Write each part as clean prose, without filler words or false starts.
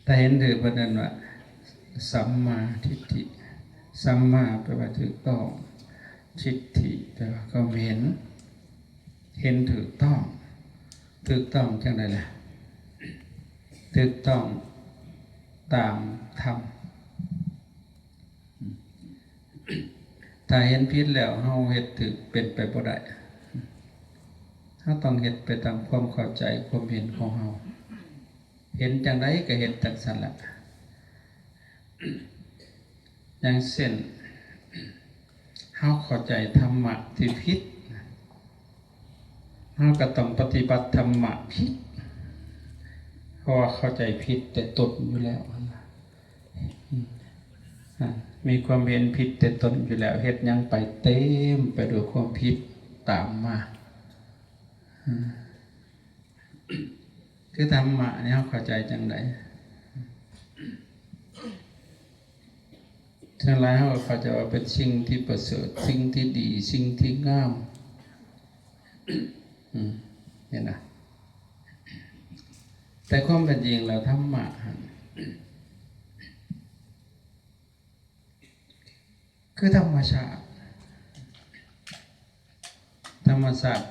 แต่เห็นถือประเด็นว่าสัมมาทิฏฐิสัมมาแปลว่าถูกต้องทิฏฐิแปลว่าก็เห็นถูกต้องจังได๋ล่ะถูกต้องตามธรรมถ้าเห็นผิดแล้วเฮาเฮ็ดถูกเป็นไปบ่ได้เฮาต้องเฮ็ดไปตามความเข้าใจความเห็นของเฮาเห็นจังได๋ก็เฮ็ดจังซั่นล่ะอย่างเช่นเฮาเข้าใจธรรมะที่ผิดเฮาก็ต้องปฏิบัติธรรมะผิดเพราะว่าเข้าใจผิดแต่ตนอยู่แล้วมีความเห็นผิดแต่ตนอยู่แล้วเฮ็ดหยังไปเต็มไปด้วยความผิดตามมาคือธรรมะนี่เฮาเข้าใจจังได๋ทั้งหลายเฮาเข้าใจว่าเป็นสิ่งที่ประเสริฐสิ่งที่ดีสิ่งที่งามเห็นนะแต่ความเป็นจริงแล้วธรรมะคือธรรมชาติ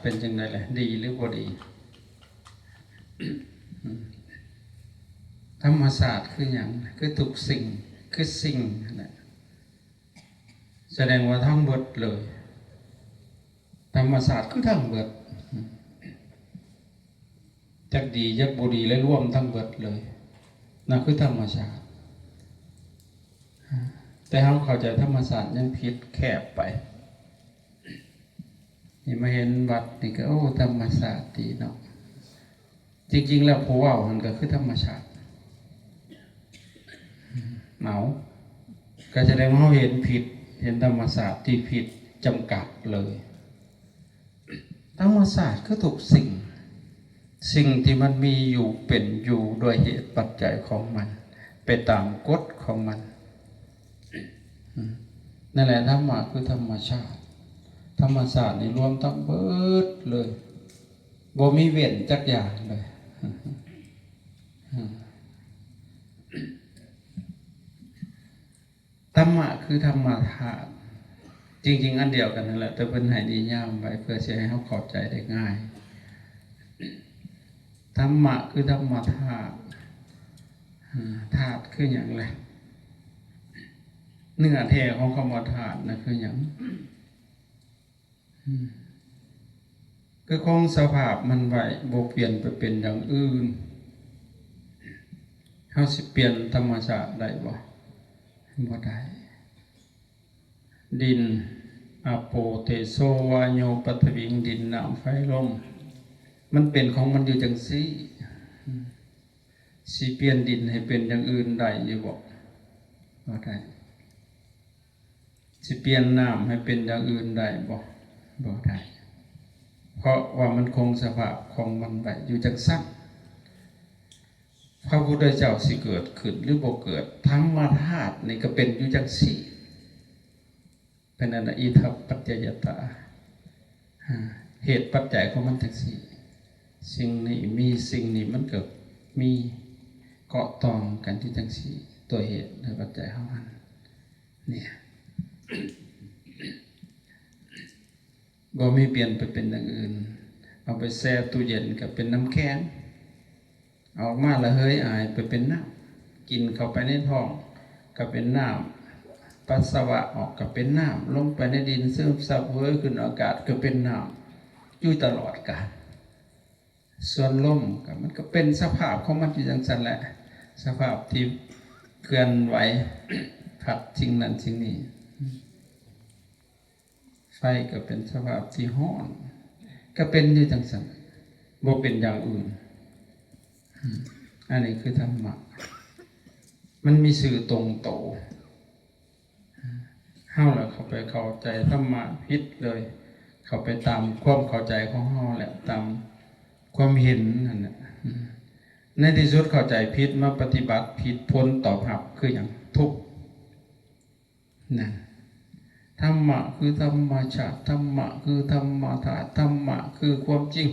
เป็นจังได๋ล่ะดีหรือบ่ดีธรรมศาสตร์คือหยังคือทุกสิ่งคือสิ่งนั่นแหละแสดงว่าทั้งหมดเลยธรรมศาสตร์คือทั้งหมดจักดีจักบ่ดีและรวมทั้งหมดเลยนั่นคือธรรมชาติแต่เฮาเข้าใจธรรมศาสตร์ยังผิดแคบไปนี่มาเห็นวัดนี่ก็โอ้ธรรมศาสตร์ดีเนาะจริงๆแล้วผู้เว้ามันก็คือธรรมชาติก็แสดงว่าเราเห็นผิดเห็นธรรมศาสตร์ที่ผิดจำกัดเลยธรรมศาสตร์คือทุกสิ่งที่มันมีอยู่เป็นอยู่โดยเหตุปัจจัยของมันไปตามกฎของมันนั่นแหละธรรมะคือธรรมชาติธรรมศาสตร์นี่รวมทั้งเบิดเลยบ่มีเว้นจักอย่างเลยธรรมะคือธรรมธาตุจริงๆอันเดียวกันนั่นแหละแต่เพิ่นให้นิยามไว้เพื่อจะให้เฮาเข้าใจได้ง่ายธรรมะคือธรรมธาตุธาตุคือหยังล่ะเนื้อแท้ของคำว่าธาตุนั่นคือหยังคือคงสภาพมันไว้บ่เปลี่ยนไปเป็นอย่างอื่นเฮาสิเปลี่ยนธรรมชาติได้บ่ได้ดินอโปเตโสวาโยปฐวิงดินน้ำไฟลมมันเป็นของมันอยู่จังซี่สิเปลี่ยนดินให้เป็นอย่างอื่นได้อยู่บ่ได้สิเปลี่ยนน้ำให้เป็นอย่างอื่นได้บ่ได้เพราะว่ามันคงสภาพของมันไว้อยู่จังซั่นพระพุทธเจ้าสิเกิดขึ้นหรือบ่เกิดธรรมธาตุนี่ก็เป็นอยู่จังซี่เป็นอนันตอิทัปปัจจยตาเหตุปัจจัยของมันจังซี่สิ่งนี้มีสิ่งนี้มันเกิดมีเกาะตองกันที่จังซี่ตัวเหตุและปัจจัยของมันเนี่ยบ่มีเปลี่ยนไปเป็นอย่างอื่นเอาไปแช่ตู้เย็นก็เป็นน้ำแข็งออกมาละเฮ้ยอายไปเป็นน้ำกินเข้าไปในท้องก็เป็นน้ำปัสสาวะออกก็เป็นน้ำลงไปในดินซึมซับเฮ้ยขึ้นอากาศก็เป็นน้ำอยู่ตลอดกาลส่วนลมก็มันก็เป็นสภาพของมันอยู่จังซั่นแหละสภาพที่เคลื่อนไหวผัดสิ่งนั้นสิ่งนี้ไฟก็เป็นสภาพที่ร้อนก็เป็นอยู่จังซั่นบ่เป็นอย่างอื่นอันนี้คือธรรมะมันมีสื่อตรงโตเฮาแล้วเข้าไปเข้าใจธรรมะผิดเลยเข้าไปตามความเข้าใจของเฮาแหละตามความเห็นนั่นน่ะในที่สุดเข้าใจผิดมาปฏิบัติผิดผลตอบรับคือหยังทุกข์นั่นธรรมะคือธรรมชาติธรรมะคือธรรมธาตุธรรมะคือความจริง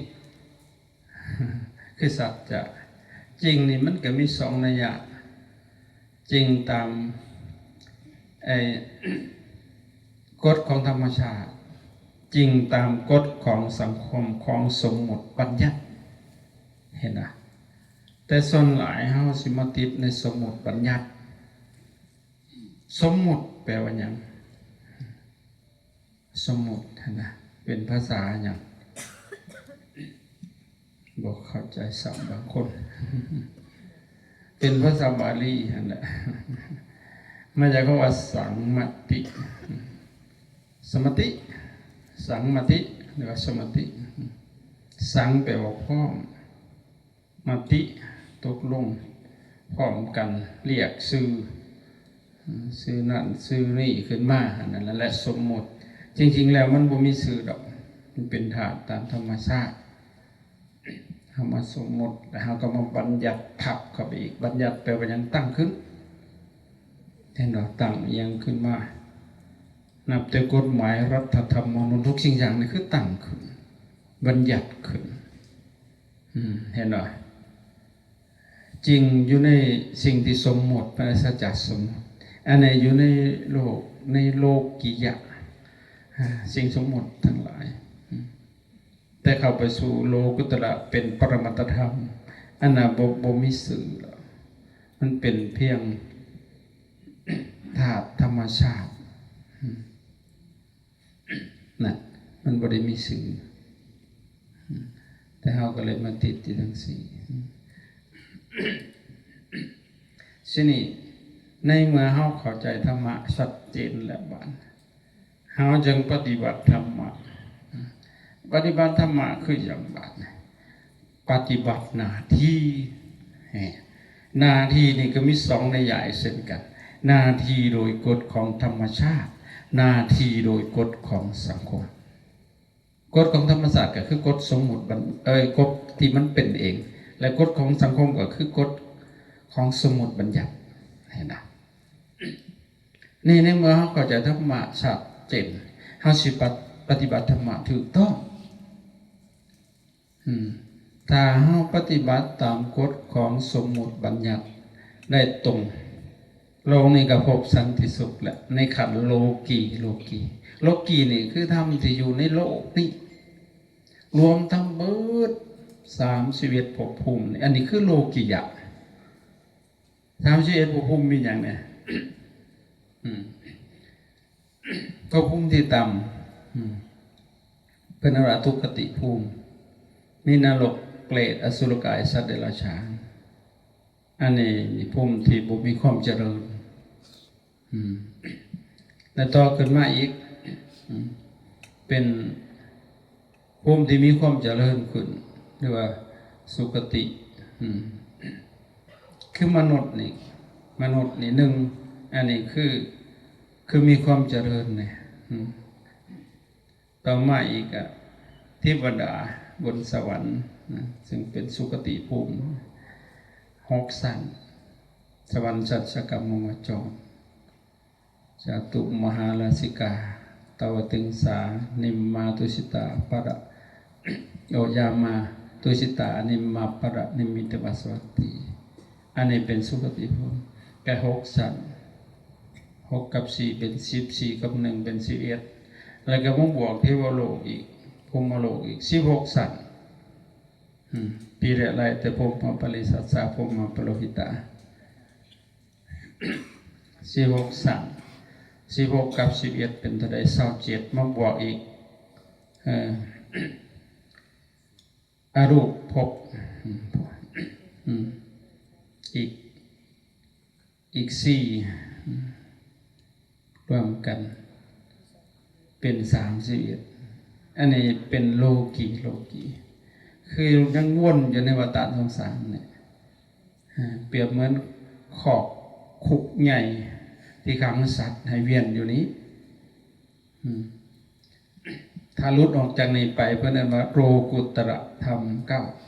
คือสัจจะจริงนี่มันก็มีสองนัยยะ จริงตามไอ้กฎของธรรมชาติจริงตามกฎของสังคมของสมมุติบัญญัติเห็นนะแต่ส่วนหลายเฮาสิมาติดในสมมุติบัญญัติสมมุติแปลว่าหยังสมมุตินะเป็นภาษาหยังบอกเข้าใจสับบางคนเป็นภาษาบาลีนั่นแหละมาจากคำว่าสังมติสมติสังมติหรือว่าสมติสังแปลว่าพร้อมมติตกลงพร้อมกันเรียกชื่อนั่นชื่อนี่ขึ้นมานั่นแหละสมมติจริงๆแล้วมันบ่มีชื่อดอกมันเป็นธาตุตามธรรมชาติเฮามาสมมติแล้วเฮาก็มาบัญญัติทับเข้าไปอีกบัญญัติแปลว่าหยังตั้งขึ้นแทนเราตั้งยังขึ้นมานับแต่กฎหมายรัฐธรรมนูญทุกสิ่งอย่างนี่คือตั้งขึ้นบัญญัติขึ้นเห็นไหมจริงอยู่ในสิ่งที่สมมติเป็นสัจจะสมมติอันไหนอยู่ในโลกกิยะสิ่งสมมติทั้งหลายแต่เข้าไปสู่โลกุตระเป็นปรมัตถธรรมอันนั้นบ่มีสื่อแล้วมันเป็นเพียงธาตุธรรมชาตินั่นมันบ่ได้มีสื่อแต่เราก็เลยมาติดที่ทั้งสี่ทีนี้ในเมื่อเราเข้าใจธรรมะชัดเจนแล้วบ้านเราจึงปฏิบัติธรรมะปฏิบัติธรรมะคืออย่างบ้านปฏิบัติหน้าที่นี่ก็มีสองในใหญ่เช่นกันหน้าที่โดยกฎของธรรมชาติหน้าที่โดยกฎของสังคมกฎของธรรมศาสตร์ก็คือกฎสมมุติกฎที่มันเป็นเองและกฎของสังคมก็คือกฎของสมมุติบัญญัติเห็นไหมนี่ในเมื่อเขาเข้าใจธรรมะชัดเจนเขาสิปฏิบัติธรรมะถูกต้องถ้าเขาปฏิบัติตามกฎของสมมุติบัญญัติได้ตรงโลกนี้ก็พบสันติสุขแหละในขันธ์โลกีนี่คือธรรมที่อยู่ในโลกนี่รวมทั้งเบิด31ภพภูมิอันนี้คือโลกิยะ31ภพภูมิมีอย่างเนี่ยภพภูมิที่ต่ำเป็นอรทุกขติภูมิมีนรกเปรตอสุรกายสัตว์เดรัจฉานอันนี้ภูมิที่บ่มีความเจริญแล้วต่อขึ้นมาอีกเป็นภูมิที่มีความเจริญขึ้นเรียกว่าสุคติคือมนุษย์นี่หนึ่งอันนี้คือมีความเจริญเนี่ยต่อมาอีกอะเทวดาบนสวรรค์ซึ่งเป็นสุคติภูมิ6 สั้นสวรรค์สัจจกรรมมจรจตุมหาราสิกาตวตึงสานิมมาตุสิตาปะโอยามาตุสิตานิมมาปะนิมิตวสวัตติอันนี้เป็นสุคติภูมิแก่6 สั้น6 กับ 4เป็น10 4 กับ 1เป็น11แล้วก็มาบวกเทวโลกอีกพรหมโลกอีก16 สั้นปีละไรแต่พรหมปริสัสสะพรหมปโลหิตา16 สั้น16 กับ 11เป็นเท่าใด27มาบวกอีกอรูปภพอีก4รวมกันเป็น31อันนี้เป็นโลกีคือยังวนอยู่ในวัฏสงสารเนี่ยเปรียบเหมือนขอบคุกใหญ่ที่ขังสัตว์ให้เวียนอยู่นี้ถ้าหลุดออกจากนี้ไปเพื่อนว่าโลกุตระธรรม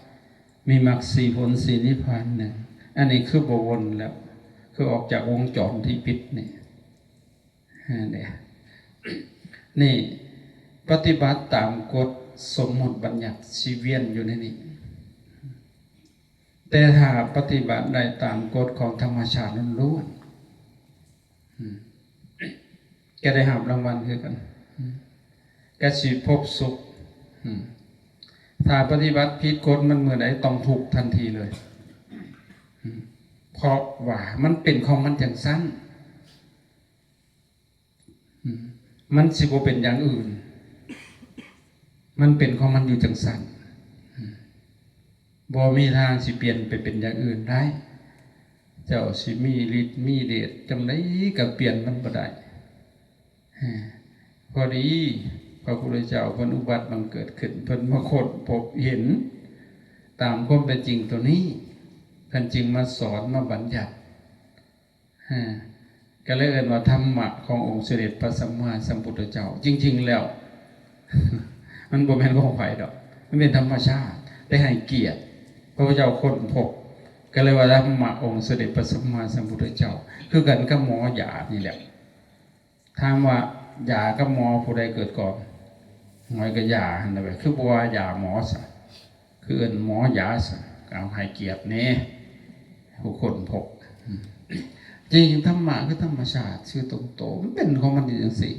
9มีมรรค4 ผล 4 นิพพาน1อันนี้คือบวนแล้วคือออกจากวงจรที่ปิดนี่ปฏิบัติตามกฎสมมุติบัญญัติชีเวียนอยู่ในนี้แต่ถ้าปฏิบัติได้ตามกฎของธรรมชาติล้วน แกได้รับรางวัลคือกันแกสิพบสุขถ้าปฏิบัติผิดกฎมันเมื่อใดต้องทุกข์ทันทีเลยเพราะว่ามันเป็นของมันจังสั้นมันสิบ่เป็นอย่างอื่นมันเป็นของมันอยู่จังสั้นบ่มีทางสิเปลี่ยนไปเป็นอย่างอื่นได้เจ้าสิมีฤทธิ์มีเดชจังได๋ก็เปลี่ยนมันบ่ได้พอดีพระพุทธเจ้าเพิ่นอุบัติบังเกิดขึ้นเพิ่นมาค้นพบเห็นตามความเป็นจริงตัวนี้เพิ่นจึงมาสอนมาบัญญัติก็เลยเอ่ยว่าธรรมะขององค์เสด็จพระสัมมาสัมพุทธเจ้าจริงๆแล้วมันบ่แม่นของไผดอกมันเป็นธรรมชาติได้ให้เกียรติพระพุทธเจ้าค้นพบก็เลยว่าธรรมะองค์เสด็จพระสัมมาสัมพุทธเจ้าคือกันกับหมอยานี่แหละถามว่ายากับหมอผู้ใดเกิดก่อนหอยกับยาหั่นน่ะแบบคือบ่ว่ายาหมอซะคือเอิ้นหมอยาซะเอาให้เกียรติแน่ผู้คนพบจริงธรรมะคือธรรมชาติชื่อตรงๆมันเป็นของมันอยู่จังซี่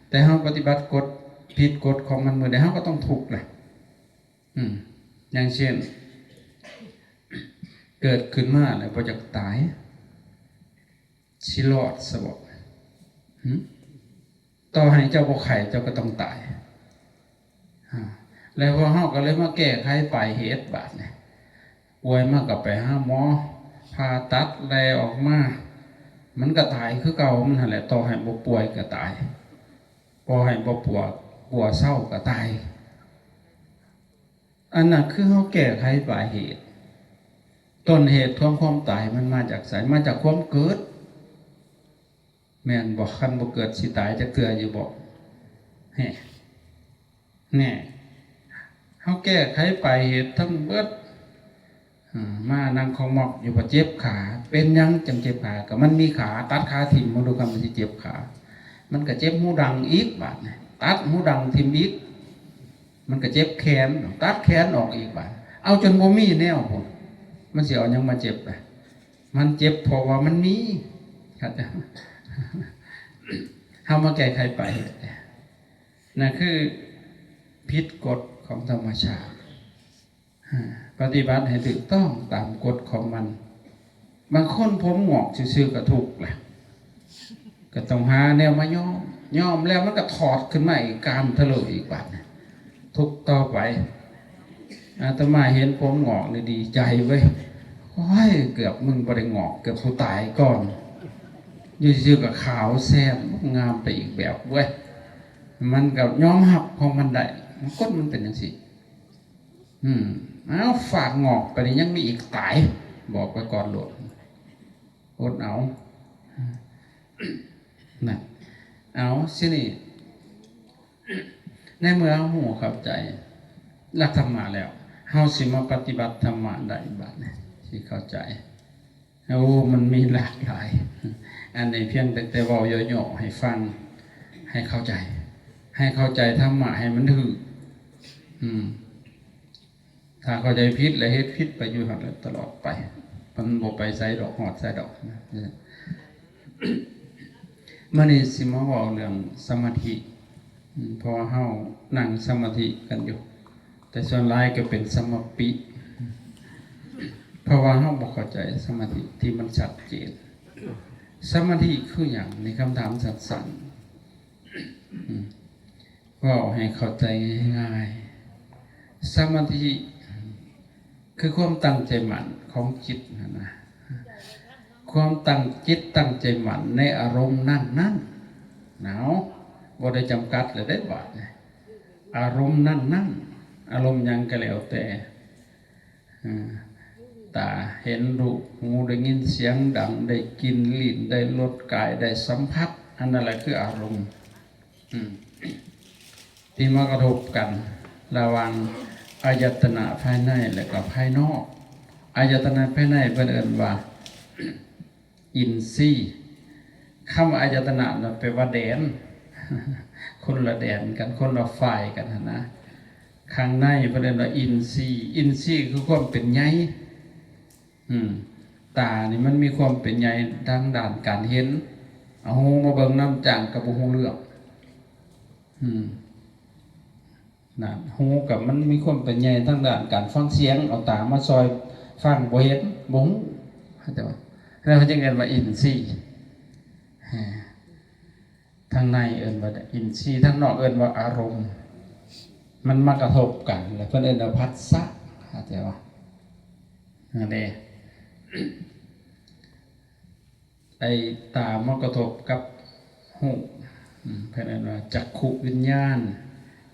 แต่เฮาปฏิบัติกฎผิดกฎของมันมื้อใดเฮาก็ต้องทุกข์แหละอย่างเช่นเกิดขึ้นมาแล้วบ่จักตายสิรอดซะบ่ต่อให้เจ้าบ่ไข้เจ้าก็ต้องตายแล้วพอเฮาก็เลยมาแก้ไขปลายเหตุบาดนี่ป่วยมาก็ไปหาหมอผ่าตัดอะไรออกมามันก็ตายคือเก่ามันนั่นแหละต่อให้บ่ป่วยก็ตายพอให้บ่ปวดเศร้าก็ตายอันนั้นคือเฮาแก้ไขปลายเหตุต้นเหตุของความตายมันมาจากไสมาจากความเกิดแม่นบ่คันบ่เกิดสิตายจะเกลืออยู่บ่แน่เฮาแก้ไขปลายเหตุทั้งเบิดมานั่งของหมอกอยู่บ่เจ็บขาเป็นหยังจังเจ็บขาก็มันมีขาตัดขาทิ่มบ่รู้กันมันสิเจ็บขามันก็เจ็บหูดังอีกบาดนี่ตัดหูดังทิ่มอีกมันก็เจ็บแขนตัดแขนออกอีกบาดเอาจนบ่มีแนวพุ่นมันสิเอาหยังมาเจ็บล่ะมันเจ็บเพราะว่ามันมีครับเฮามาแก้ไขปลายเหตุนั่นคือผิดกฎของธรรมชาติปฏิบัติให้ถูกต้องตามกฎของมันบางคนผมหงอกซื่อๆก็ถูกแหละก็ต้องหาแนวมาย่อมแล้วมันก็ถอดขึ้นมาอีกการทะลุอีกบาดทุกต่อไปอาตมาเห็นผมหงอกนี่ดีใจเว้ยโอ้ยเกือบมึงบ่ได้หงอกเกือบผู้ตายก่อนอยู่ซื่อๆก็ขาวแซ่บงามไปอีกแบบเว้ยมันก็ยอมรับของมันได้มันกฎมันเป็นจังซี่เอาฝากงอกไปนี่ยังมีอีกตายบอกไปก่อนโหลดอดเอานั่นเอาสินี่ในเมื่อหูเข้าใจหลักธรรมะแล้วเฮาสิมาปฏิบัติธรรมะได้บัดนี้สิเข้าใจโอ้มันมีหลากหลายอันนี้เพียงแต่เว้าย่อๆให้ฟังให้เข้าใจธรรมะให้มันถูกถ้าเข้าใจผิดแล้วเฮ็ดผิดไปอยู่หั่นตลอดไปมันบ่ไปไสดอกฮอดไสดอกมื้อนี้สิมาเว้าเรื่องสมาธิเพราะเฮานั่งสมาธิกันอยู่แต่ส่วนหลายก็เป็นสมาปิเพราะว่าเฮาบ่เข้าใจสมาธิที่มันชัดเจนสมาธิคือหยังในคำถามสั้นๆก็ให้เข้าใจง่ายๆสมาธิคือความตั้งใจมั่นของจิตนะความตั้งจิตตั้งใจมั่นในอารมณ์นั้นหนาวบ่ได้จำกัดเลยได้บาดอารมณ์นั้นอารมณ์ยังก็แล้วแต่ตาเห็นรูปหูได้ยินเสียงดังได้กินลิ้นได้รสกายได้สัมผัสอันนั้นแหละคืออารมณ์ที่มากระทบกันระหว่างอายตนะภายในและกับภายนอกอายตนะภายในเพิ่นเอิ้นว่าอินทรีย์คำว่าอายตนะนั่นแปลว่าแดนคนละแดนกันคนละฝ่ายกันนะข้างในเพิ่นเอิ้นว่าอินทรีย์คือความเป็นใหญ่ตานี่มันมีความเป็นใหญ่ทางด้านการเห็น เอาหูมาเบิ่งน้ำจางกับบ่ฮู้เรื่องนั่นหูกับมันมีความเป็นใหญ่ทางด้านการฟังเสียงเอาตามาซอยฟังบ่เห็นบ่ฮู้เข้าใจบ่แล้วเขาจึงเรียกว่าอินทรีย์ทางในเอิ้นว่าอินทรีย์ทางนอกเอิ้นว่าอารมณ์มันมากระทบกันแล้วเพิ่นเอิ้นว่าผัสสะเข้าใจบ่นั่นเองไอ้ตามากระทบกับหูเพิ่นเอิ้นว่าจักขุวิญญาณ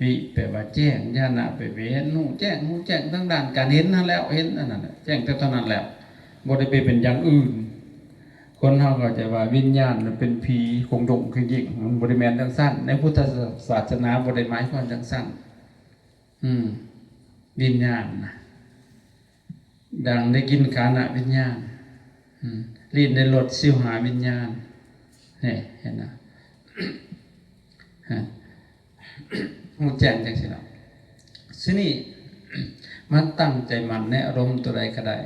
วิแปลว่าแจ้งญาณะไปเห็นหูแจ้งทางด้านการเห็นนั่นแล้วเห็นนั่นน่ะแจ้งแต่เท่านั้นแล้วบ่ได้ไปเป็นอย่างอื่นคนเฮาก็จะว่าวิญญาณมันเป็นผีคงดงคือยิ่งมันบ่ได้แม่นจังซั่นในพุทธศาสนาบ่ได้หมายความจังซั่นวิญญาณดังได้กินขานะวิญญาณลิ้นในรสสิวหาวิญญาณเห็นนะหูแจ้งจังสิเนาะสินี่มันตั้งใจมันในอารมณ์ตัวใดก็ได้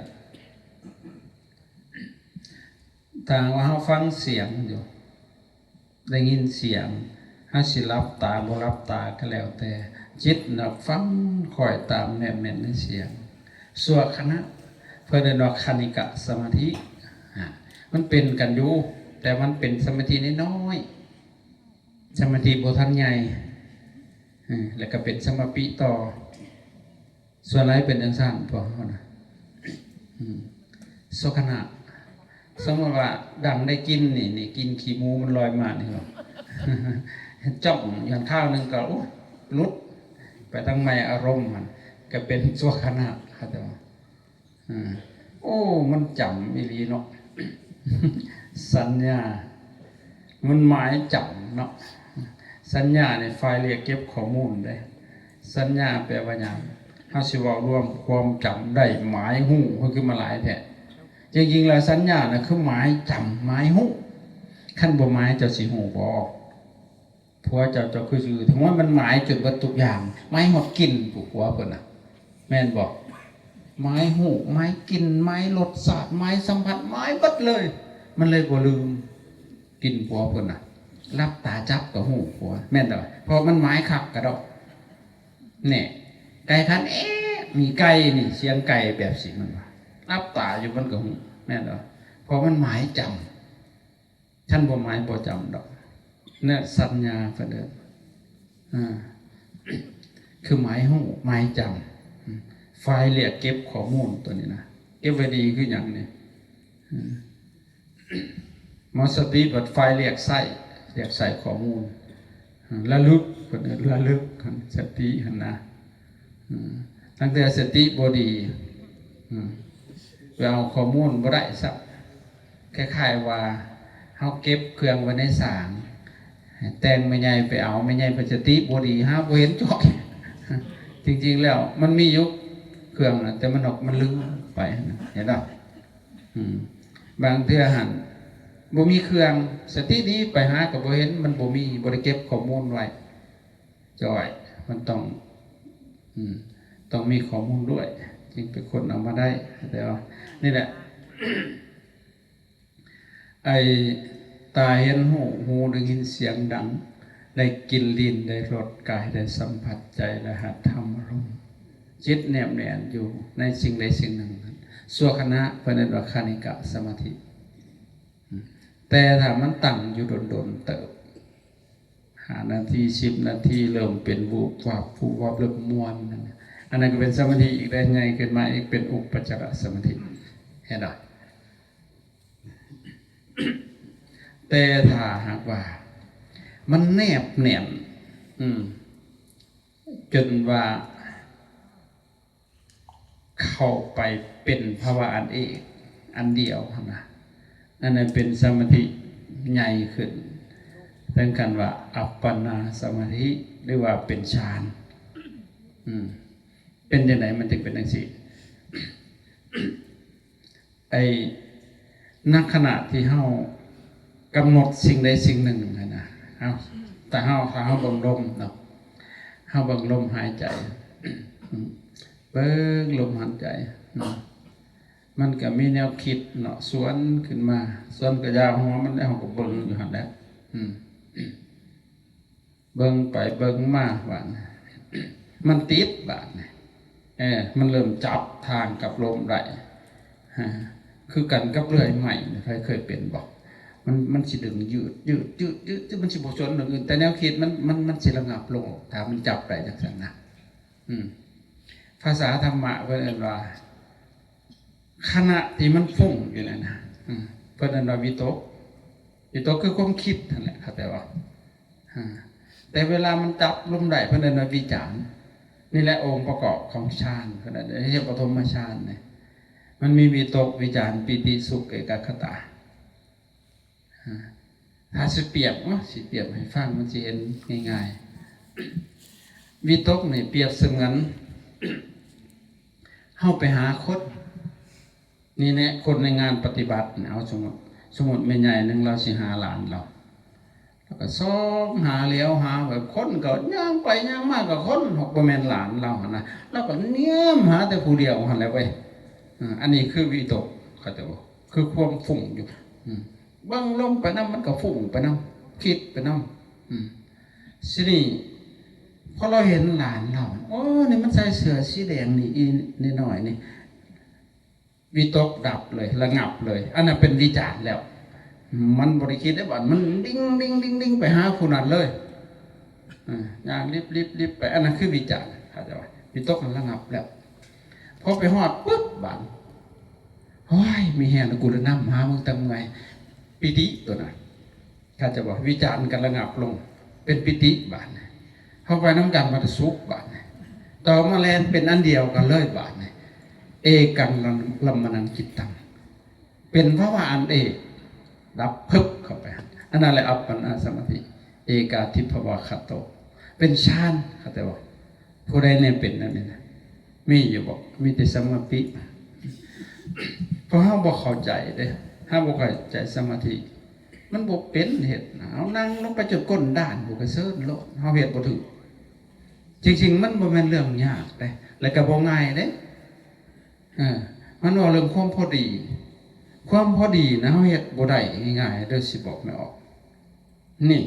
ทางว่าเฮาฟังเสียงอยู่ได้ยินเสียงเฮาสิรับตาบ่รับตาก็แล้วแต่จิตน่ะฟังคอยตามแนบแม่นในเสียงส่วนคณะเพิ่นเรียกว่าคณิกะสมาธิมันเป็นกันอยู่แต่มันเป็นสมาธิน้อยๆสมาธิบ่ทันใหญ่แล้วก็เป็นสมาปิต่อส่วนไรเป็นจังซั่นพอเฮานะโสขณะสมมติว่าดังได้กินนี่กินขี้หมูมันลอยมานี่หรอจ้องอย่างข้าวนึงก็ลุดไปตั้งไม่อารมณ์มันก็เป็นโสขณะครับแต่ว่าโอ้มันจำอีหลีเนาะสัญญามันหมายจำเนาะสัญญาในไฟล์เรียกเก็บข้อมูลได้สัญญาแปลว่าอย่างเฮาสิเว้ารวมความจำได้หมายหู้มันคือมาหลายแท้จริงๆแล้วสัญญาน่ะคือหมายจำหมายหู้ขั้นบ่หมายเจ้าสิหูบ่เพราะเจ้าคือถึงว่ามันหมายจุดวัตถุอย่างหมายหดกินผู้ผัวเพิ่นน่ะแม่นบ่หมายหู้หมายกินหมายรสชาติหมายสัมผัสหมายเบิดเลยมันเลยบ่ลืมกินผัวเพิ่นน่ะรับตาจับกับหูผัวแม่นบ่เพราะมันหมายคักกระดอกนี่ไก่คันมีไก่นี่เสียงไก่แบบสิมันว่ารับตาอยู่มันก็หูแม่นบ่เพราะมันหมายจำท่านบ่หมายบ่จำดอกเนี่ยสัญญาเพิ่นเด้อคือหมายหูหมายจำไฟล์เรียกเก็บข้อมูลตัวนี้นะเก็บไว้ดีคือหยังนี่มสติเปิดไฟล์เรียกใส่ข้อมูลระลึกเพิ่นระลึกสติหั่นนะตั้งแต่สติบ่ดีไปเอาข้อมูลบ่ได้ซับคล้ายๆว่าเฮาเก็บเครื่องไว้ในสางแต่งไม่ใหญ่ไปเอาไม่ใหญ่ไปสติบ่ดีหาบ่เห็นจอกจริงๆแล้วมันมีอยู่เครื่องนะแต่มันลืมไปเห็นบ่บางเทื่อหั่นบ่มีเครื่องสตินี้ไปหาก็บ่เห็นมันบ่มีบ่ได้เก็บข้อมูลไว้จ่อยมันต้องมีข้อมูลด้วยจึงเป็นคนเอามาได้แต่ว่านี่แหละไอ้ตาเห็นหูได้ยินเสียงดังได้กินลิ้นได้รสกายได้สัมผัสใจได้หัดทำอารมณ์จิตแนบแน่นอยู่ในสิ่งใดสิ่งหนึ่งส่วนคณะเพิ่นเรียกว่าคณิกะสมาธิแต่ถ้ามันตั้งอยู่โดนเติบ5 นาที10 นาทีเริ่มเป็นวูบวับเริ่มม่วนอันนั้นก็เป็นสมาธิอีกได้ไงขึ้นมาอีกเป็นอุปจารสมาธิเห็นไหมแต่ถ้าหากว่ามันแนบแน่นจนว่าเข้าไปเป็นภาวะอันเอกอันเดียวนะอันนั้นเป็นสมาธิใหญ่ขึ้นตั้งกันว่าอัปปนาสมาธิหรือว่าเป็นฌานเป็นยังไงมันถึงเป็นจังซี่ไอ้นักขณะที่เฮากำหนดสิ่งใดสิ่งหนึ่งนะแต่เฮาเบิ่งลมเนาะเฮาเบิ่งลมหายใจเบิ่งลมหายใจมันก็มีแนวคิดเนาะสวนขึ้นมาสวนกระยาหัวมันแล้วก็เบิ่งอยู่หั่นแหละ อืมเบิ่งไปเบิ่งมาบาดมันติดบาดมันเริ่มจับทางกับลมได้คือกันกับเรื่อยใหม่ใครเคยเป็นบอกมันสิดึงยืดมันสิบ่สนเรื่องอื่นแต่แนวคิดมันสิระงับลงถ้ามันจับได้จังซั่นนะภาษาธรรมะเพิ่นเอิ้นว่าขณะที่มันฟุ้งอยู่นั่นนะเพิ่นเอิ้นว่าวิตกคือความคิดนั่นแหละเข้าใจว่าแต่เวลามันจับลมได้เพิ่นเอิ้นว่าวิจารณ์นี่แหละองค์ประกอบของฌานเพิ่นเอิ้นเรียกปฐมฌานเนี่ยมันมีวิตกวิจารปิติสุขเอกคตาถ้าสิเปรียบให้ฟังมันสิเห็นง่ายๆวิตกนี่เปรียบเสมือนเฮาไปหาคนนี่แน่คนในงานปฏิบัติเอาสมมุติแม่ใหญ่นึงเราสิหาหลานเราแล้วก็ซ้อมหาเลี้ยวหาแบบคนก็ย่างไปย่างมากกับคนบ่แม่นหลานเราหั่นนะเราก็เนียมหาแต่ผู้เดียวหั่นแหละเว้ยอันนี้คือวิตกเข้าใจบ่คือความฟุ้งอยู่เบิ่งลมไปนำมันก็ฟุ้งไปนำคิดไปนำสินี่พอเราเห็นหลานเราโอ้นี่มันใส่เสื้อสีแดงนี่นิดหน่อยนี่วิตกดับเลยระงับเลยอันนั้นเป็นวิจารณ์แล้วมันบริคิดได้บ่มันดิ้งไปหาผู้นั้นเลยอย่างรีบไปอันนั้นคือวิจารณ์เข้าใจบ่วิตกมันระงับแล้วพอไปฮอดปึ๊บบานโอ้ยมีแห่งกูจะนำหามึงทำไงปิติตัวนั้นเข้าใจบ่วิจารณ์กันระงับลงเป็นปิติบานเข้าไปน้ำกันมันสุขบาดต่อมาแลนเป็นอันเดียวกันเลยบาดเอกังลัมมนังจิตตังเป็นเพราะว่าอันเอกดับพึบเข้าไปอันนั้นแหละอัปปนาสมาธิเอกาทิพวาคโตเป็นฌานเข้าใจบ่ผู้ใดเนี่ยเป็นนั่นนี่นะมีอยู่บอกมีแต่สมาธิเพราะเฮาบ่เข้าใจเด้เฮาบ่เข้าใจสมาธิมันบ่เป็นเหตุเอานั่งลงไปจนก้นด้านบ่กระเซิร์นโลดเฮาเฮ็ดบ่ถึงจริงๆมันบ่แม่นเรื่องยากเด้แล้วก็บ่ง่ายเด้มันว่าเรื่องความพอดีนะเฮาเฮ็ดบ่ได้ง่ายๆเด้อสิบอกไม่ออกนี่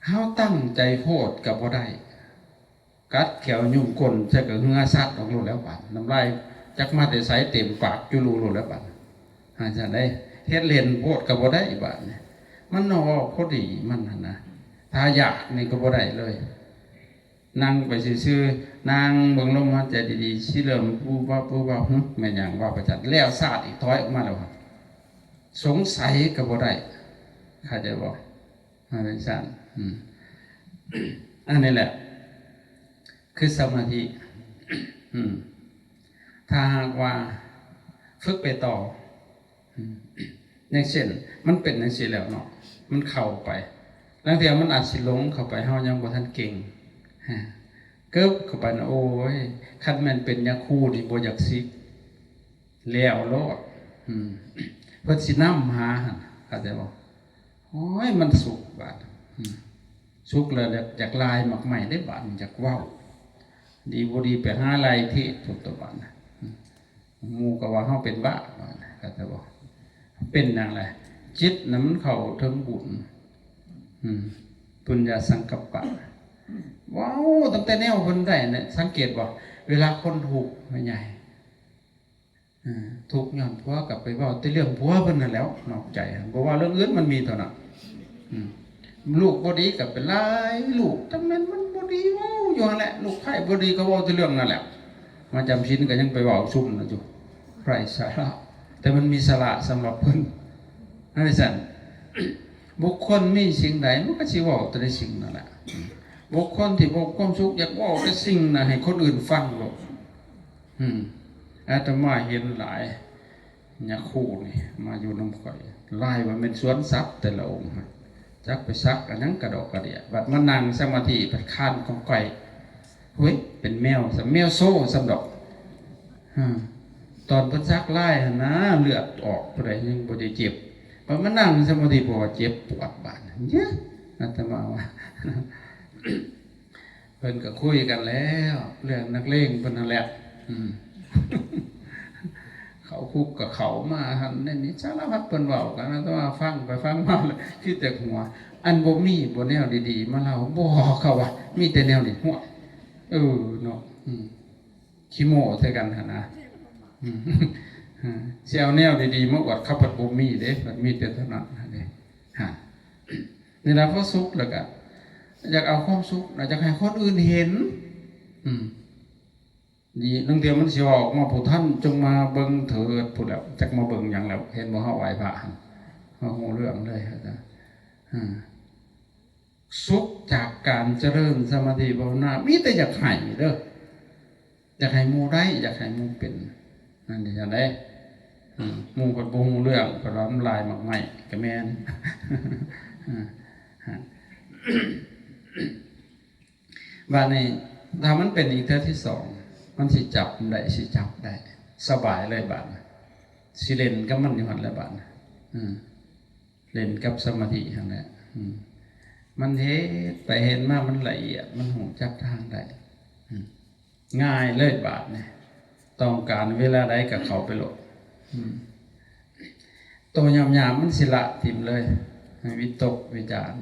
เฮาตั้งใจโพดก็บ่ได้กัดแขวยุ่งก้นใส่ก็เหงื่อซัดออกโลดแล้วบาดน้ำลายจักมาแต่ไสเต็มปากอยู่รูโลดแล้วบาดหาจังได๋เฮ็ดเล่นโพดก็บ่ได้บาดนี่มันนอพอดีมันหั่นนะถ้าอยากนี่ก็บ่ได้เลยนั่งไปซื่อๆนั่งเบิ่งลมหายใจดีๆสิเริ่มปูว่าแม่นหยังว่าประจัดแล้วซาดอีกถอยออกมาแล้วสงสัยก็บ่ได้เข้าใจบ่มันเป็นซั่นอันนี้แหละคือสมาธิถ้าหากว่าฝึกไปต่ออย่างเช่นมันเป็นจังซี่แล้วเนาะมันเข้าไปแล้วเดี๋ยวมันอาจสิหลงเข้าไปเฮายังบ่ทันเก่งเกิบเข้าไปนะโอ้ยคันแม่นเป็นยาคูนี่บ่อยากสิแล้วโลดเพิ่นสินำหาหั่นเข้าใจบ่โอ้ยมันสุขบาดสุขแล้วอยากลายหมักใหม่ได้บาดอยากเว้าดีบ่ดีไปหาลายที่ทุกตะวันหมู่ก็ว่าเฮาเป็นบ้าเข้าใจบ่เป็นจังได๋จิตน่ะมันเข้าถึงบุญปุญญาสังกัปปะว้าวตั้งแต่แนวคนได้เนี่ยสังเกตว่าเวลาคนถูกไม่ใหญ่ถูกย้อนผัวกลับไปว่าแต่เรื่องผัวเพิ่นนั่นแล้วนอกใจเพราะว่าเรื่องอื่นมันมีเท่านั้นลูกบ่ดีกับเป็นหลายลูกจำนั้นมันบ่ดีว้าวอยู่นั่นแหละลูกไผ่บ่ดีก็เว้าแต่เรื่องนั่นแหละมาจำศีลก็ยังไปเว้าซุ่มนะจุไร้สาระแต่มันมีสาระสำหรับเพิ่นนั่นแหละบุคคลมีสิ่งใดมันก็สิเว้าแต่ในสิ่งนั่นแหละบุคคลที่บ่ความสุขอยากเว้าแต่สิ่งน่ะให้คนอื่นฟังโลดอาตมาเห็นหลายญาคู่นี่มาอยู่นำข่อยลายว่าเป็นสวนทรัพย์แต่ละองค์จักไปซักอันนั้นกระดอกกระเดียบัดมานั่งสมาธิบัดคานของไก่เฮ้ยเป็นแมวโซ่สำดอกตอนเพิ่นซักลายหั่นนะเลือดออกผู้ใดยังบ่ได้เจ็บพอมานั่งสมาธิบ่เจ็บปวดบาดเยอะอาตมาว่าเพิ่นก็คุยกันแล้วเรื่องนักเลงเพิ่นนั่นแหละ เขาคุกกับเขามาหันนี่สารพัดเปิ้นเว้ากันนะแต่ว่าฟังไปฟังมาเลยคิดแต่หัวอันบ่มีบ่แนวดีๆมาเล่าบ่เขาว่ามีแต่แนวนี้หัวเนาะขี้โม้ใส่กันหั่นนะสิเอาแนวดีๆมาอวดเขาเพิ่นบ่มีเด้มันมีแต่เท่านั้นเด้ฮะนี่ล่ะพอสุขแล้วก็อยากเอาความสุขอยากให้คนอื่นเห็นดีนั่งเดียวมันสิออกมาผู้ท่านจงมาเบิ่งเถิดผู้แล้วจักมาเบิ่งอย่างแล้วเห็นบ่เฮาไหว้พระเฮาฮู้เรื่องเลยครับสุขจากการเจริญสมาธิภาวนามีแต่อยากให้เด้ออยากให้หมู่ได้อยากให้หมู่เป็นนั่นจังได๋หมู่ก็บ่ฮู้เรื่องก็ล้ำลายมากใหม่ก็แม่นว่านี่ถ้ามันเป็นอีกเทื่อที่สองมันสิจับได้สบายเลยบาดสิเล่นกับมันอยู่หั่นแหละบาดเล่นกับสมาธิหั่นแหละมันเฮ็ดไปเห็นมามันละเอียดมันหูจักทางได้ง่ายเลยบาดเนี่ยต้องการเวลาใดกับเขาไปโลดตัวยามๆมันสิละทิ่มเลยวิตกวิจาร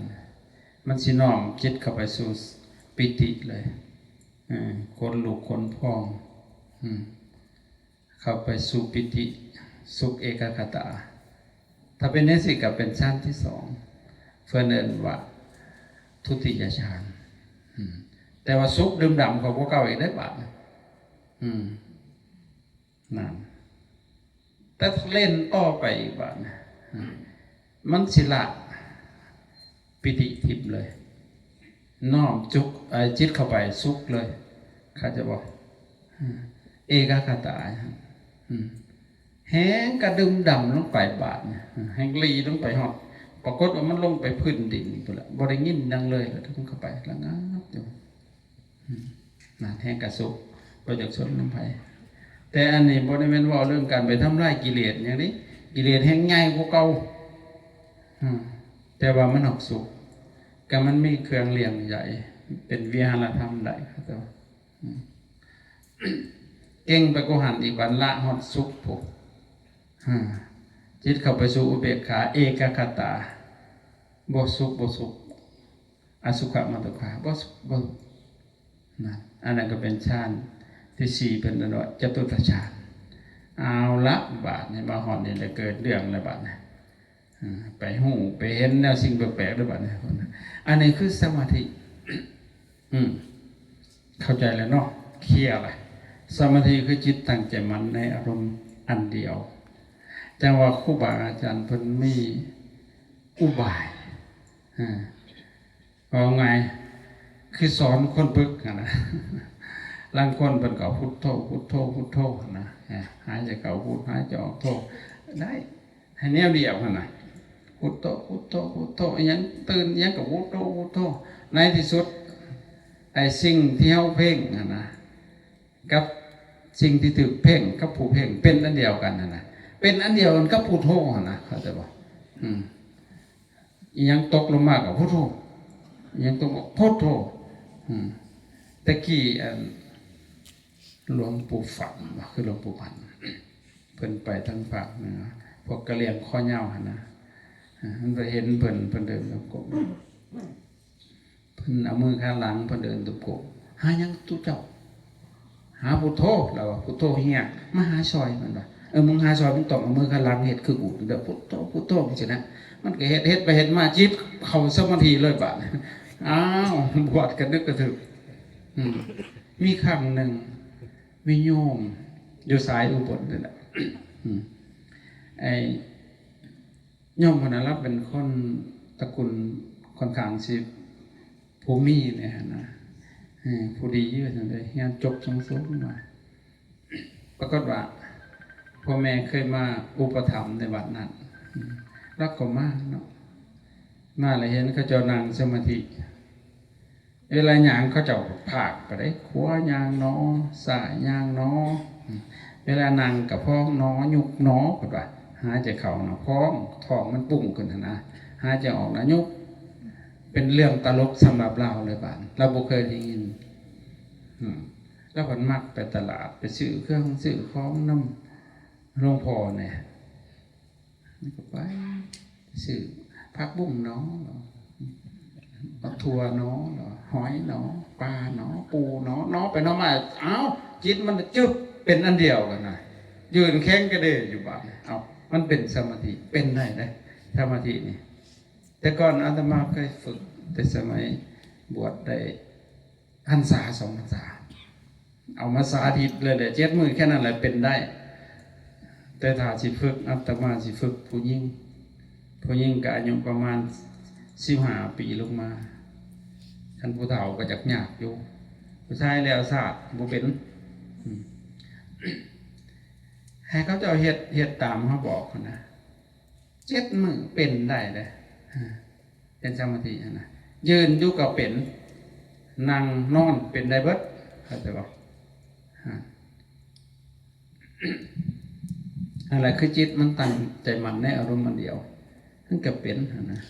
มันสิน้อมจิตเข้าไปสู่ปิติเลยคนลูกคนพองเข้าไปสู่ปิติสุขเอกคตาถ้าเป็นเนสิกับเป็นชั้นที่สองเพื่อนเอิ้นว่าทุติยฌานแต่ว่าสุขดื่มด่ำของพวกเก่าอีกได้บาดนั่นแต่เล่นต่อไปอีกบาดมันสิละปิติทิพย์เลยน้อมจุกจิตเข้าไปสุขเลยข้าจะบอกเอกคตาแห้งกระดึมดำลงไปบาดแห้งลีลงไปหอดปรากฏว่ามันลงไปพื้นดินตัวละบริงินดังเลยแล้วต้องเข้าไปแล้วงับอยู่นั่นแห้งกระสุกประโยชน์ส่วนน้ำไผ่แต่อันนี้บริเวณว่าเรื่องการไปทำลายกิเลสอย่างนี้กิเลสแห้งง่ายกว่าเก่าแต่ว่ามันออกสุกก็มันมีเครื่องเลี้ยงใหญ่เป็นวิหารธรรมได้ครับแต่ว่าเก่งไปก็หันอีกวันละหอดสุขผมจิตเข้าไปสู่อุเบกขาเอกคตาบ่สุขอสุขมาตุขาบ่นั่นอันนั้นก็เป็นฌานที่สี่เป็นระดับจตุตฌานเอาละบาดนี่มาหอดนี่เลยเกิดเรื่องเลยบาดนี่ไปหูไปเห็นแนวสิ่งแปลกๆด้วยบาดนี่อันนี้คือสมาธิเข้าใจแล้วเนาะเคลียร์เลยสมาธิคือจิตตั้งใจมั่นในอารมณ์อันเดียวจังว่าครูบาอาจารย์เพิ่นมีอุบายเอาไงคือสอนคนปึกนะร่างคนเป็นเก่าพุทโธนะหายใจเก่าพุทหายใจออกโธได้ให้แนวเดียวนะพุทโธยังตื่นยังกับพุทโธในที่สุดไอ้สิ่งที่เฮาเพ่งนะกับสิ่งที่ถูกเพ่งกับผู้เพ่งเป็นอันเดียวกันนะเป็นอันเดียวกันกับพุทโธนะเขาจะบอกยังตกลงมากับพุทโธยังตกพุทโธตะกี้หลวงปู่ฝันคือหลวงปู่พันเพิ่นไปทั้งภาคเหนือพวกกะเหรี่ยงข้อเน่าหั่นนะมันไปเห็นเพิ่นเดินตะโกเพิ่นเอามือข้างหลังเพิ่นเดินตะโกหายังตุเจ้าหาพุทโธแล้วพุทโธเฮียมาหาซอยมันว่ามึงหาซอยมึงต้องเอามือข้างหลังเฮ็ดคือกูเด้อพุทโธจังซี่นะมันก็เฮ็ดไปเฮ็ดมาจิตเข้าสมาธิเลยบาดอ้าวบวชกันนึกกระถึกมีครั้งหนึ่งมีโยมอยู่สายอุบลนี่แหละไอ้โยมคนนั้นรับเป็นคนตระกูลค่อนข้างสิภูมิเนี่ยนะผู้ดีเยอะจังเลยงานจบสูงๆมาปรากฏว่าพ่อแม่เคยมาอุปถัมภ์ในวัดนั้นรักก็มากเนาะมาเลยเห็นเขาเจ้านั่งสมาธิเวลาย่างเขาเจ้าผากไปได้ขวาย่างน้อสายย่างน้อเวลานั่งกับพ้องน้อยุกน้อก็ว่าหายใจเข้านะพ้องท้องมันปุ่งขึ้นนะหายใจออกนะยุกเป็นเรื่องตลกสำหรับเราเลยบ้านเราบ่เคยได้ยินแล้วผลมักไปตลาดไปซื้อเครื่องซื้อของน้ หลวงพ่อเนี่ยนี่ก็ไปซื้อผักบุ้งเนาะถั่วเนาะหอยเนาะปลาเนาะปูเนาะเนาะไปเนาะมาเอ้าจิตมันจึ๊บเป็นอันเดียวกันนะยืนแข็งกระเดยอยู่บ้านเอามันเป็นสมาธิเป็นได้เลยสมาธินี่แต่ก่อนอาตมาเคยฝึกแต่สมัยบวชได้พรรษา2 พรรษาเอามาสาธิตเลยแหละ7 มื้อแค่นั้นแหละเป็นได้แต่ถ้าสิฝึกอาตมาสิฝึกผู้หญิงก็อายุประมาณ15 ปีลงมาท่านผู้เฒ่าก็จักยากอยู่ผู้ชายแล้วศาสตร์บ่เป็นให้เขาจะเอาเฮ็ดตามเขาบอกนะ7 มื้อเป็นได้เลยเป็นสมาธินะยืนอยู่ก็เป็นนั่งนอนเป็นได้เบิดเข้าใจบ่อะไรคือจิตมันตั้งใจมันในอารมณ์มันเดียวนั่นก็เป็นนะ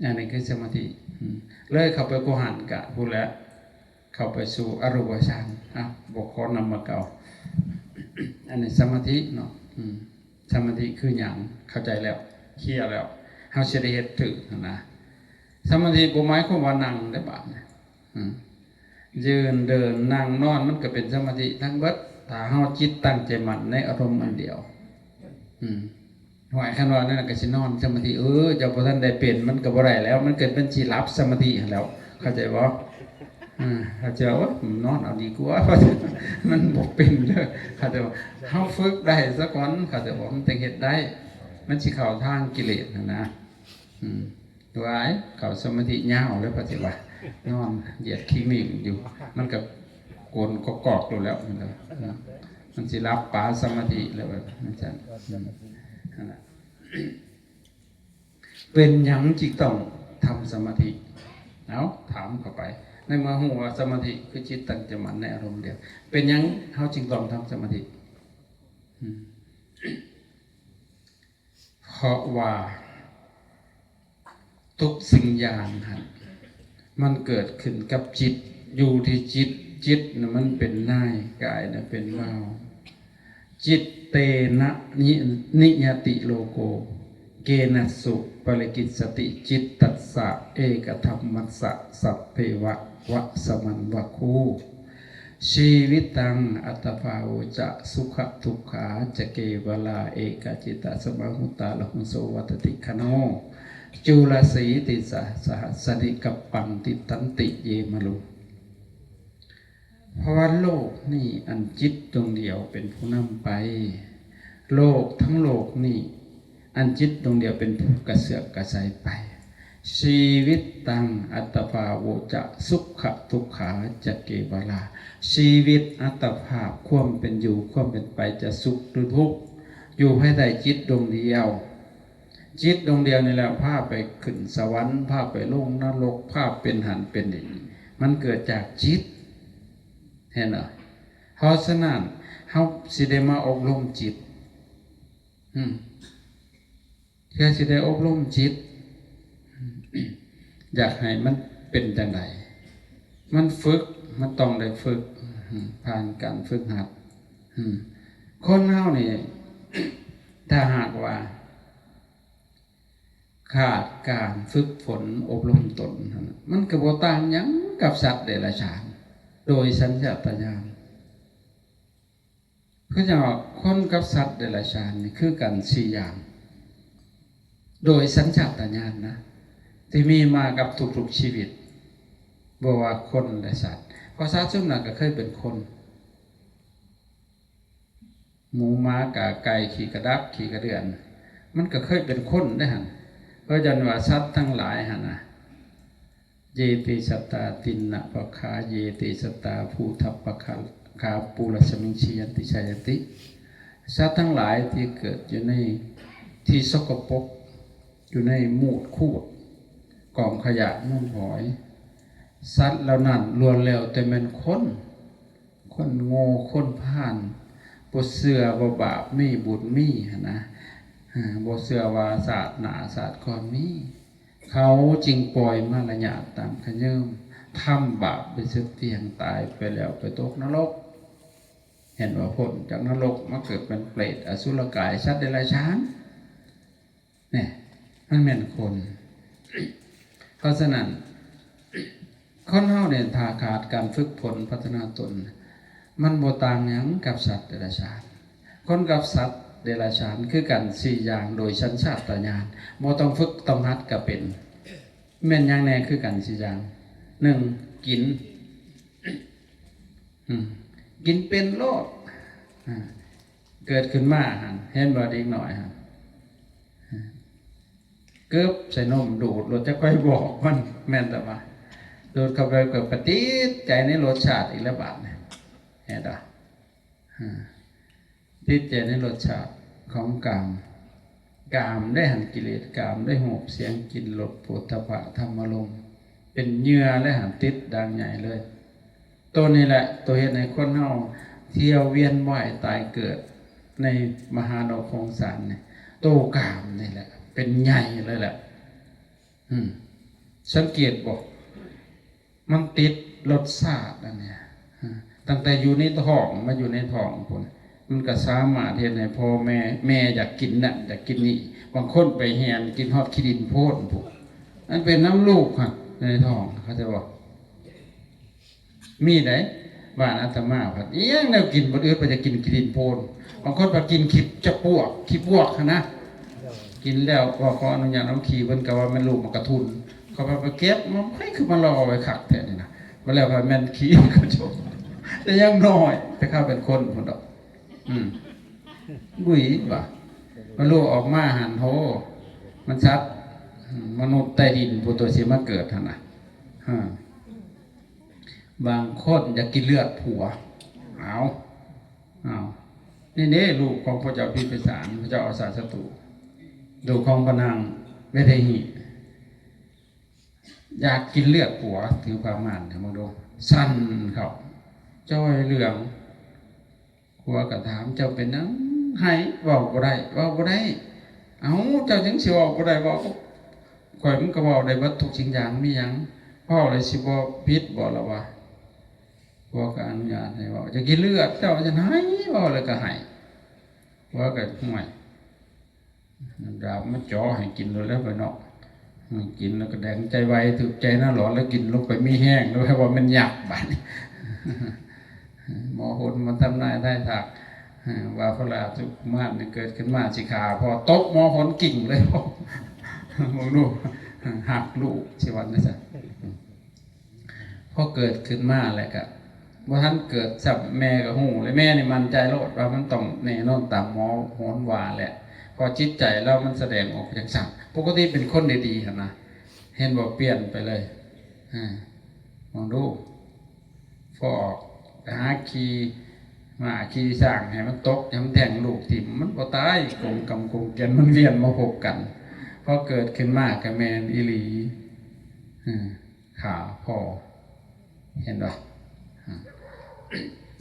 อันนี้คือสมาธิเลยเข้าไปกุหันกะพูดแล้วเข้าไปสู่อรูปฌานบอกขอนำมาเก่าอันนี้สมาธิเนาะสมาธิคืออย่างเข้าใจแล้วเคลียร์แล้วเฮาสิได้เฮ็ดถึกนะสมาธิบ่หมายความว่านั่งได้บาดนะยืนเดินนั่งนอนมันก็เป็นสมาธิทั้งเบิดถ้าเฮาจิตตั้งใจมั่นในอารมณ์อันเดียวหอยคันว่านั่นก็สินอนสมาธิเจ้าบ่ทันได้เป็นมันก็บ่ได้แล้วมันเกิดเป็นสิหลับสมาธิแล้วเข้าใจบ่เข้าใจว่านอนเอาดีกว่ามันบ่เป็นเด้อเข้าใจบ่เฮาฝึกได้ซะก่อนเข้าใจบ่มันจะเฮ็ดได้มันสิเข้าทางกิเลสนะตัวไอ้เข้าสมาธิยาวแล้วปฏิบัตินอนเหยียดขี้มิ่งอยู่มันก็โกนกอกๆแล้วมันสิรับปาสมาธิแล้วแบบนั้นจังเป็นหยังจิตต้องทำสมาธิเอาถามเข้าไปในเมื่อหัวสมาธิคือจิตตั้งใจมั่นในอารมณ์เดียวเป็นหยังเขาจึงต้องทำสมาธิเพราะว่าทุกสิ่งอย่างมันเกิดขึ้นกับจิตอยู่ที่จิตนะมันเป็นนายกายนะเป็นว่าวจิตเตนะนิยติโลโกเกนัสสุปริกิตสติจิตตัสสะเอกธรรมัสสะสัพเพวะวะสมันวะคูชีวิตังอัตภาวจะสุขทุกขาจะเกวลาเอกจิตสมาหุตาลหุโสวัตติคโนจุลสีติสะสหัสนิกัปปังติตันติเยมลุเพราะว่าโลกนี่อันจิตดวงเดียวเป็นผู้นำไปโลกทั้งโลกนี่อันจิตดวงเดียวเป็นผู้กระเสือกกระสายไปชีวิตตังอัตภาโวจะสุขทุกขาจะเกวลาชีวิตอัตภาพความเป็นอยู่ความเป็นไปจะสุขหรือทุกข์อยู่ให้ได้จิตดวงเดียวจิตดวงเดียวนี่แหละพาไปขึ้นสวรรค์พาไปลงนรกพาเป็นหันเป็นนี่มันเกิดจากจิตเห็นเหรอเพราะฉะนั้นเฮาสิได้มาอบรมจิตเพื่อสิได้อบรมจิตอยากให้มันเป็นจังไดมันฝึกมันต้องได้ฝึกผ่านการฝึกหัดคนเฮานี่ถ้าหากว่าขาดการฝึกฝนอบรมตนมันก็บ่ต่างหยังกับสัตว์เดรัจฉานโดยสัญชาตญาณคือจะว่าคนกับสัตว์เดรัจฉานนี่คือกัน4อย่างโดยสัญชาตญาณนะที่มีมากับทุกๆชีวิตบ่ว่าคนและสัตว์เพราะสัตว์ส่วนมากก็เคยเป็นคนหมูม้ากาไก่ขี่กระดับขี่กระเดือนมันก็เคยเป็นคนได้หั่นเพราะจันว่าสัตว์ทั้งหลายหั่นน่ะเยติสัตตาตินนะปะคาเยติสัตตาภูทัปปะคาปูรสมิงชียติชัยติสัตว์ทั้งหลายที่เกิดอยู่ในที่สกปรกอยู่ในมูดคูดกองขยะมูลหอยสัตว์เหล่านั้นล้วนแล้วแต่เป็นคนโง่คนผ่านบ่เชื่อว่าบาปมีบุญมีนะบ่เชื่อว่าศาสนาศาสตร์ก่อนมีเขาจึงปล่อยมาระยะตามขยืมทำบาปไปเสียเตียงตายไปแล้วไปตกนรก เห็นว่าพ้นจากนรกมาเกิดเป็นเปรตอสุรกายสัตว์เดรัจฉานเนี่ยมันเป็นคน เพราะฉะนั้นคนเฮาเนี่ยถ้าขาดการฝึกฝนพัฒนาตนมันบ่ต่างหยังกับสัตว์เดรัจฉานคนกับสัตว์เดรัจฉานคือกัน4อย่างโดยสัญชาตญาณบ่ต้องฝึกต้องหัดก็เป็นแม่นอย่างแน่คือกัน4อย่าง1กินกินเป็นโลดเกิดขึ้นมาเห็นบ่เด็กหน่อยเกือบใส่นมดูดรสจะค่อยบอกมันแม่นแต่ว่าดูดเข้าไปเกิดปฏิใจในรสชาติอีกแล้วบาดเนี่ยเห็นป่ะติดใจในรสชาติของกามได้หันกิเลสกามได้หูเสียงกินรสโผฏฐัพพะธรรมารมณ์เป็นเหยื่อและหันติดดังใหญ่เลยตัวนี้แหละตัวเหตุในคนเฮาเที่ยวเวียนว่ายตายเกิดในมหานรกของสารเนี่ยโตกามนี่แหละเป็นใหญ่เลยแหละสังเกตบอกมันติดรสชาติอันเนี้ยตั้งแต่อยู่ในท้องมาอยู่ในท้องคนมันก็สามารถเห็นให้พ่อแม่อยากกินนั่นอยากกินนี่บางคนไปแหนกินฮอดขี้ดินโพดพวกนั่นเป็นน้ำลูกค่ะในท้องเขาจะบอกมีไหนบ้านอาตมาผัดเอี้ยงแนวกินบนอื่นไปจะกินขี้ดินโพดบางคนไปกินขี้จะปวกขี้บวกนะกินแล้วก็ขออนุญาตน้ำขี้เพิ่นก็ว่ามันลูกมันกระทุนเขาไปเก็บมันไม่คือมารอไว้ขักแท้นี่นะมาแล้วก็แม่นขี้ก็จบแต่ยังน้อยแต่ข้าเป็นคนคนดอกบุ๋ยบ่ะมันลูกออกมาหันโหมันชัดมนุษย์ใต้ดินผู้ตัวสิมาเกิดท่านน่ะบางคนอยากกินเลือดผัวเอานี่ลูกของพระเจ้าพิมพิสารพระเจ้าอาสาสตุดูของพนางเวทหิอยากกินเลือดผัวถือความมันทำมาดูสั้นเขาจ้อยเหลืองผัวก็ถามเจ้าเป็นนังให้บอกบ่ได้เอาเจ้าจึงสิบอกบ่ได้บอกข่อยมันก็บอกได้ว่าทุกสิ่งอย่างมีหยังพ่อเลยสิบอกพิษบอกละว่าผัวก็อนุญาตให้บอกจะกินเลือดเจ้าจะให้บอกเลยก็ให้ผัวก็ห่วยดาบมันจ่อให้กินแล้วไปเนาะกินแล้วก็แดงใจไวถึกใจน่าหลอนแล้วกินลงไปมีแห้งแล้วว่ามันหยักบัดหมอคนมันทำนายได้ถักว่าพระราชุกมารเกิดขึ้นมาสิขาพอตบหมอคนกิ่งเลยมองดูหักลูกชีวันนะจ๊ะพอเกิดขึ้นมาแล้วก็ว่าท่านเกิดสับแม่กับหูเลยแม่นี่มันใจโลดว่ามันต้องแน่นอนตามหมอโหนวาแหละพอจิตใจแล้วมันแสดงออกอย่างสั่งปกติเป็นคนดีๆนะเห็นบอกเปลี่ยนไปเลยมองดูพอออกหาขี่สร้างให้มันตกให้มันแทงลูกถิ่มมันบ่ตายกงกำกงเกณฑ์มันเวียนมาพบกันพอเกิดขึ้นมากับแมนอิลีขาพอเห็นป่ะ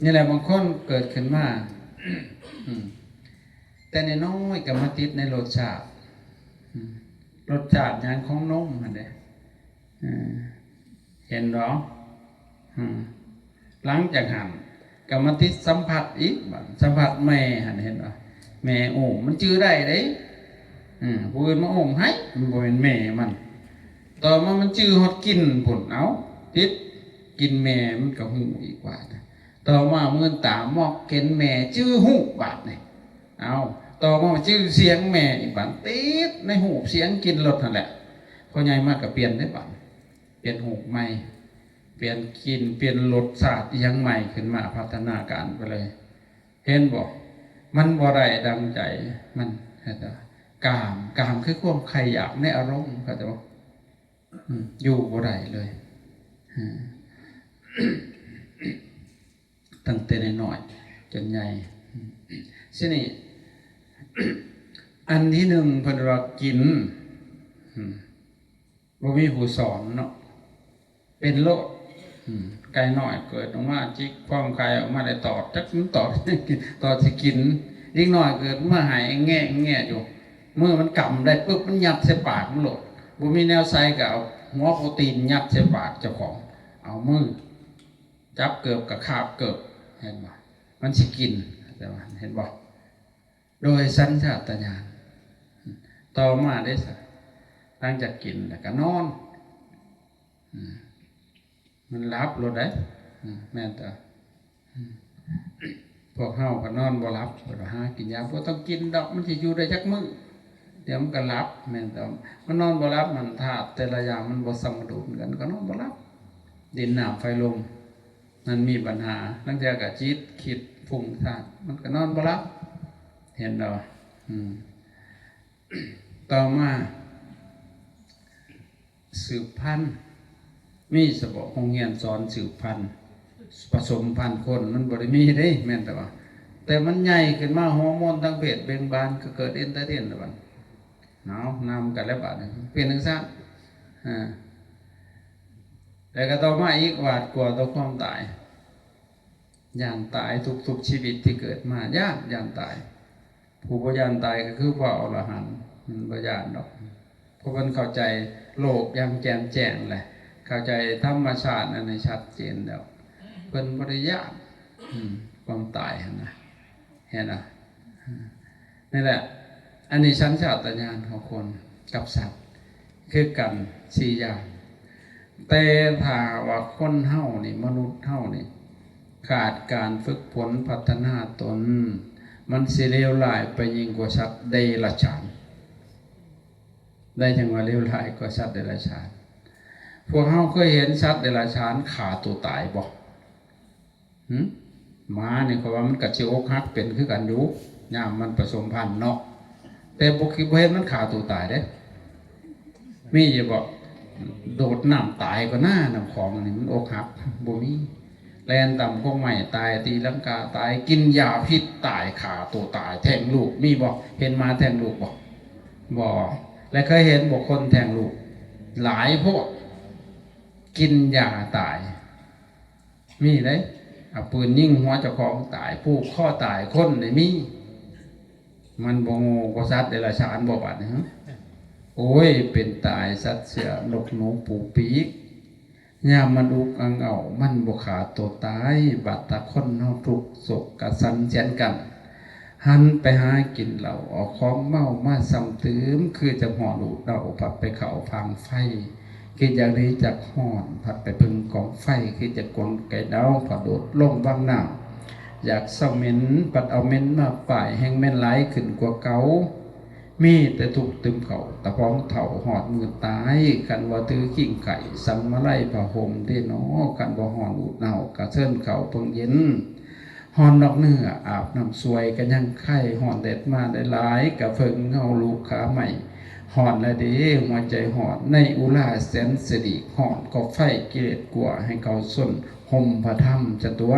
นี่แหละบางคนเกิดขึ้นมาแต่ในน้อยกับมาติดในรสชาติงานของนมมันเลยเห็นหรอหลังจากหันกับมาติดสัมผัสอีกสัมผัสแม่หันเห็นหรอแม่โอ้มันจื้อได้เลยผู้อื่นมาโอ้ให้มันเป็นแม่มันต่อมามันจื้อฮอดกินผลเอาติดกินแม่มันก็หูอีกว่าต่อมาเมื่อตามอกเห็นแม่จื้อหูบาดเนี่ยเอาต่อมาชื่อเสียงแม่อีกบันติดในหูเสียงกินรถนั่นแหละพอใหญ่มากกับเปลี่ยนได้บันเปลี่ยนหูใหม่เปลี่ยนกินเปลี่ยนรสชาติยังใหม่ขึ้นมาพัฒนาการไปเลยเห็นบอกมันบ่ได้ดังใจมันกามคือความใครอยากในอารมณ์เขาจะบอกอยู่บ่ได้เลยตั้งแต่น้อยจนใหญ่สินี่อันที่หนึ่งเพิ่นว่ากินบ่มีผู้สอนเนาะเป็นโรคไก่น้อยเกิดออกมาจิกความไก่ออกมาได้ตอดจักมันตอดสิกินยิ่งน้อยเกิดมาหายแง่อยู่เมื่อมันกำได้ปุ๊บมันยัดใส่ปากมันโหลดบ่มีแนวใส่ก็เอาหัวโปรตีนยัดใส่ปากเจ้าของเอามือจับเกือบกับคาบเกือบเห็นบ่ มันสิกินแต่ว่าเห็นบ่โดยสัญชาตญาณต่อมาได้สักหลังจากกินแล้วก็นอนมันหลับรถได้แม่นแต่พวกเฮาก็นอนบ่หลับบ่หากินยาบ่ต้องกินดอกมันสิอยู่ได้จักมื้อเดี๋ยวมันก็หลับแม่นแต่มันนอนบ่หลับมันธาตุแต่ละอย่างมันบ่สมดุลกันก็นอนบ่หลับดินน้ำไฟลมมันมีปัญหาตั้งแต่ก็จิตคิดฟุ้งซ่านมันก็นอนบ่หลับเห็นดอกต่อมาสืบพันธุ์มีสบโรงเรียนสอนสืบพันธุ์ผสมพันธุ์คนมันบ่ได้มีเด้แม่นแต่มันใหญ่ขึ้นมาฮอร์โมนทางเพศเบ่งบานก็เกิดเอนเตอร์เทนแล้วบัดหนาวนำกันแล้วบัดเป็นจังซั่นแต่ก็ต่อมาอีกหวาดกลัวต่อความตายย่านตายทุกชีวิตที่เกิดมาย่านตายผู้บ่ย่านตายก็คือพระอรหันต์มันบ่ย่านดอกเพราะมันเข้าใจโลกอย่างแจ่มแจ้งแหละเข้าใจธรรมชาติอันนี้ชัดเจนแล้วเพิ่นบ่ได้ย่านความตายหั่นนะเห็นนะนี่แหละอันนี้สัญชาตญาณของคนกับสัตว์คือกัน4อย่างแต่ถ้าว่าคนเฮานี่มนุษย์เฮานี่ขาดการฝึกฝนพัฒนาตนมันสิเลวร้ายไปยิ่งกว่าสัตว์เดรัจฉานได้จังว่าเลวร้ายกว่าสัตว์เดรัจฉานพวกเฮาเคยเห็นสัตว์เดรัจฉานฆ่าตัวตายบ่หมานี่เขาว่ามันก็สิอกหักเป็นคือกันอยู่ยามมันผสมพันธุ์เนาะแต่บ่คิดบ่เห็นมันฆ่าตัวตายเด้มีอยู่บ่โดดน้ำตายก็น่าน้ำของนี่มันอกหักบ่มีแลนต่ำคงใหม่ตายตีลังกาตายกินยาพิษตายฆ่าตัวตายแทงลูกมีบ่เห็นมาแทงลูกบ่และเคยเห็นบุคคลแทงลูกหลายพวกกินยาตายมีได้เอาปืนยิงหัวเจ้าของตายผูกข้อตายคนได้มีมันบ่โง่ก็สัตว์เดรัจฉานบ่บัดนี่โอ้ยเป็นตายสัตว์เสือนกหนูปูปีกยามมันอุกอังเอามันบ่ขาดตัวตายบัดตะคนเฮาทุกข์โศกกะสันเสียนกันหันไปหากินเหล้าเอาของเมามาซ้ำตื้มคือจะห่อดูดเหล้าผัดไปเข้าพังไฟคืออย่างนี้จากห่อนผัดไปพึ่งกองไฟคือจะกวนไก่ดาวผัดโดดลงว่างน้ำอยากเศร้าเหม็นปัดเอาเหม็นมาป่ายแห้งแม่นไหลขึ้นกว่าเก่ามีแต่ถูกตึมเขาตะพองเถ่าหอดมือตายกันว่าตื้อขิงไก่สังมาไล่ผ้าห่มเด้นอกันว่าห่อนอูดเน่ากระเซินเขาเพิ่งเย็นหอนนอกเนื้ออาบน้ำสวยกันยังไข่หอนเด็ดมาได้หลายกะเฟิงเงาลูกขาใหม่หอนละเด้หัวใจหอนในอุลาแสนสิริหอนก็ไฟเกลียดกลัวให้เขาส้นห่มพระธรรมจะตัว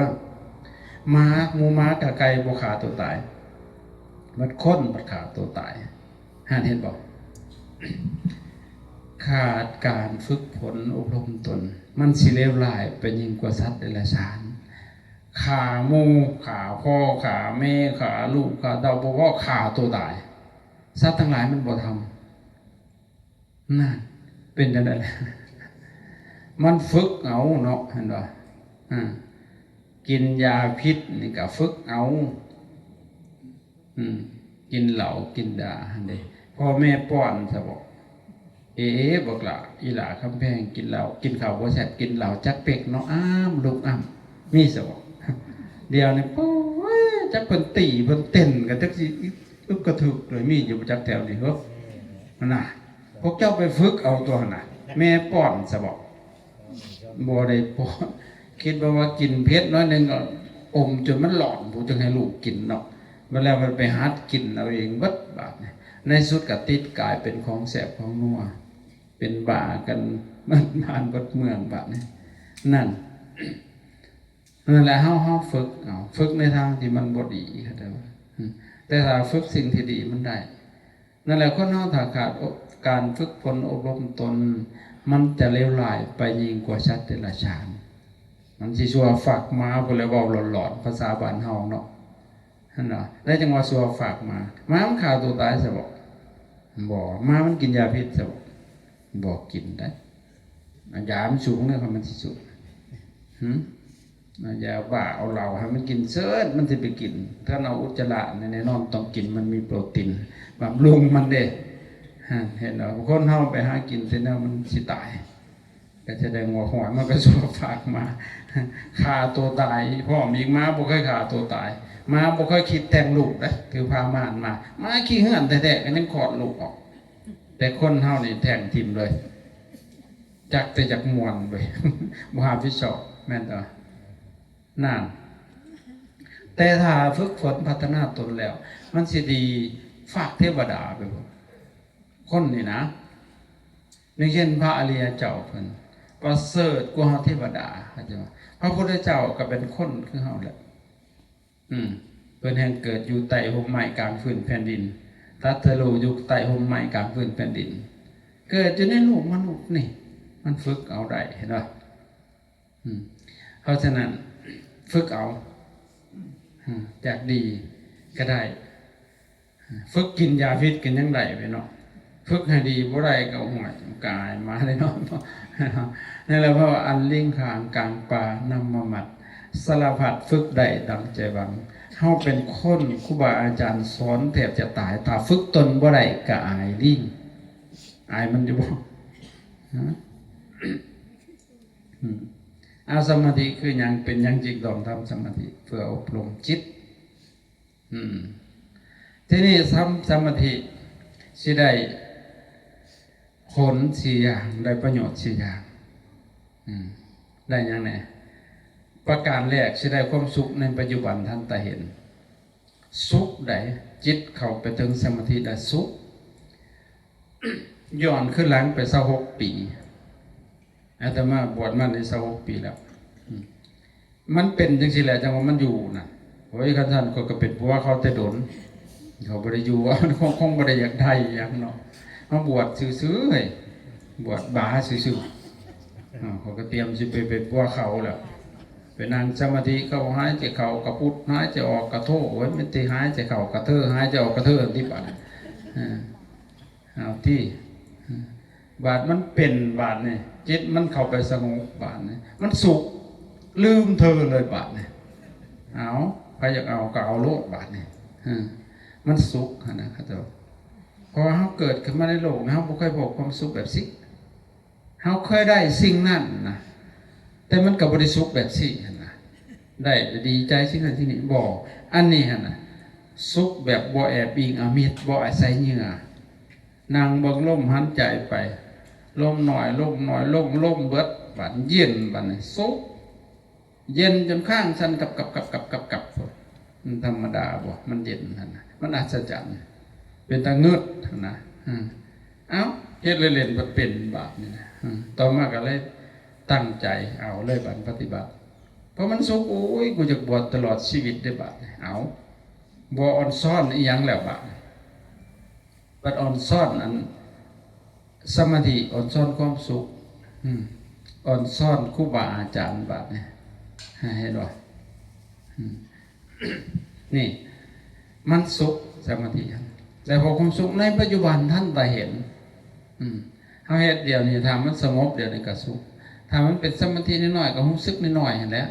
ม้ามูม้ากะไก่บ่ขาตัวตายมันค้นบัดขาตัวตายห่านเห็นบอกขาดการฝึกฝนอบรมตนมันสิเลวร้ายไปยิ่งกว่าสัตว์เดรัจฉานขาหมูขาพ่อขาแม่ขาลูกขาเดาบ่ว่าขาตัวตายสัตว์ทั้งหลายมันบ่ทำนั่นเป็นจังได๋มันฝึกเอาเนาะเห็นบ่กินยาพิษนี่ก็ฝึกเอากินเหล้ากินด่าหั่นเด้พ่อแม่ป้อนซะบอกบอกล่ะอีหล่าคำแพงกินเหล้ากินข้าวบ่แซ่บกินเหล้าจักเป็กเนาะลูกมีซะบอกเดียวนี่โอ้ยจักเพิ่นตีเพิ่นเต้นกันจักสิอึกกระทึกเลยมีอยู่จักแถวนี่เฮ้อน่ะพวกเจ้าไปฝึกเอาตัวน่ะแม่ป้อนซะบอกบ่ได้ป้อนคิดว่ากินเผ็ดน้อยนึงก็อมจนมันหลอนผู้จึงให้ลูกกินเนาะเวลามันไปหัดกินเอาเองบัดบาดในสุดก็ติดกลายเป็นของแสบของนัวเป็นบ้ากันมันผ่านบัดเมืองบาดนี่นั่นแหละเฮาฝึกเอาฝึกในทางที่มันบ่ดีครับแต่ถ้าฝึกสิ่งที่ดีมันได้นั่นแหละคนเฮาถ้าขาดการฝึกฝนอบรมตนมันจะเลวร้ายไปยิ่งกว่าสัตว์เดรัจฉานมันสิชัวฝากมาพุ่นเลยเว้าหลอนๆภาษาบ้านเฮาเนาะนั่นน่ะได้จังว่าชัวฝากมามันฆ่าตัวตายซะบ่มันกินยาพิษซะบ่กินได้ยามันสูงเด้อมันสิสูง อย่าว่าเอาเหล้าให้มันกินเสิร์ชมันจะไปกินถ้าเอาอุจจาระแน่นอนต้องกินมันมีโปรตีนบำรุงมันเด้เห็นเหรอคนเฮาไปหากินแต่แล้วมันสิตายก็จะได้หัวหอยมันก็สวฝากมาฆ่าตัวตายพ่อมีม้าบ่เคยฆ่าตัวตายม้าบ่เคยคิดแต่งลูกนะคือพาม่านมาม้าขี้เหื่อนแท้ๆก็ยังคลอดลูกออกแต่คนเฮานี่แทงทิ่มเลยจักแต่จักมวนไปบ่หาพิสอบแม่นต่อนานแต่ถ้าฝึกฝนพัฒนาตนแล้วมันสิดีฝากเทวดาไปหมดคนนี่นะอย่างเช่นพระอริยเจ้าเพิ่นประเสริฐกว่าเทวดาเข้าใจบ่พระพุทธเจ้าก็เป็นคนคือเฮาแหละเพิ่นแห่งเกิดอยู่ใต้ห่มไม้กลางพื้นแผ่นดินตรัสรู้อยู่ใต้ห่มไม้กลางพื้นแผ่นดินเกิดอยู่ในโลกมนุษย์นี่มันฝึกเอาได้เห็นบ่เพราะฉะนั้นฝึกเอาจากดีก็ได้ฝึกกินยาพิษกันยังไงไปเนาะฝึกให้ดีบ่ได้ก็ห่วยกายมาเลยเนาะนี่แหละเพราะอันลิงขางกลางป่านำมาหมัดสารพัดฝึกได้ดังใจหวังเฮาเป็นคนครูบาอาจารย์สอนแทบจะตายถ้าฝึกตนบ่ได้ก็อายลิงอายมันอยู่บ่เอาสมาธิคือยังเป็นยังจิตต้องทำสมาธิเพื่ออบรมจิตที่นี่ทำสมาธิสิได้ผลสี่อย่างได้ประโยชน์สี่อย่างได้ยังไงประการแรกสิได้ความสุขในปัจจุบันท่านตาเห็นสุขได้จิตเข้าไปถึงสมาธิได้สุขย้อนขึ้นหลังไป26 ปีอาตมาบวชมาใน26 ปีแล้วมันเป็นจังซี่แหละจังว่ามันอยู่น่ะโอ้ยคันท่านก็เป็นเพราะว่าเขาแต่ดนเขาบ่ได้อยู่ว่ามันคงบ่ได้อยากได้หยังเนาะมาบวชซื่อๆเฮ้ยบวชบาซื่อๆเขาก็เตรียมสิไปบัวเขาแล้วไปนั่งสมาธิเข้าหายใจเข้ากระพุทหายใจออกกระโถไว้มันสิหายใจเข้ากระเทอหายใจออกกระเทอที่บัดเอาที่บาดมันเป็นบาดนี่จิตมันเข้าไปสงบบาดนี่มันสุขลืมเธอเลยบาดนี่เอาใครอยากเอาก็เอาโลดบาดนี่มันสุขนะครับเจ้าพอเขาเกิดขึ้นมาในโลกนะเขาไม่เคยพบความสุขแบบสิเขาเคยได้สิ่งนั้นนะแต่มันกับบริสุทธิ์แบบสินะได้ดีใจสิ่งนั้นที่นี่บอกอันนี้นะสุขแบบบ่แอบอิงอามิตรบ่อาศัยเหงื่อนางเบิ่งลมหันใจไปลมหน่อยลมเบิดบัดเย็นบัดนี่สุขเย็นจนข้างฉันกับมันธรรมดาบ่มันเย็นนะมันอัศจรรย์เป็นตาเงืดนะเอ้าเฮ็ดเล่นๆมันเป็นบาปนี่นะต่อมาก็เลยตั้งใจเอาเลยบัดปฏิบัติเพราะมันสุขโอ้ยกูจะบวชตลอดชีวิตได้บาปเอาบ่อ่อนซ่อนอีหยังแล้วบาปบัดอ่อนซ่อนอันสมาธิอ่อนซ่อนความสุขอ่อนซ่อนครูบาอาจารย์บาปนี่เห็นบ่นี่มันสุขสมาธิแต่พอความสุขในปัจจุบันท่านได้เห็นเขาเฮ็ดเดี๋ยวนี้ทำมันสงบเดี๋ยวนี้ก็สุขถ้ามันเป็นสมาธิน้อยๆก็รู้สึกน้อยๆเห็นแล้ว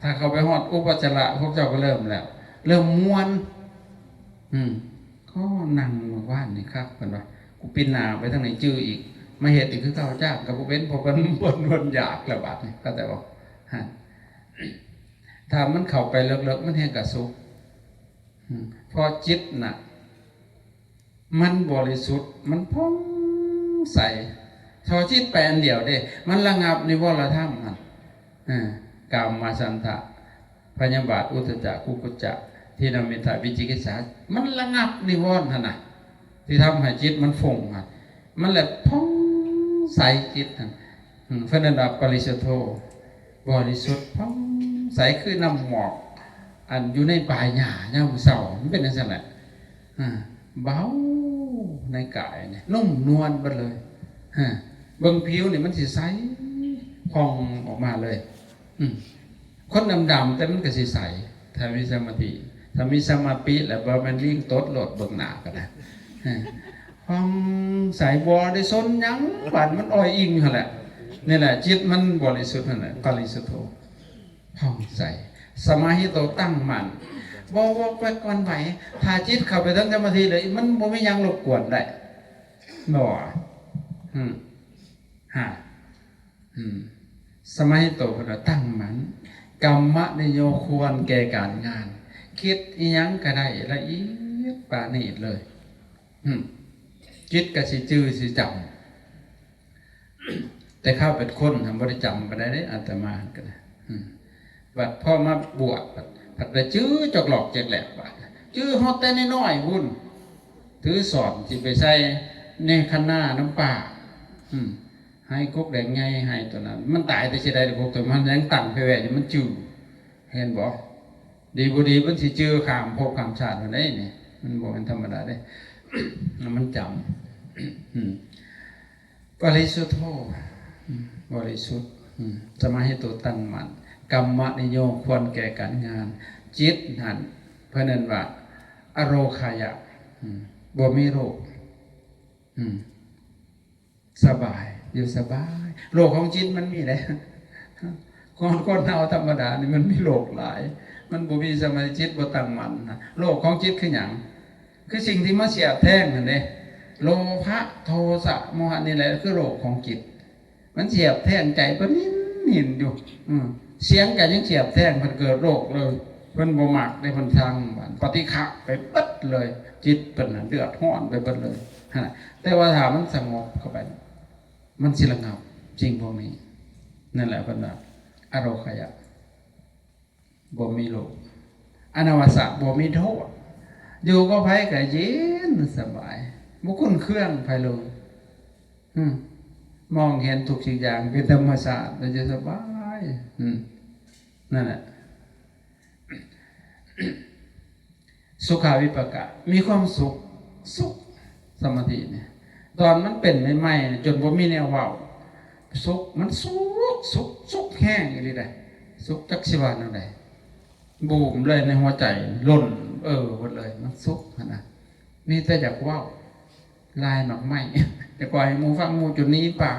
ถ้าเขาไปฮอดอุปจาระพวกเจ้าก็เริ่มแล้วเริ่มม้วนก็นั่งมาว่านนี่ครับเห็นป่ะกูปีนหน้าไปทางไหนจื้ออีกมาเฮ็ดอีกคือเก่าจ้ากับบ่เป็นพอมันอยากแล้วบาดนี่ก็แต่ว่าถ้ามันเข้าไปเลิกๆมันแห้งกับสุขพอจิตน่ะมันบริสุทธิ์มันพ้องใสพอจิตแปลนเดียวเด้มันระงับนิวรธรรมมันกามมาสันทะพยาบาทอุทธัจจะกุกุจจะที่นมิทะวิจิกิจฉามันระงับนิวรณ์น่ะที่ทำให้จิตมันฟงมันแหละพ้องใสจิตเพราะนั้นปริสุทโธบริสุทธิ์พ้องใสคือน้ำหมอกอันอยู่ในปลายหญ้าเน่าเศร้ามันเป็นอย่างนั้นแหละเบาในกายเนี่ยนุ่มนวลไปเลยเบื้องผิวเนี่ยมันสีใสพองออกมาเลยคนดำๆแต่มันก็สีใสถ้ามีสมาธิถ้ามีสมาธิแล้วมันวิ่งตดโหลดเบื้องหน้าก็ได้พองใสบอได้ซนยังบัดมันอ่อยอิงนั่นแหละนี่แหละจิตมันบริสุทธิ์นั่นแหละบริสุทธิ์โธ ผ่องใสสมาหิโตตั้งมั่นบ่วกไปก่อนไหวถ้าจิตเข้าไปทั้งสมาธิเลยมันบ่มีหยังรบกวนได้บ่ฮะสมาหิโตก็ตั้งมั่นกรรมนิโยควรแก่การงานคิดอีหยังก็ได้ละเอียดปราณีตเลยจิตก็สิจื้อสิจำแต่ข้าเป็นคนทำบริจำไปได้อาตมากันบัดพ่อมาบวชผัดไปจื้อจอกหลอกแจกแหลกบัดจื้อฮอตแต่น้อยวุ่นถือสอนจิไปใส่ในคันหน้าน้ำป่าให้กุ๊กแดงไงให้ตัวนั้นมันตายแต่เสียดายกุ๊กตัวมันยังตั้งไปแหวะอยู่มันจื้อเห็นบ่ดีบุดีมันสิจื้อขามพบขามชาติมันได้เนี่ยมันบอกเป็นธรรมดาได้ มันจำบริสุทธิ์บริสุทธิ์สมาหิโตตั้งมั่นกรรมนิโยควรแก่การงานจิตหันเพราะนั้นว่าอโรคายะบ่มีโรคสบายอยู่สบายโรคของจิตมันมีอะไรคนเอาธรรมดานี่มันมีโรคหลายมันบ่มีสมาธิจิตบ่ตั้งมั่นนะโรคของจิตคือหยังคือสิ่งที่มาเสียบแทงนั่นเองโลภะโทสะโมหะนี่แหละคือโรคของจิตมันเสียบแทงใจเพิ่นนิ่นอยู่เสียงกันยังเสียบแทงมันเกิดโรคเลยเพิ่นบ่มักได้เพิ่นทางปฏิฆะไปเบิดเลยจิตเพิ่นเดือดร้อนไปเบิดเลยแต่ว่าถ้ามันสงบเข้าไปมันสิระงับจริงพวกนี้นั่นแหละเพิ่นว่าอโรคายะบ่มีโรคอนาวสะบ่มีโทษอยู่ก็ไผก็เย็นสบายบ่คุ้นเครื่องไผเลยมองเห็นทุกสิ่งอย่างเป็นธรรมชาติมันจะสบายนั่นแหละสุขาวิปากะมีความสุขสมาธิเนี่ยตอนมันเป็นใหม่ๆจนบ่มีแนวเว้าสุขมันสุขแห้งอย่างนี้ได้สุขจักสิว่านั่นได้บูมเลยในหัวใจล้นหมดเลยมันสุขนะมีแต่อยากเว้าลายหนอกไม้แต่กว่าให้หมูฟังหมูจุดนี้ป่า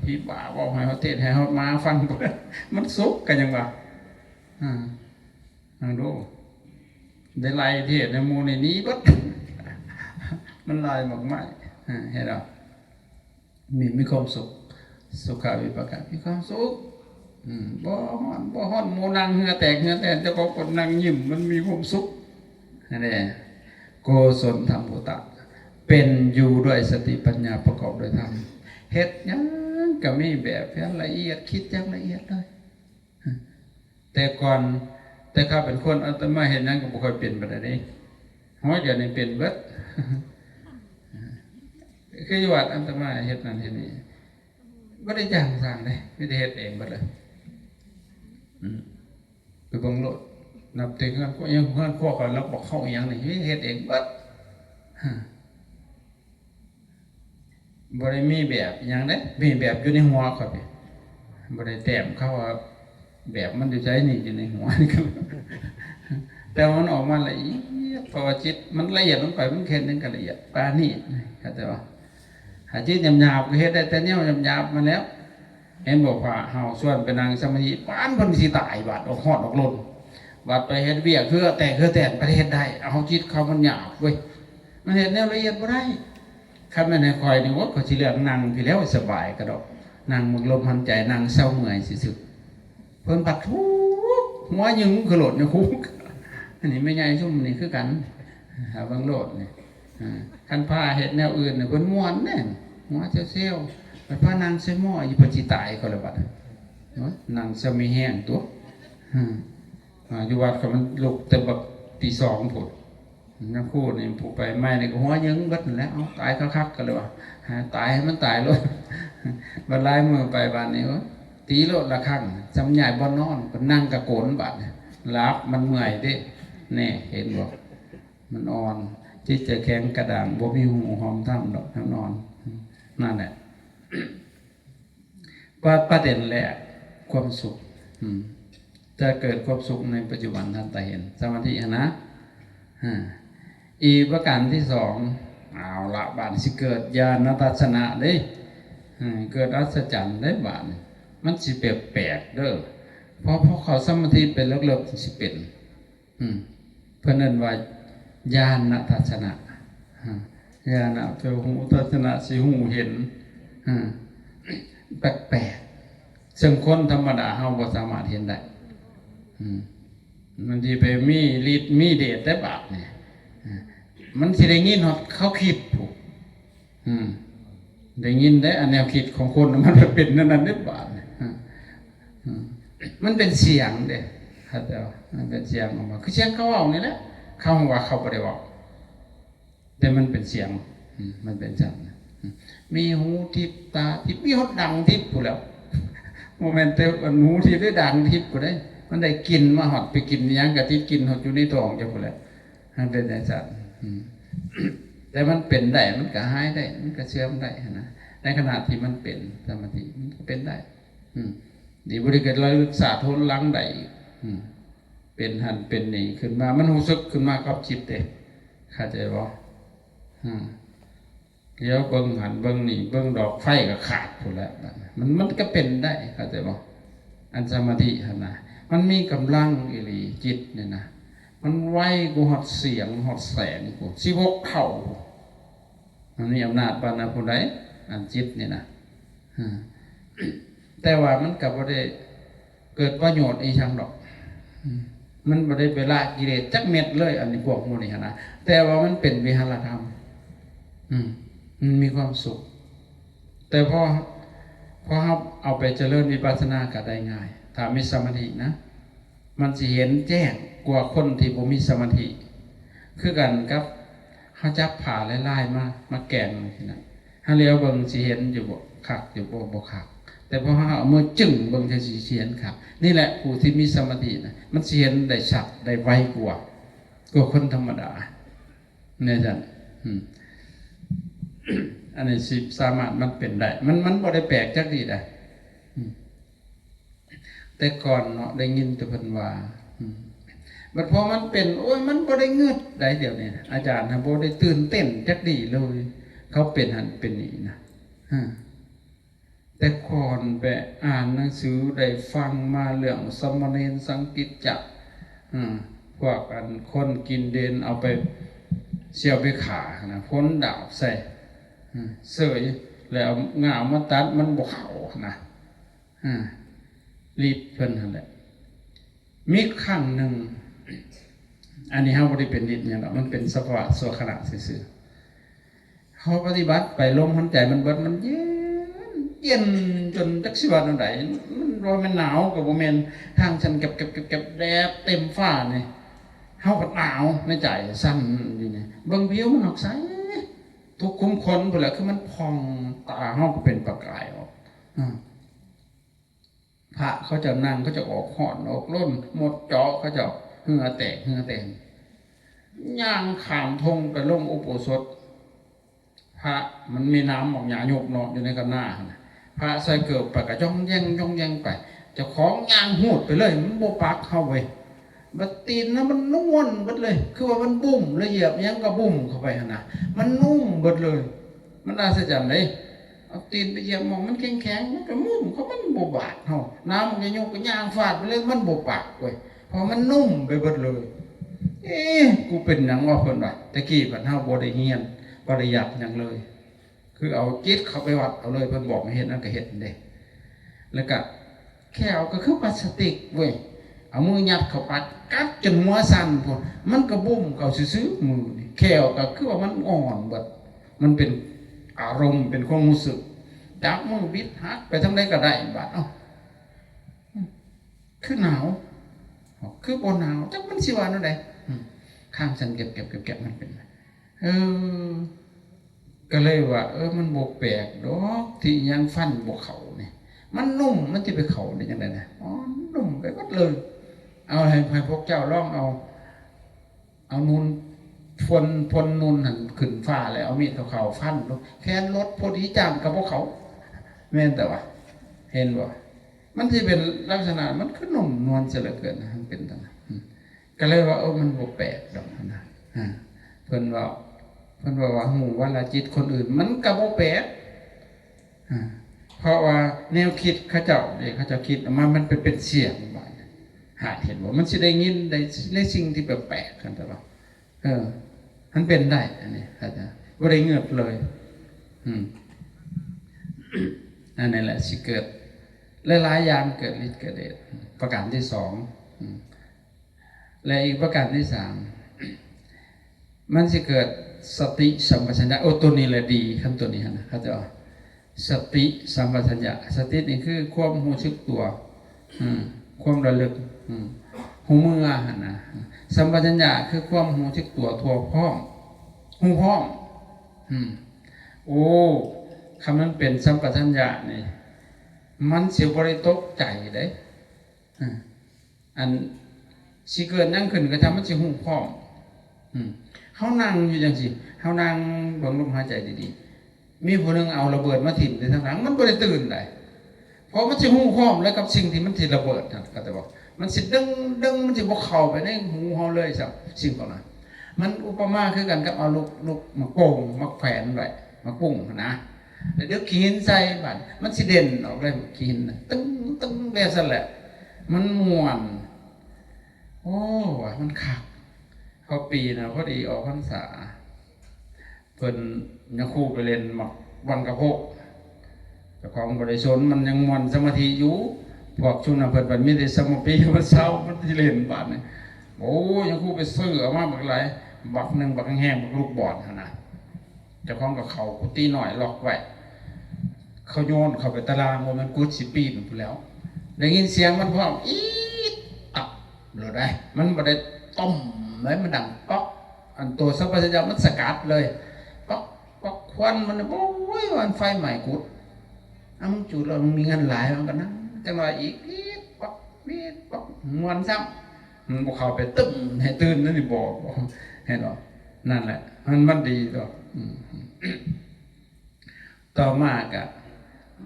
ที่ป่าบอกให้เขาเทศให้เขามาฟังมันสุขกันยังวะลองดูได้ลายเทศในหมูในนี้ปั๊บมันลายหมอกไม้เห็นหรอมีความสุขสุขาวิปากะมีความสุขบ่ฮ้อนหมูนั่งเหงื่อแตกจะก็กดนั่งยิ้มมันมีความสุขนั่นแหละโกศลธรรมโอตะเป็นอยู่ด้วยสติปัญญาประกอบด้วยธรรมเฮ็ดยังก็มีแบบละเอียดคิดอย่างละเอียดเลยแต่ก่อนแต่ข้าเป็นคนอาตมาเห็นนั้นก็บ่ค่อยเปลี่ยนไปได้นี่ฮ้อยเดี๋ยวนี้เปลี่ยนเบิดคือวัดอาตมาเฮ็ดนั่นเฮ็ดนี่บ่ได้จ้างสร้างเลยไม่ได้เฮ็ดเองเบิดเลยไปเบิ่งโลดนับถึงก็ยังเพื่อนพวกเราบอกเข้าอย่างนี้เฮ็ดเองเบิดบ่ได้มีแบบอย่างนั้นมีแบบอยู่ในหัวครับบ่ได้แต้มเข้าว่าแบบมันอยู่ใจนี่อยู่ในหัวนี่ครับแต่มันออกมาละเอียดเพราะว่าจิตมันละเอียดลงไปมันแค่นั้นก็ละเอียดปานนี้เข้าใจป่ะหาจิตหยาบๆก็เฮ็ดได้แต่แนวหยาบๆมาแล้วเห็นบอกว่าเฮาส่วนไปนั่งสมาธิปานเพิ่นสิตายบาดออกฮอดออกล้นบาดไปเฮ็ดเวียกคือแต่ประเทศได้เอาจิตเขามันหยาบเว้ยมันเฮ็ดแนวละเอียดบ่ได้คันแม่นให้คอยนี่ว่าก็สิเลือกนั่งพี่แล้วสบายก็ดอกนั่งมึงลมหายใจนั่งเศร้าเมื่อยซื่อๆเพิ่นปัดทุกหัวยึงคือโลดเนี่ยคุกอันนี้ไม่ใหญ่ซุ่มนี่คือกันหาบางโลดนี่คันพาเฮ็ดแนวอื่นเนี่ยเพิ่นม่วนแน่หัวเซี่ยวๆไปพานางใส่หม้ออยู่เพิ่นสิตายก็แล้วบัดนั่งซะมีแห้งตัวอยู่วัดก็มันลุกแต่บักตี2พุ่นนักพูดนี่ผูกไปไม่เนี่ยก็หัวยึงบัดแล้วตายคักๆกันเลยว่ะตายให้มันตายเลยบรรลัยมือไปบ้านนี้ว่าตีโลดละครั้งจำใหญ่บ่นอนก็นั่งกระโกนบัดรับมันเมื่อยดิแน่เห็นบอกมันอ่อนจิตจะแข็งกระด้างบ่มีหูหอมท่ำดอกทั้งนอนนั่นแหละประเด็นแรกความสุขจะเกิดความสุขในปัจจุบันทันตาเห็นสมาธินะอีกประการที่สองเอาละบานสิเกิดญาณทัศนะเด้เกิดอัศจรรย์ได้บานมันสิแปลกๆเด้อ พอเขาสมาธิเป็นเลิกๆสิเป็นเพิ่นเอิ้นว่าญาณทัศนะญาณเจ้าหูทัศนะสิหูเห็นแปลกๆซึ่งคนธรรมดาเฮาบ่สามารถเห็นได้มันสิไปมีฤทธิ์มีเดชได้บาปเนี่ยมันสิได้ยินฮอดเขาคิดถูกได้ยินได้อันแนวคิดของคนมันเป็นนั้นได้บาปเนี่ยมันเป็นเสียงเด้ครับเจ้ามันเป็นเสียงออกมาคือเสียงเขาเว้านี่แหละเขาว่าเขาบ่ได้เว้าแต่มันเป็นเสียงมันเป็นจังมีหูทิพตาทิพมีฮอดดังทิพพู้นแล้วโมเมนต์แต่หูทิพได้ดังทิพพู้นได้มันได้กินมาฮอดไปกินหยังก็ที่กินฮอดอยู่ในท้องจังพู้นแหละมันเป็นจังแต่มันเป็นได้มันก็หายได้มันก็เชื่อมได้นะในขณะที่มันเป็นสมาธิมันก็เป็นได้ดีบริกรระลึกศาสตร์ทนลังได้เป็นหันเป็นนี่ขึ้นมามันรู้สึกขึ้นมากับจิตเด้เข้าใจบ่เดี๋ยวเบิ่งหันเบิ่งนี่เบิ่งดอกไฟก็ขาดพุ่นแล้วมันก็เป็นได้เข้าใจบ่อันสมาธิหั่นน่ะมันมีกำลังอีหลีจิตเนี่ยนะมันไวกูฮอดเสียงฮอดแสงกู16เท่ามันมีอำนาจปานนั้นผู้ใดอันจิตนี่นะแต่ว่ามันก็บ่ได้เกิดประโยชน์อีหยังดอกมันบ่ได้ไปละกิเลสจักเม็ดเลยอันนี้พวกหมู่นี่นะแต่ว่ามันเป็นวิหารธรรมมันมีความสุขแต่พอเอาไปเจริญวิปัสสนาก็ได้ง่ายถ้ามีสมาธินะมันสิเห็นแจ้งกว่าคนที่บ่มีสมาธิคือกันกับเฮาจับผ่าลายๆมาแกงนี่นะถ้าเลี้ยวเบิ่งสิเห็นอยู่บ่คักอยู่บ่คักแต่พอเฮาเอามือจึ้งเบิ่งจะสิเห็นคักนี่แหละผู้ที่มีสมาธินะมันสิเห็นได้ชัดได้ไวกว่าคนธรรมดาเนี่ยจังอันนี้สิสามารถมันเป็นได้มันบ่ได้แปลกจักดีได้แต่ก่อนเนาะได้ยินแต่เพิ่นว่าบัดพอมันเป็นโอ้ยมันบ่ได้เงืดได้เดี๋ยวนี้อาจารย์บ่ได้ตื่นเต้นจักดีเลยเขาเป็นหันเป็นนี่นะแต่ก่อนไปอ่านหนังสือได้ฟังมาเรื่องสมณเณรสังกิจจะพวกอันคนกินเดนเอาไปเสียบไปขานะพ้นดาบใส่เสยแล้วงามาตัดมันบ่เข้านะรีบเพิ่นนั่นแหละมีครั้งหนึ่งอันนี้เฮาบ่ได้เป็นฤทธิ์หยังดอกมันเป็นสภาวะชั่วขณะซื่อๆเฮาปฏิบัติไปลมหายใจมันเบิดมันเย็นจนจักสิว่าจังได๋มันบ่แม่นหนาวก็บ่แม่นทางฉันเก็บแดดเต็มฟ้านี่เฮาก็หนาวในใจสั่นอยู่นี่เบิ่งผิวมันออกใสทุกคุมคนพุ่นแหละคือมันพองตาเฮาก็เป็นประกายออกพระเขาจะนั่งเขาจะออกหอนออกล้นหมดเจาะเขาจะเหงื่อแตกย่างขามทงไปลงอุโบสถพระมันมีน้ำออกหยาหยกเนาะอยู่ในกันหน้าพระใส่เกือบไปกระย่องแย่งไปจะของย่างหูดไปเลยมันโบปักเข้าไปบัดตีนนะมันนุ่มบัดเลยคือว่ามันบุ่มละเอียดยังก็บุ่มเข้าไปนะมันนุ่มบัดเลยมันน่าสะใจเลยเอาตีนไปเหยียบมองมันแข็งมันก็มุ่มเขามันโบบาดเฮาน้ำมันจะโยกก็ย่างฟาดไปเลยมันโบปากเว้ยพอมันนุ่มไปบัดเลยกูเป็นหนังว่าเพิ่นว่าตะกี้เพิ่นเฮาบ่ได้เฮียนบ่ได้ยับหยังเลยคือเอาจิตเข้าไปวัดเอาเลยเพิ่นบอกให้เฮ็ดนั่นก็เฮ็ดเด้แล้วก็แค่เอาก็คือพลาสติกเว้ยเอามือยัดเข้าไปกัดจนหัวสั่นพุ่นมันก็บุ้มเข้าซื่อๆมือนี่แค่ก็คือว่ามันอ่อนเบิดมันเป็นอารมณ์เป็นความรู้สึกจับมือบิดหักไปทำได้ก็ได้บาดคือหนาวคือบ่หนาวจักมันสิว่านั่นใดข้างฉันเก็บมันเป็นก็เลยว่ามันบ่แปลกดอกที่ยังฟันบ่เข้านี่มันนุ่มมันสิไปเข้าได้จังได๋นะนุ่มไปหมดเลยเอาให้พวกเจ้าลองเอานูนพลนูนหันขึ้นฟ้าแล้วเอามีดเขาฟันลงแค่รถพอดีจามกับพวกเขาแม่นแต่ว่าเห็นบ่มันที่เป็นลักษณะมันคือนุ่มนวลเสียเหลือเกินนะมันเป็นต่างก็เลยว่ามันบ่แปลกดอกนะเพิ่นว่าหูว่าละจิตคนอื่นมันก็บ่แปลก เพราะว่าแนวคิดเขาเจ้าเนี่ยเขาเจ้าคิดออกมามันเป็นเสียงบ่หาเห็นว่ามันสิได้ยินได้ในสิ่งที่แปลกๆกันแต่ว่ามันเป็นได้อันนี้อาจารย์บ่ได้เงือบเลยอันนี้แหละสิเกิดหลายๆอย่างเกิดฤทธิ์เกิดเดชประการที่สองและอีกประการที่สามมันสิเกิดสติสัมปชัญญะตัวนี้แหละดีคำตัวนี้นะเขาจะสติสัมปชัญญะสตินี่คือความรู้สึกตัวความระลึกหูมือนะสัมปชัญญะคือความรู้สึกตัวทั่วพร้อมหูพร้อมโอ้คำนั้นเป็นสัมปชัญญะนี่มันเสียบริตกใจได้อันสิเกิดนั่งขึ้นก็ทำมันสิหูพร้อมเขานั่งอยู่อย่างสิเขานั่งเบิ่งลมหายใจดีๆมีผู้นึงเอาระเบิดมาถิ่มในทางหลังมันบ่ได้ตื่นได้เพราะมันสิหูพร้อมแล้วกับสิ่งที่มันสิระเบิดนะก็แต่ว่ามันสิดึงมันสิบ่เข้าไปในหูเฮาเลยสักสิ่งของนั้นมันอุปมาคือกันกับเอาลูกมาโป่งมาแขวนไว้มาปุ้งนะแล้วเดี๋ยวขีนใส่บัดมันสิเด่นออกเลยขีนตึ้งแบบนั้นแหละมันม่วนโอ้ว่ะมันคักเขาปีนะพอดีออกพรรษาเพิ่นยังคู่ไปเล่นหมักวันกระโพกแต่ของบริชนมันยังม่วนสมาธิอยู่พวกชุนเพิ่นบัดมีแต่สมาธิมันเศร้ามันสิเล่นบาดนี่โอ้ยังคู่ไปซื้อเอามาบักหลายบักนึงบักแห้งบักลูกบอลหั่นน่ะเจ้าของกับเขากุฏิหน่อยล็อกไว้เขาโยนเข้าไปตารางว่ามันกุดสิปีนพู้นแล้วได้ยินเสียงมันพร้อมอีดตับเลยได้มันบ่ได้ต้มเลยมันดังป๊อกอันตัวสัมปชัญญะมันสกัดเลยป๊อกป๊อกควันมันโอ้ยมันไฟใหม่กุดมึงจุดแล้วมึงมีเงินหลายมันก็นั่งจังหวะอีกป๊อกปี๊ดป๊อกมวนซ้ำมันบ่เข้าไปตึ้มให้ตื่นนั่นนี่บอกเห็นหรอนั่นแหละมันดีต่อต่อมาก็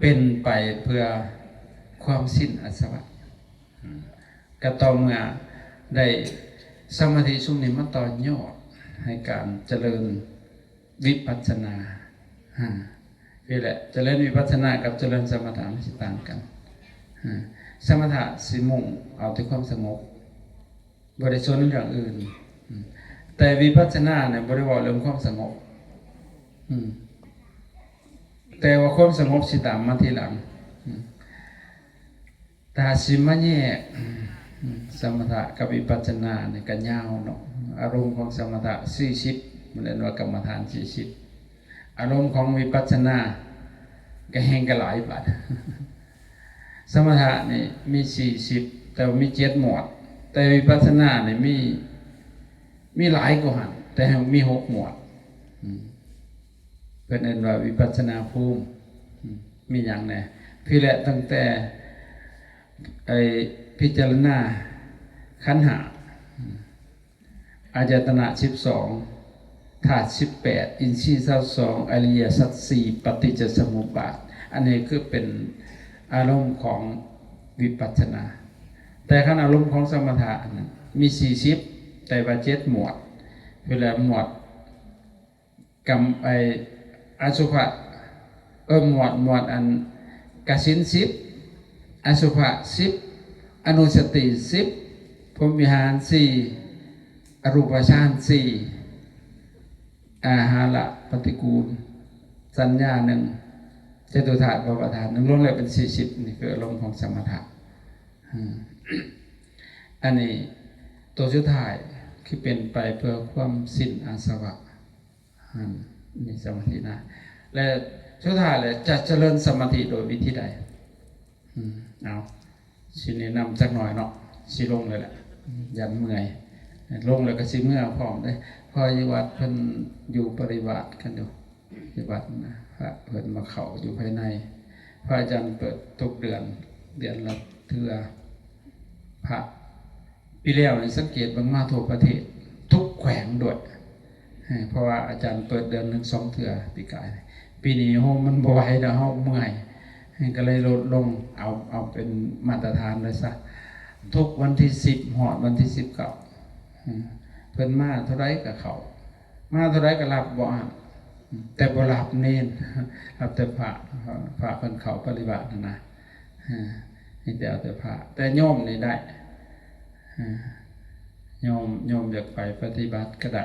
เป็นไปเพื่อความสิ้นอาสวะก็ต่อเมื่อได้สมาธิสุ่มนี้มาต่อยอดให้การเจริญวิปัสสนานี่แหละเจริญวิปัสสนากับเจริญสมถะมันต่างกันสมถะสิมุ่งเอาที่ความสงบบริสุทธิ์อย่างอื่นแต่วิปัสสนาเนี่ยบริวารเรื่องความสงบแต่ว่าความสงบสิตามมาทีหลังตาสิมาแยกสมถะกับวิปัสสนาเนี่ยกันยาวเนาะอารมณ์ของสมถะ40มันเรียกว่ากรรมฐาน40อารมณ์ของวิปัสสนาก็แห่งกันหลายบาทสมถะนี่มี40แต่มี7หมวดแต่วิปัสสนาเนี่ยมีหลายกว่าหันแต่มี6หมวดเป็นอันว่าวิปัสสนาภูมิมีอย่างไรพี่แหละตั้งแต่พิจารณาขันธ์5อายตนะ12ธาตุ18อินทรีย์22อริยสัจ4ปฏิจจสมุปบาทอันนี้คือเป็นอารมณ์ของวิปัสสนาแต่ขั้นอารมณ์ของสมถะมี40แต่ว่า7หมวดเวลาหมวดกรรมอสุภะหมวดอันกสิน10อสุภะ10อนุสติ10พรหมวิหาร4อรูปฌาน4อาหาระปฏิกูลสัญญา1จตุธาตุภวธาตุ1รวมแล้วเป็น40นี่คืออารมณ์ของสมถะอันนี้ตัวสุดท้ายคือเป็นไปเพื่อความสิ้นอาสวะนี่สมาธินะและสุดท้ายเลยจะเจริญสมาธิโดยวิธีใดเอาสิแนะนำสักหน่อยเนาะสิลงเลยแหละยันเมื่อยลงแล้วก็สิเมื่อพร้อมได้พออยู่วัดเพิ่นอยู่ปริวาสกันดูอยู่วัดนะพระเพิ่นมาเข้าอยู่ภายในพระอาจารย์เปิดทุกเดือนละเทื่อพระปีแล้วนี่สังเกตบางมาทั่วประเทศทุกแขวงด้วยเพราะว่าอาจารย์เปิดเดือน1 2เทื่อปีกายปีนี้โฮมมันบ่ไหวแล้วเฮาเมื่อยก็เลยลดลงเอาเป็นมาตรฐานเลยซะทุกวันที่10หอดวันที่19เพิ่นมาเท่าไรก็เข้ามาเท่าไรก็รับบ่อ่าน แต่บ่รับเน้นรับแต่พระเพิ่นเข้าปฏิบัตินะนี่แต่เอาแต่พระแต่โยมนี่ได้โยมอยากไปปฏิบัติก็ได้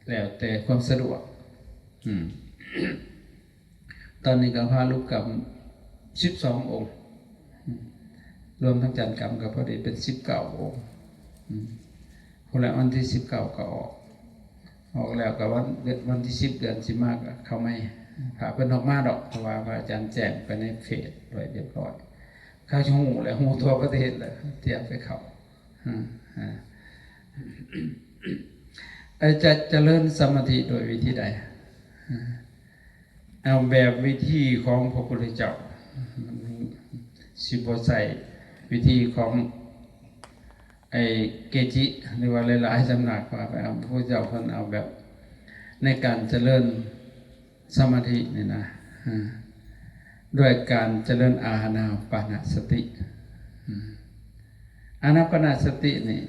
แล้วแต่ความสะดวกตอนนี้ก็พาลูกกรรม12 องค์รวมทั้งจันทร์กรรมกับพอดีเป็น19 องค์คนละวันที่19ก็ออกแล้วก็วันที่10เดือนสิมากเขาไม่พาเป็นออกมาดอกเพราะว่าพระอาจารย์แจ้งไปในเฟซไว้เรียบร้อยข้าชหูแล้วหูทั่วประเทศเลยเตรียมไปเขาจะเจริญสมาธิโดยวิธีใดเอาแบบวิธีของพระพุทธเจ้าสิบ่ใส่วิธีของเกจิหรือว่าหลายๆสำนักว่าไปเอาพระพุทธเจ้าเพิ่นเอาแบบในการเจริญสมาธินี่นะด้วยการเจริญอานาปานสติอานาปานสตินี่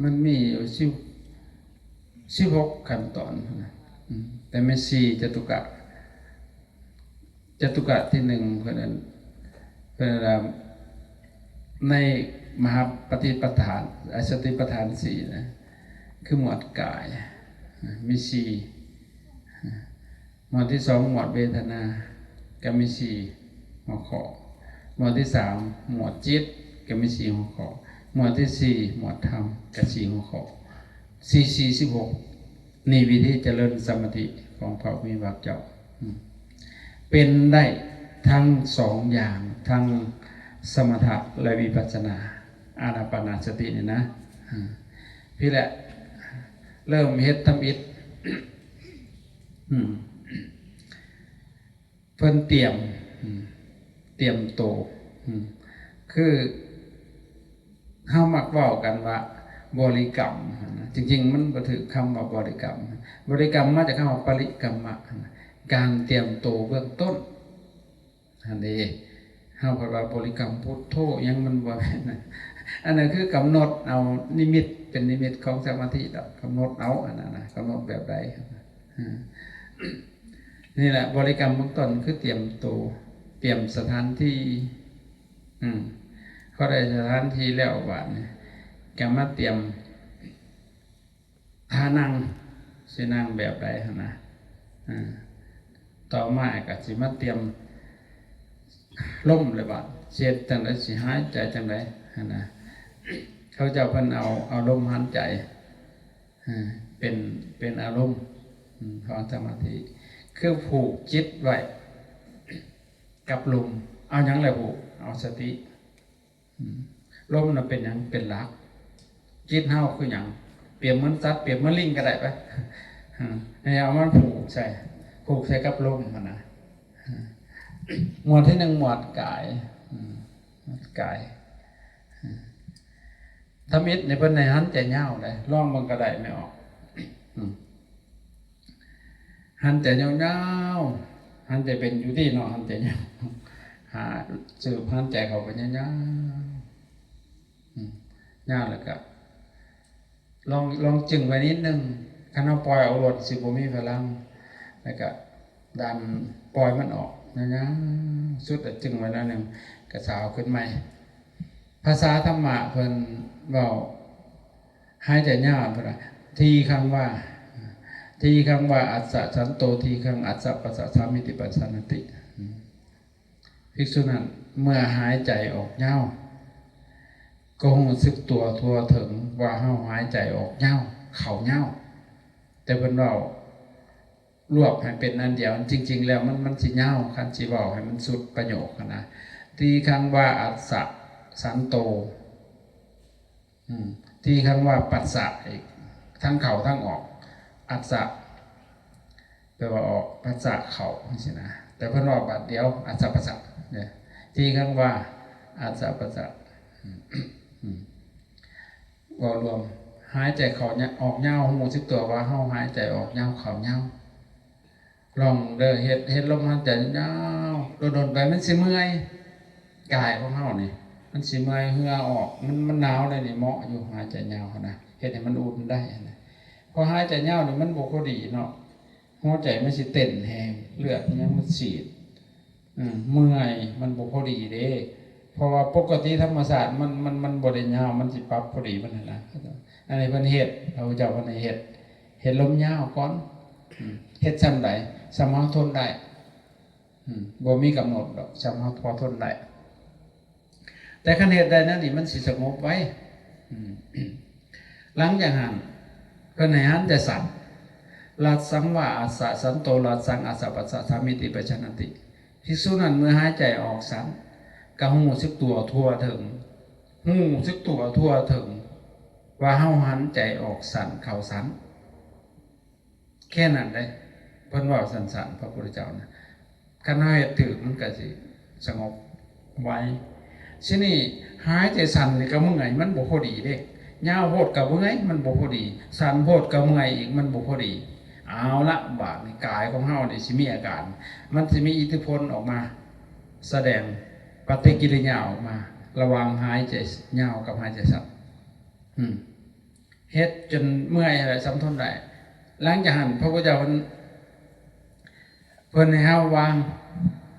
มันมีอยู่16 ขั้นตอนแต่ไม่4จตุกะที่1เพิ่นในมหาปฏิปทานสติปัฏฐาน4นะคือหมวดกายมี4หมวดที่2หมวดเวทนาก็มี4หัวข้อหมวดที่3หมวดจิตก็มี4หัวข้อหมวดที่4หมวดธรรมก็4หัวข้อ16นี่วิธีเจริญสมาธิของพระวิภาคเจ้าเป็นได้ทั้ง2อย่างทั้งสมถะและวิปัสสนาอานาปานสตินี่นะพี่แหละเริ่มเฮ็ดทำอิฐเพิ่นเตรียมโตคือเฮามักเว้ากันว่าบริกรรมจริงๆมันบ่ถูกคำว่าบริกรรมมาจากคำว่าปริกรรมะการเตรียมโตเบื้องต้นอันนี้เฮาว่าบริกรรมพุทโธยังมันบ่แม่นนะอันนั้นคือกำหนดเอานิมิตเป็นนิมิตของสมาธิดอกกำหนดเอาอันนั้นนะกำหนดแบบใดนี่แหละบริกรรมเบื้องต้นคือเตรียมโตเตรียมสถานที่เขาได้สถานที่แล้วว่าเนี่ยก็มาเตรียมท่านั่งสินั่งแบบใดนะต่อมาก็สิมาเตรียมล่มเลยว่าเสียดจังไดสิหายใจจังไดนะเขาเจ้าเพิ่นเอาลมหายใจเป็นอารมณ์ของสมาธิคือผูกจิตไว้กับลมเอาหยังล่ะผูกเอาสติลมน่ะเป็นหยังเป็นหลักจิตเฮาคือหยังเปรียบเหมือนสัตว์เปรียบเหมือนลิงก็ได้ปะให้เอามันผูกใส่กับลมนะหมวดที่1หมวดกายทมิตในเพิ่นในหันใจยาวเลยร้องมันก็ได้ไม่ออกหันใจยาวหันใจเป็นอยู่ที่เนาะหันใจยาวหาสืบหันใจเขาไปยาวแล้วก็ลองจึงไว้นิดนึงคันเอาปล่อยเอารถสิบ่มีพลังแล้วก็ดันปล่อยมันออกนะสุดแต่จึงไว้แล้วนึงกระสาวขึ้นใหม่ภาษาธรรมะเพิ่นเว้าหายใจยาวพุ่นน่ะทีคำว่าอัสสะสันโตทีคำอัสสะปัสสะสามิติปัสสนติภิกษุนั้นเมื่อหายใจออกยาวก็รู้สึกตัวทั่วถึงว่าเฮาหายใจออกยาวเข้ายาวแต่เพิ่นเว้ารวบให้เป็นอันเดียวจริงๆแล้วมันสิยาวคันสิเว้าให้มันสุดประโยคนะทีคำว่าอัสสะสันโตทีคำว่าปัสสะอีกทั้งเข้าทั้งออกอัสสะแปลว่าออกปัสสะเข้าสินะแต่เพิ่นว่าบัดเดียวอัสสะปัสสะเนี่ยทีคำว่าอัสสะปัสสะก็รวมหายใจเข้าออกยาวรู้สึกตัวว่าเฮาหายใจออกยาวเข้ายาวลองเด้อเฮ็ดลมหายใจยาวโดนๆไปมันสิเมื่อยกายของเฮานี่มันสิเมื่อยเหงื่อออกมันหนาวเลยนี่เหมาะอยู่หายใจยาวนะเฮ็ดให้มันอุ่นได้นะพอหายใจยาวนี่มันบ่พอดีเนาะหู หัวใจมันสิเต้นแฮงเลือดมันยังมันฉีดเมื่อยมันบ่พอดีเด้เพราะว่าปกติธรรมศาสตร์มันบ่ได้ยาวมันสิปรับพอดีมันนั่นล่ะอันนี้เพิ่นเฮ็ดพระพุทธเจ้าเพิ่นให้เฮ็ดลมยาวก่อนเฮ็ดส่ำใดสามารถทนได้บ่มีกำหนดดอกสามารถพอทนได้แต่คันเฮ็ดได้นั้นนี่มันสิสงบไว้หลังจากนั้นเพิ่นให้หันแต่สัตว์ลาสังวาอาสะสันโตลาสังอาสะปัสสะสามิติปัจจนติภิกษุนั้นเมื่อหายใจออกสันก็หูสึกตัวทั่วถึงหูสึกตัวทั่วถึงว่าเฮาหันใจออกสันเข้าสันแค่นั้นได้เพิ่นว่าสันๆพระพุทธเจ้านะคันเฮาเฮ็ดถูกมันก็สิสงบไว้ทีนี้หายใจสั่นนี่ก็เมื่อยมันบ่พอดีเด้ยาวโพดก็เมื่อยมันบ่พอดีสั่นโพดก็เมื่อยอีกมันบ่พอดีเอาละบาดนี่กายของเฮานี่สิมีอาการมันสิมีอิทธิพลออกมาแสดงปฏิกิริยาออกมาระหว่างหายใจยาวกับหายใจสั้นเฮ็ดจนเมื่อยอะไรสำทนได้หลังจากนั้นพระพุทธเจ้าเพิ่นให้เฮาวาง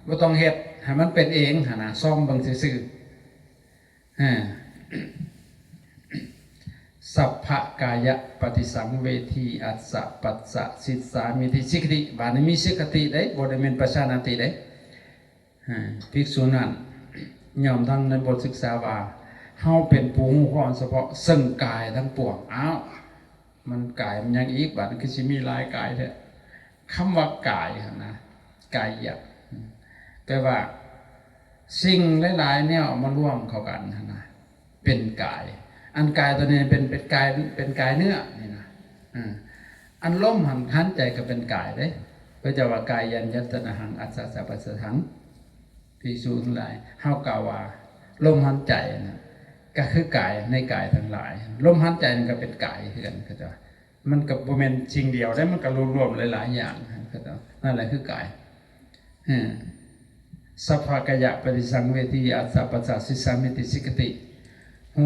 บ่ต้องเฮ็ดให้มันเป็นเองหั่นน่ะซ่อมเบิ่งซื่อสัพพกายะปฏิสังเวทีอัสสะปัสสะสิสามิติสิกติบาดนี้มีสิกติได้บ่ได้แม่นประชานาติได้ภิกษุนั้นย่อมทั้งในบทศึกษาว่าเฮาเป็นผู้รู้ความเฉพาะซึ่งกายทั้งปวงอ้าวมันกายมันยังอีกบาดคือสิมีหลายกายแท้คำว่ากายนะกายะแปลว่าสิ่งหลายๆแนวมาร่วมเข้ากันนะเป็นกายอันกายตัวนี้เป็นกายเนื้อนี่นะอันลมหันใจก็เป็นกายเด้พระเจ้าว่ากายยัญญัตนะหังอัสสะสัพพะสังภิกษุทั้งหลายเฮากล่าวว่าลมหันใจนะก็คือกายในกายทั้งหลายลมหันใจมันก็เป็นกายคือกันพระเจ้ามันก็บ่แม่นสิ่งเดียวได้มันก็รวมๆหลายๆอย่างพระเจ้านั่นแหละคือกายสัพพกายะปฏิสังเวทีอัสสะปัสสะสิสามิติสิกติหู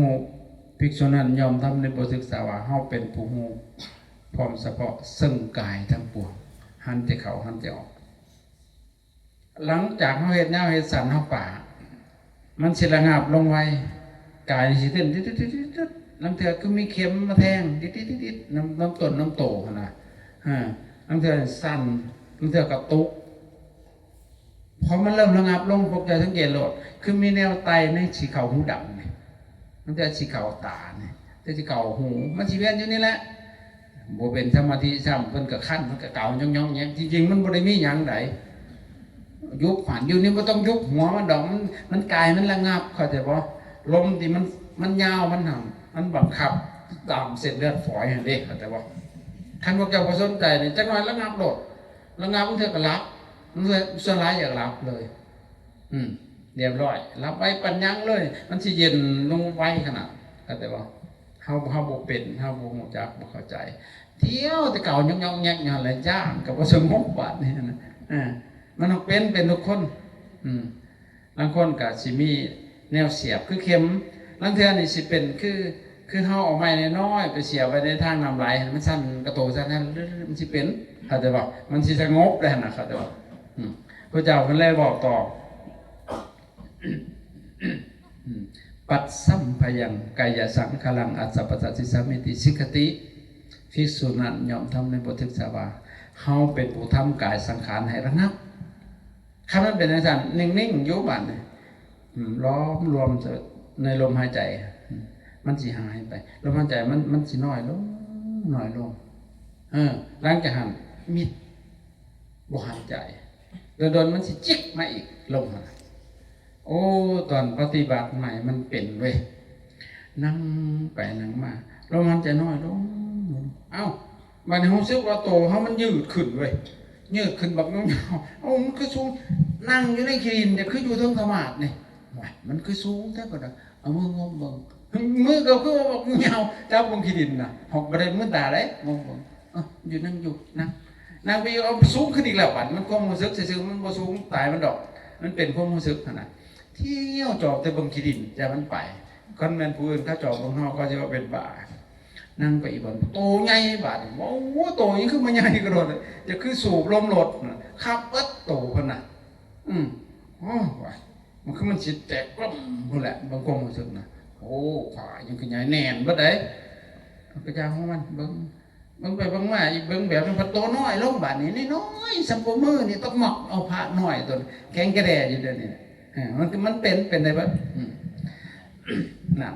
ภิกษุนั้นยอมทำในบทศึกษาว่าเฮาเป็นผู้หูพร้อมเฉพาะซึ่งกายทั้งปวงหันจะเข้าหันจะออกหลังจากเฮาเฮ็ดแนวเฮ็ดสันเฮาป่ามันสิระงับลงไว้กายสิเต้นติ๊ดๆๆน้ำเถื่อก็มีเข็มมาแทงติ๊ดๆๆน้ำต้นน้ำโตหั่นน่ะน้ำเถื่อสั่นน้ำเถื่อกระตุกพอมันเริ่มระงับลงพวกใจสังเกตโลดคือมีแนวไตในสีขาวหูดำนี่มันจะสีขาวตาเนี่ยจะสีขาวหูมันสีเวียนอยู่นี่แหละโบเป็นสมาธิซ้ำเพิ่นกับขั้นเพิ่นกับเก่าย่องๆเนี่ยจริงๆมันบ่ได้มีหยังใดยุบผ่านอยู่นี่บ่ต้องยุบหัวมันดอกมันกายมันระงับเข้าใจบ่ลมที่มันยาวมันห่างมันบังคับตามเส้นเลือดฝอยหั่นเด้เข้าใจบ่คันพวกเจ้าบ่สนใจนี่จักหน่อยระงับโลดระงับมันเถอะก็รับมันส่วนร้ายอยากรับเลยเรียบร้อยรับไว้ปัญญังเลยมันสิเย็นลงไว้ขนาดแต่ว่าเฮาบ่เป็นเฮาบ่รู้จักบ่เข้าใจเที่ยวแต่เก่าย่องๆแยกๆอะไรย่างก็บ่สงบบาดนี่นะมันต้องเป็นทุกคนบางคนก็สิมีแนวเสียบคือเข็มบางเทื่อนี่สิเป็นคือเฮาเอาไม้น้อยๆไปเสียบไว้ในทางน้ำไหลมันสั่นกระโตสั่นนั้นมันสิเป็นเข้าใจบ่มันสิสงบได้นะเข้าใจบ่พระเจ้าเพิ่นเลยบอกต่อปัดสัมภยังกายสังขลังอัสสะปัสสะสิสามิติสิกติภิกษุนั้นยอมทำในบทศึกษาว่าเฮาเป็นผู้ทำกายสังขารให้ระงับคำนั้นเป็นอาจารย์นิ่งๆอยู่บ้านล้อมรวมในลมหายใจมันสิหายไปลมหายใจมันสิน้อยลงหลังจากหันมิดบ่หายใจโดนมันสิจิกมาอีกลงมาโอ้ตอนปฏิบัติใหม่มันเป็นเว้ยนั่งไปนั่งมาลมหายใจน้อยลงเอ้าบัดนี้รู้สึกว่าโตเฮามันยืดขึ้นเว้ยยืดขึ้นบักยาวเอ้ามันคือสูงนั่งอยู่ในขีดินเนี่ยคืออยู่เทิงธรรมะนี่มันคือสูงแท้ก็ได้เอามืองมเบิ่งมือก็คือว่าบักยาวจับบนขีดินน่ะหอกบ่ได้มือตาได้งมเบิ่งอยู่นั่งอยู่นั่งไปเอาสูงขึ้นอีกแล้วบัดมันความรู้สึกซื่อๆมันบ่สูงตายมันดอกมันเป็นความรู้สึกขนาดเที่ยวจอบแต่เบิ่งขี้ดินจะมันไปคนแม่นผู้อื่นเขาจอบเบิ่งเฮาก็สิว่าเป็นบ้า นั่งไปอีกวันโตใหญ่บาดโอ้โหโตยังคือมันใหญ่กระโดดจะคือสูบลมรถขับวัดโตขนาดโอ้ยมันคือมันจิตแตกกล้มหมดแหละบางคนรู้สึกนะโอ้ขวายังคือใหญ่แน่นบัดได้กระจายของมันเบิ่งไปเบิ่งมาอีกเบิ่งแบบมันโตน้อยลงบาดนี้น้อยสัมปมือนี่ต้องหมอกเอาผ้าน้อยตัวแข็งกระแดอยู่เดี๋ยวนี้มันเป็นอะไรบ้างนั่น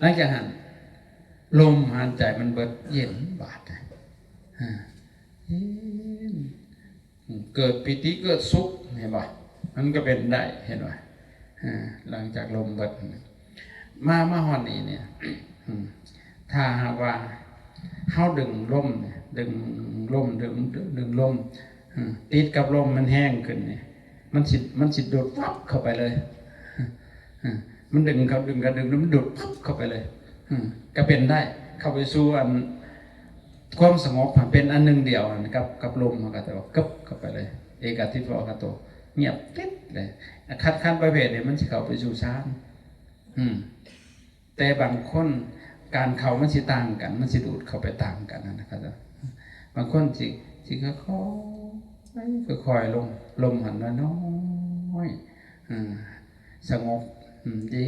หลังจากนั้นลมหายใจมันเบิดเย็นบาดเกิดปิติเกิดสุขเห็นป่ะมันก็เป็นได้เห็นป่ะหลังจากลมเบิดมาหอนนี้เนี่ยถ้าหากว่าเข้าดึงลมดึงลมติดกับลมมันแห้งขึ้นเนี่ยมันสิดูดฟับเข้าไปเลยมันดึงแล้วมันดูดพับเข้าไปเลยก็เป็นได้เข้าไปสู่อันความสงบเป็นอันหนึ่งเดียวกับลมมันก็จะกึบเข้าไปเลยเอกทิพย์ก็โตเงียบติดเลยคัดประเภทเนี่ยมันจะเข้าไปสู่ฌานแต่บางคนการเข้ามันสิต่างกันมันสิดูดเข้าไปต่างกันนะครับบางคนสิก็ค่อยลมหันน้อยสงบเย็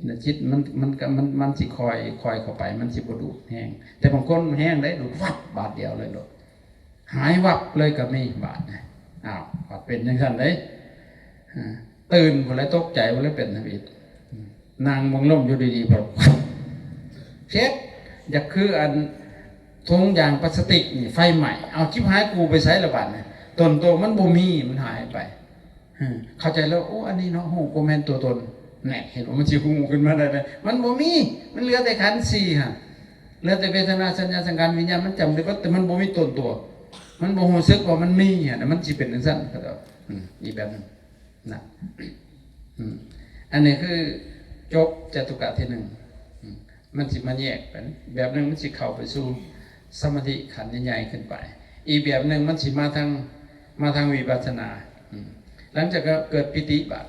นจิตมันสิคอยเข้าไปมันสิบ่ดูดแห้งแต่บางคนแห้งได้ดูดวับบาดเดียวเลยหรอกหายวับเลยก็มีบาดอ้าวเป็นอย่างนั้นเลยตื่นบ่เลยตกใจบ่เลยเป็นทวีนางมองลมอยู่ดีๆพอเช็ดอยากคืออันทงยางพลาสติกนี่ไฟใหม่เอาชิบหายกูไปใช้ระบาดเนี่ยต้นโตมันบ่มีมันหายไปเข้าใจแล้วโอ้อันนี้เนาะโหโกแมนตัวตนแน่เห็นว่ามันสิหูขึ้นมาได้เลยมันบ่มีมันเหลือแต่ขันธ์สี่ฮะเหลือแต่เวทนาสัญญาสังขารวิญญาณมันจำได้ว่าแต่มันบ่มีตัวมันบ่รู้สึกว่ามันมีอ่ะมันสิเป็นจังซั่นก็ได้อีกแบบนึงนะอันนี้คือจบจตุกะที่หนึ่งมันสิมาแยกเป็นแบบนึงมันสิเข้าไปสู่สมาธิขันธ์ใหญ่ๆขึ้นไปอีกแบบนึงมันสิมาทางวิปัสสนาหลังจากเกิดปิติบาด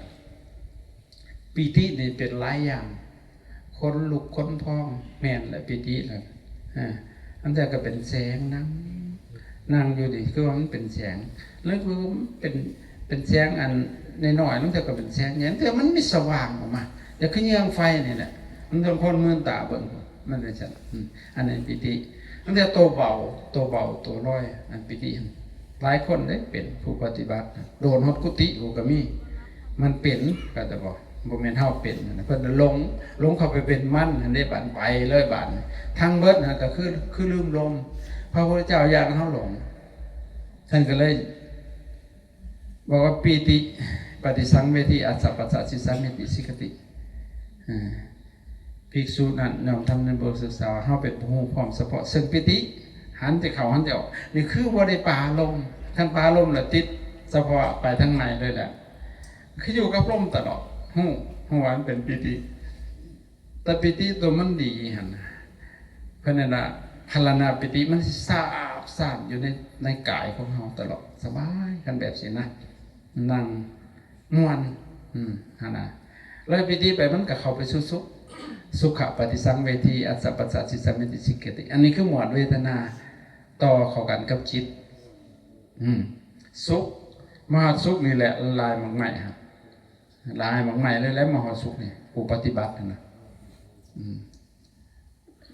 ปิตินี่เป็นหลายอย่างคนลุกคนพองแม่นแหละปิติเลยอันแต่ก็เป็นแสงนั่งอยู่ดิคือว่ามันเป็นแสงแล้วคือเป็นแสงอันน้อยๆแล้วแต่ก็เป็นแสงอย่างแต่มันไม่สว่างออกมาแต่คือยังไฟนี่แหละมันต้องคนมือตาเบิ่งมันเป็นฉันอันนั้นปิติอันแต่ตัวเบาตัวลอยอันปิติหลายคนได้เป็นผู้ปฏิบัติโดนฮอดกุฏิกูก็มีมันเป็นก็จะบอกบ่แม่นเฮาเป็นเพิ่นลงเข้าไปเป็นมันได้บานไปเลยบานทั้งเบิดก็คือลืมลมพระพุทธเจ้าอยากให้เฮาหลงท่านก็เลยบอกว่าปีติปฏิสังเวทีอัสสะปัสสะสิสัมมิติสิกติภิกษุนั้นนำทำในบทศึกษาเฮาเป็นผู้พร้อมเฉพาะซึ่งปิติหันจะเข้าหันจะออกนี่คือบ่ได้ปาลมท่านปาลมแล้วติดเฉพาะไปทางในเลยแหละคืออยู่กับลมตลอดฮู้ว่ามันเป็นปิติแต่ปิติตัวมันดีหั่นเพราะนั่นน่ะพลานาปิติมันซาบอยู่ในกายของเฮาตลอดสบายกันแบบนี้นะนั่งม่วนหั่นน่ะแล้วปิติไปมันก็เข้าไปสู่สุขปฏิสังเวทีอัสสะปัสสะสิสัมมิติสิกติอันนี้คือหมวดเวทนาต่อเข้ากันกับจิตสุขมหาสุขนี่แหละลายมังใหม่ครับลายมังใหม่เลยแล้วมหาสุขนี่ผู้ปฏิบัตินะ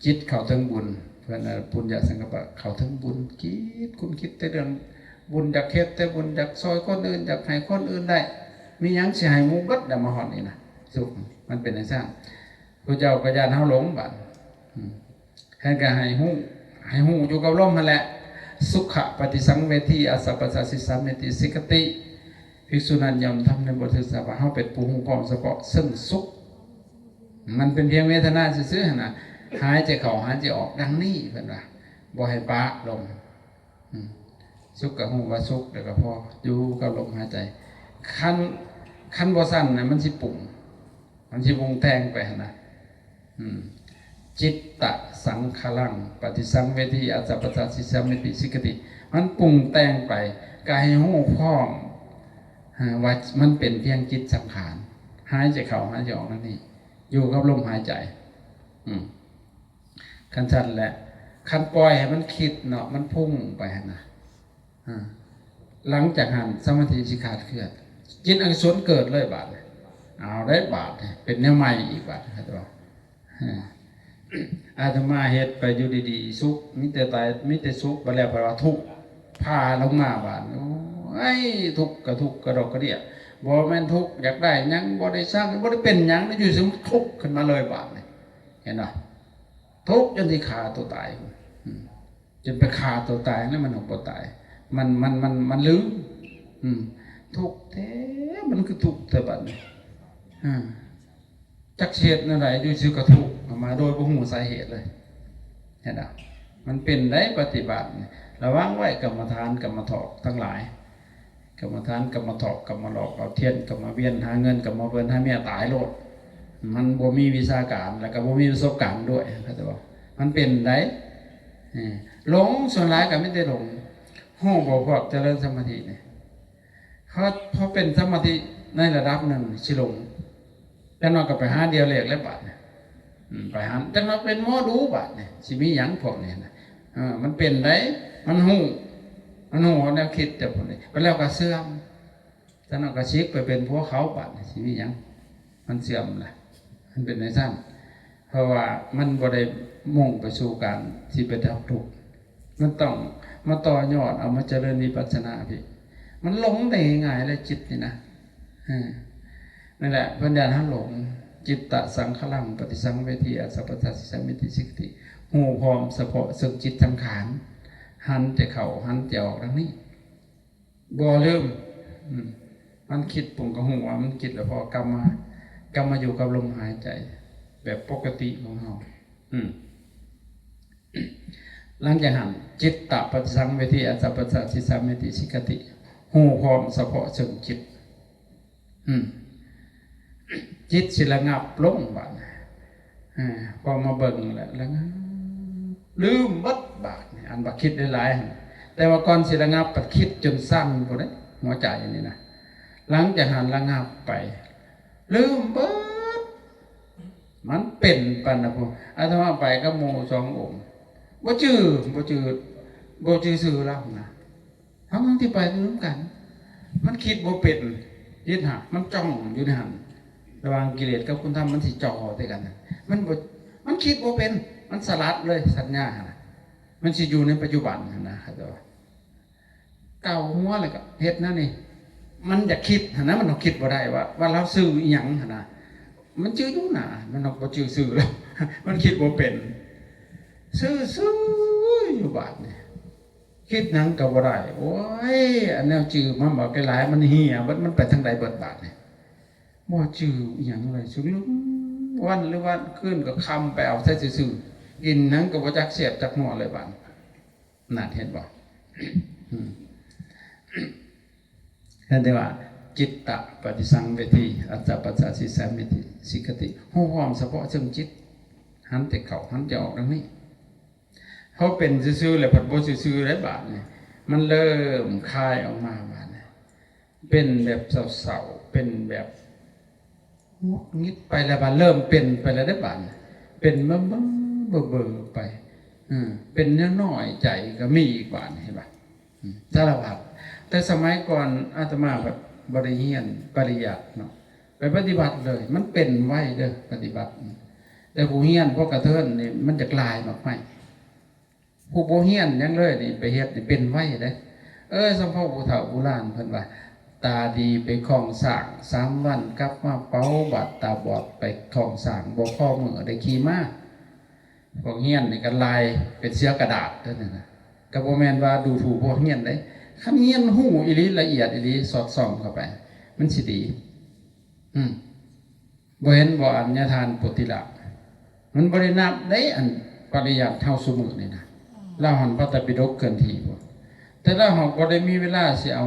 จิตเข้าถึงบุญเพื่อนปุญญาสังกัปปะเข้าถึงบุญคุณคิดแต่เรื่องบุญอยากเฮ็ดแต่บุญอยากซอยคนอื่นอยากให้คนอื่นได้มีหยังสิให้หมู่เบิดมาฮอดนี่นะสุขมันเป็นจังซั่นพระเจ้าก็ญาณเฮาหลงบัดแห่งก็ให้ฮู้อยู่กับลมนั่นแหละสุขปฏิสังเวทีอัสสะปัสสะสิสัมมิติสิกติภิกษุนั้นย่อมทำในบทศึกษาว่าเฮาเป็นผู้ฮู้พร้อมเฉพาะซึ่งสุขมันเป็นเพียงเวทนาซื่อๆนะหายใจเข้าหายใจออกดังนี้เพิ่นว่าบ่ให้ปะลมสุขก็ฮู้ว่าสุขแล้วก็พออยู่กับลมหายใจคันบ่สั่นน่ะมันสิปุ่งมันสิวงแทงไปนะจิตตะสังขลังปฏิสังเวทีอัสสะปัสสะสิสัมมิติสิกติมันปรุงแต่งไปกายหูพร้อมว่ามันเป็นเพียงจิตสังขารหายใจเข้าหายใจออกนั่นนี่อยู่กับลมหายใจ คันชันแหละคันปล่อยให้มันคิดเนาะมันพุ่งไปนะหลังจากหันสมาธิสิขาดเคลื่อนจิตอกุศลเกิดเลยบาดเอาได้บาดเป็นแนวใหม่อีกบาดครับว่าอาตมาเฮ็ดไปอยู่ดีๆสุขมิแต่ตายมิแต่สุขไปแล้วไปว่าทุกข์พาลงมาบาดโอ้ยทุกข์ก็ทุกข์กระดกกระเดี่ยบ่แม่นทุกข์อยากได้หยังบ่ได้สร้างบ่ได้เป็นหยังอยู่ซึ่งทุกข์ขึ้นมาเลยบาดเห็นบ่ทุกข์จนที่ฆ่าตัวตายจนไปฆ่าตัวตายแล้วมันบ่ตายมันลืมทุกข์แท้มันคือทุกข์แต่บัดนี้จักเหตุนั่นไหนอยู่ซื่อกระทุกมาโดยบ่ฮู้สาเหตุเลยเห็นบ่มันเป็นได้ปฏิบัติระวังไว้กรรมฐานกรรมถอกทั้งหลายกรรมฐานกรรมถอกกรรมหลอกเอาเทียนกรรมเวียนหาเงินกรรมเบิ่นหาเมียตายโลดมันบ่มีวิชาการแล้วก็บ่มีประสบการณ์ด้วยเข้าใจบ่มันเป็นได้หลงส่วนหลายก็ไม่ได้หลงฮู้บ่พวกเจริญสมาธินี่พอเป็นสมาธิในระดับหนึ่งสิหลงจังนั้นก็ไปหาเดียวเลขแล้วบาดไปหาจังนั้นเป็นหมอดูบาดนี่สิมีหยังพวกนี้นะมันเป็นได้มันหูแนวคิดแต่พวกนี้ไปแล้วก็เสื่อมจังนั้นก็ชิกไปเป็นพวกเขาบาดสิมีหยังมันเสื่อมล่ะมันเป็นในสั้นเพราะว่ามันบ่ได้มุ่งไปสู่การที่เป็นดับทุกข์มันต้องมาต่อยอดเอามาเจริญวิปัสสนาพี่มันหลงได้ง่ายเลยจิตนี่นะนั่นแหละปัญญาท่านหลงจิตตะสังขลังปฏิสังเวทีอสัพพสัสสิสมิติสิกติหูพร้อมเฉพาะสึกจิตสังขารหันแต่เข่าหันแต่ออกดังนี้บ่เริ่มมันคิดปุ่งกับหัวมันคิดแล้วพอกลับมาอยู่กับลมหายใจแบบปกติของเราหลังจากหันจิตตะปฏิสังเวทีอสัพพสัสสิสมิติสิกติหูพร้อมเฉพาะสึกจิตจิตสิระงับลงบาดพอมาเบิ่งแล้วลืมบัดบาดอันบักคิดได้หลายแต่ว่าก่อนสิระงับปัดคิดจนสั้นพอได้หัวใจอย่างนี้นะหลังจากหันระงับไปลืมเบิดมันเป็นปันนะพวกอาตมาไปกับโมสององค์บ่จื้อซื่อแล้วนะทั้งที่ไปร่วมกันมันคิดบ่เป็นยึดหักมันจ้องอยู่ในหันระหว่างกิเลสกับคุณธรรมมันสิจ่อด้วยกันมันคิดบ่เป็นมันสลัดเลยสัญญามันสิอยู่ในปัจจุบันนะครับเก่าหัวเลยก็เฮ็ดนั่นนี่มันอยากคิดนะมันต้องคิดบ่ได้ว่าเราซื่ออีหยังนะมันจื้ออยู่หนามันบ่จื้อซื่อแล้วมันคิดบ่เป็นซื่ออยู่บาดนี่คิดหยังก็บ่ได้โอ้ยอันแนวจื้อมันบอกหลายมันเหี่ยมันไปทางใดเบิดบาดนี่บ่จื้ออีหยังเลยสุลุวันหรือวันคืนก็คำไปเอาใส่ซื่อกินนั้นก็บ่จักเสียบจักหม้อเลยบาดน่าเห็นบ่นั่นแต่ว่าจิตตะปฏิสังเวทีอัตตปัสสะสิสามิติสิกติหูหอมเฉพาะซึ่งจิตหันแต่เข้าหันแต่ออกดังนี้เขาเป็นซื่อๆแหละผัดบ่ซื่อๆได้บาดนี่มันเริ่มคลายออกมาบาดนี่เป็นแบบเศร้าๆเป็นแบบงุดงิดไปแล้วบาดเริ่มเป็นไปแล้วได้บาดเป็นเบื่อไปเป็นน้อยใจก็มีอีกบาดเห็นป่ะสารพัดแต่สมัยก่อนอาตมาแบบบริเฮียนปริยัติเนาะไปปฏิบัติเลยมันเป็นไว้เด้อปฏิบัติแต่ผู้เฮียนพวกกระเทินนี่มันจะกลายมากไหมผู้โบเฮียนยังเลยนี่ไปเฮ็ดนี่เป็นไว้ได้สมพ่อผู้เฒ่าโบราณเพิ่นว่าตาดีไปคล้องสร้าง3 วันกลับมาเป้าบัดตาบอดไปคล้องสร้างบ่พอมือได้ขี่ม้าพวกเฮียนนี่ก็ลายเป็นเสื้อกระดาษเท่านั้นนะก็บ่แม่นว่าดูถูกพวกเฮียนได้คันเฮียนหู้อีหลีละเอียดอีหลีสอดส่องเข้าไปมันสิดีบ่เห็นบ่อัญญทานปุติละมันบ่ได้นับได้อันปริยัติเท่าซุมื้อนี่นะเราหันพระไตรปิฎกเกินทีบ่แต่เราหอกบ่ได้มีเวลาสิเอา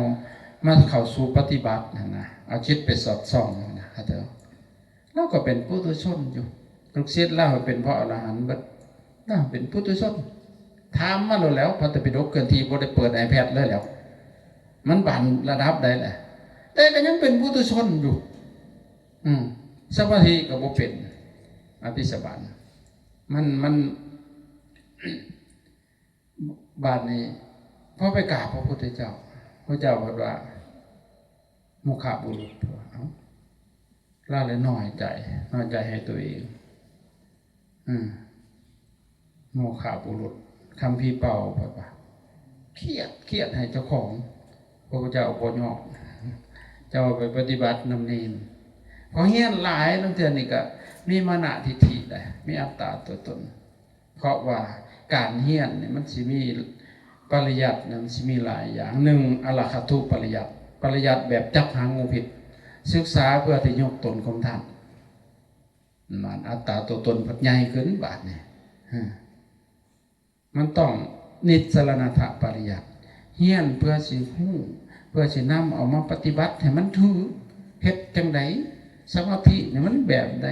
มาเข้าสู่ปฏิบัตินะเอาจิตไปสอดส่องนะครับเราก็เป็นปุถุชนอยู่ลูกศิษย์เราเป็นพระอรหันต์บัดเราเป็นปุถุชนถามมาแล้วพระไตรปิฎกเกินทีบ่ได้เปิด iPad เลยแล้วมันบันระดับใดแหละแต่ก็ยังเป็นปุถุชนอยู่สมาธิก็บ่เป็นอภิสบาน มันบาดนี้พอไปกราบพระพุทธเจ้าพระเจ้าบอกว่าโมฆะบุรุษเอ้าล่าเลยน้อยใจให้ตัวเองโมฆะบุรุษคำพี่เป่าแบบว่าเครียดให้เจ้าของพระพุทธเจ้าปยอกเจ้าไปปฏิบัตินำเนรพอเฮี้ยนหลายนั่นเถื่อนนี่ก็มีมานะทิฏฐิได้มีอัตตาตัวตนเพราะว่าการเฮี้ยนเนี่ยมันสิมีปริยัติมันสิมีหลายอย่างหนึ่งอรหัตถุปริยัติแบบจับหางงูผิดศึกษาเพื่อที่ยกตนของท่านมันอัตตาตัวตนพัดใหญ่ขึ้นบาดเนี่ยมันต้องนิสรณัตถปริยัติเฮี้ยนเพื่อสิฮู้เพื่อสินำเอามาปฏิบัติให้มันถือเฮ็ดจังไดสมาธิเนี่ยมันแบบใด